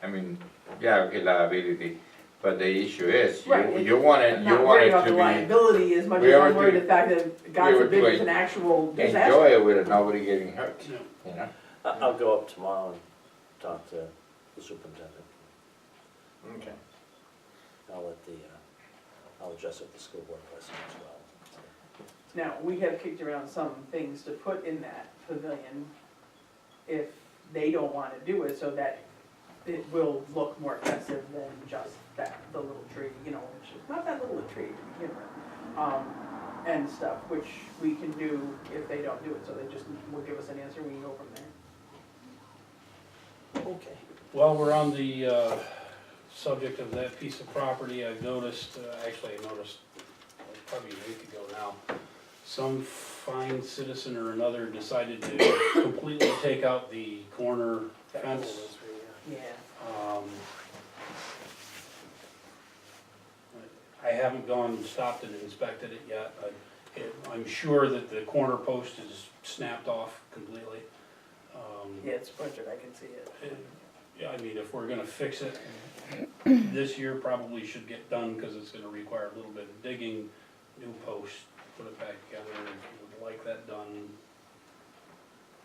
I mean, yeah, okay, liability, but the issue is, Right, you want it I'm not worried about the liability as much we as are I'm worried to- the fact that, God we are forbid, to it's an actual to disaster. enjoy it with nobody getting hurt, No. you know? I'll go up tomorrow and talk to the superintendent. Okay. I'll let I'll address it with the school board president as well. Now, we have kicked around some things to put in that pavilion if they don't wanna do it, so that it will look more expensive than just the little tree, you know, which is not that little a tree to begin with. And stuff, which we can do if they don't do it, so they just will give us an answer, we can go from there. Okay. While we're on the subject of that piece of property, I've noticed, actually I noticed probably a week ago now, some fine citizen or another decided to completely take out the corner fence. Yeah. I haven't gone and stopped and inspected it yet. I'm sure that the corner post is snapped off completely. Yeah, it's splintered, I can see it. Yeah, I mean, if we're gonna fix it, this year probably should get done, because it's gonna require a little bit of digging, new posts, put it back together, and if you would like that done,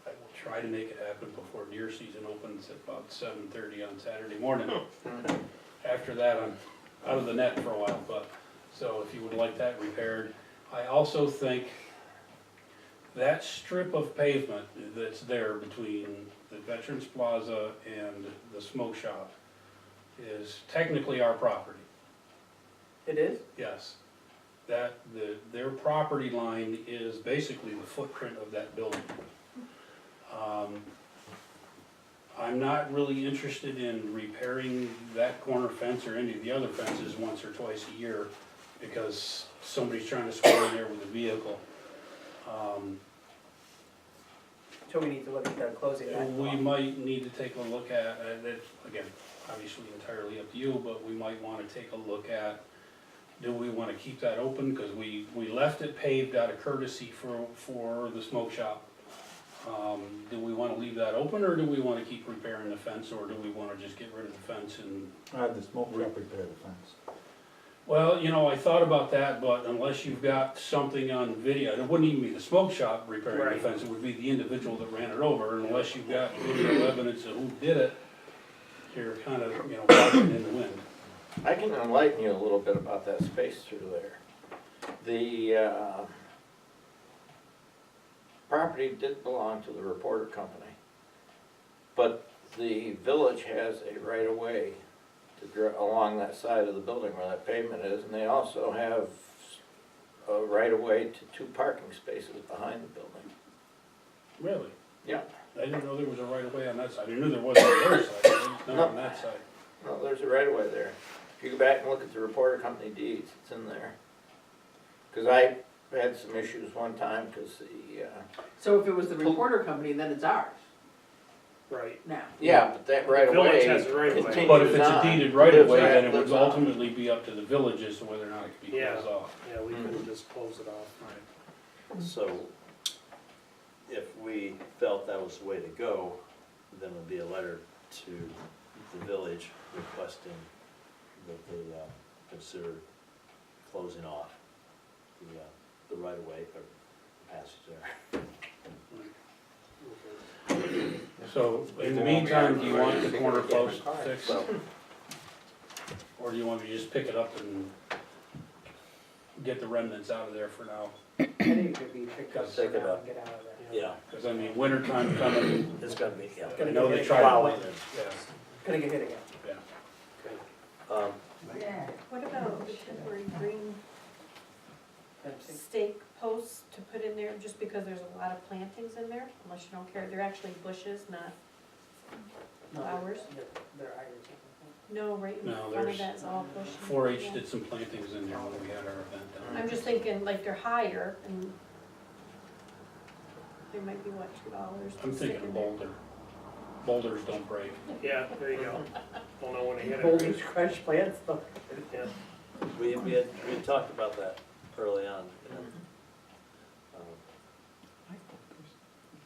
I will try to make it happen before deer season opens at about 7:30 on Saturday morning. After that, I'm out of the net for a while, but, so if you would like that repaired. I also think that strip of pavement that's there between the Veterans Plaza and the smoke shop is technically our property, It is? yes. Their property line is basically the footprint of that building. I'm not really interested in repairing that corner fence or any of the other fences once or twice a year, because somebody's trying to square in there with a vehicle. So we need to look at closing that We off. might need to take a look at, that, again, obviously entirely up to you, but we might wanna take a look at, do we wanna keep that open? Cause we left it paved out of courtesy for the smoke shop. Do we wanna leave that open, or do we wanna keep repairing the fence, or do we wanna just get rid of the fence and? The smoke shop repair the fence. Well, you know, I thought about that, but unless you've got something on video, it wouldn't even be the smoke shop repairing Right. the fence, it would be the individual that ran it over, and unless you've got video evidence of who did it, you're kind of, you know, walking in the wind. I can enlighten you a little bit about that space through there. The property did belong to the reporter company, but the village has a right-of-way along that side of the building where that pavement is, and they also have a right-of-way to 2 parking spaces behind the building. Really? Yeah. I didn't know there was a right of way on that side, I knew there was on the other side, I didn't not on that side. No, there's a right of way there. If you go back and look at the reporter company deeds, it's in there. Cause I had some issues one time, cause the, So if it was the reporter company, then it's ours Right. now. yeah, but that right of Village way has a right of way. continues But if it's a on. deeded right of way, Lives on- then it would lives on. ultimately be up to the village as to whether or not it could be Yeah. closed off. Yeah, we couldn't just close it off. So if we felt that was the way to go, then it would be a letter to the village requesting that they consider closing off the right of way or passage there. So in the meantime, do you want the corner post fixed? Or do you want me to just pick it up and get the remnants out of there for now? I think it could be picked up Take for it now up. and get out of there. Yeah, Because I mean, winter time coming, it's gonna be, yeah. I know they try Plowing to, and- yeah, Gonna get hit again. yeah. Yeah. What about the temporary green stake posts to put in there, just because there's a lot of plantings in there, unless you don't care, they're actually bushes, not flowers? They're iris. No, right in No, front there's of that's all bush. 4-H did some plantings in there when we had our event down I'm there. just thinking, like, they're higher, and there might be, what, $2 I'm to stick thinking in there. boulder. Boulders don't break. Yeah, there you go. Don't know when to hit it. Boulders crush plants, though. Yeah. We had talked about that early on.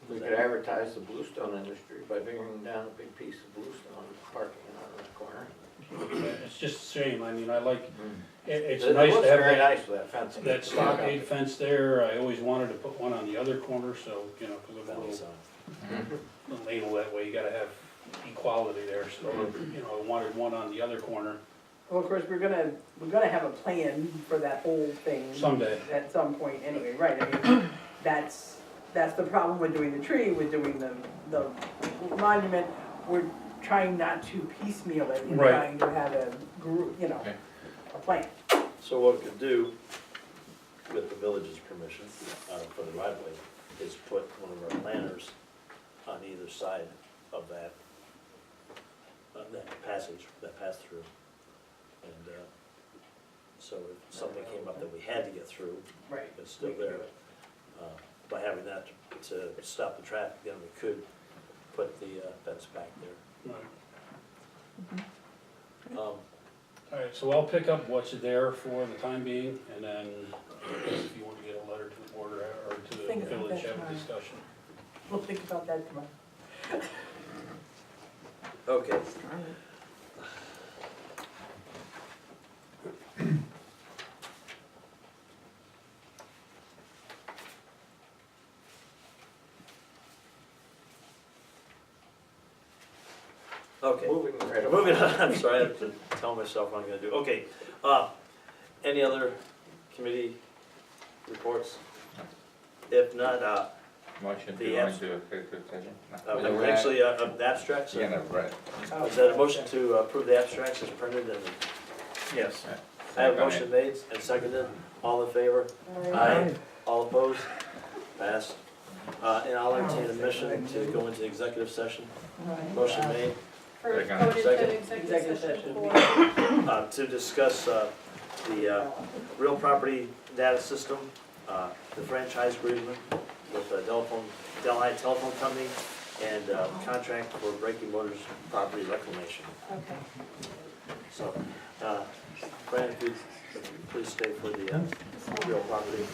We could advertise the bluestone industry by bringing down a big piece of bluestone parking on the corner. It's just a shame, I mean, I like, it's It nice looks to have very that, nice with that fencing. that stockade fence there. I always wanted to put one on the other corner, so, you know, because of a little label that way, you gotta have equality there, so, you know, I wanted one on the other corner Well, of course, we're gonna have a plan for that whole thing. someday. At some point anyway, right, I mean, that's the problem with doing the tree, with doing the monument. We're trying not to piecemeal it, we're Right. trying to have a group, you know, Okay. a plan. So what we could do, with the village's permission, for the right of way, is put one of our planters on either side of that passage, that pass through. And, so if something came up that we had to get through, Right. it's still there. By having that to stop the traffic, then we could put the fence back there. Right. All right, so I'll pick up what's there for the time being, and then I guess if you want to get a letter to the board or to the Think about village, that have a tomorrow. discussion. We'll think about that tomorrow. Okay. Okay, moving on, I'm sorry, I have to tell myself what I'm gonna do. Okay, any other committee reports? If not, Motion to The go abs- into executive session? No. actually, abstracts, Yeah, no, right. is that a motion to approve the abstracts as printed and? Yes. I have a motion made and seconded, all in favor? Aye. All opposed? Passed. And I'll entertain a motion to go into executive session. Motion made, For Second. go into Second. executive session for, to discuss, the, real property data system, the franchise agreement with the Delhi Telephone Company, and, contract for Breaking Motors property reclamation. okay. So, Brandon, if you please stay for the, real property.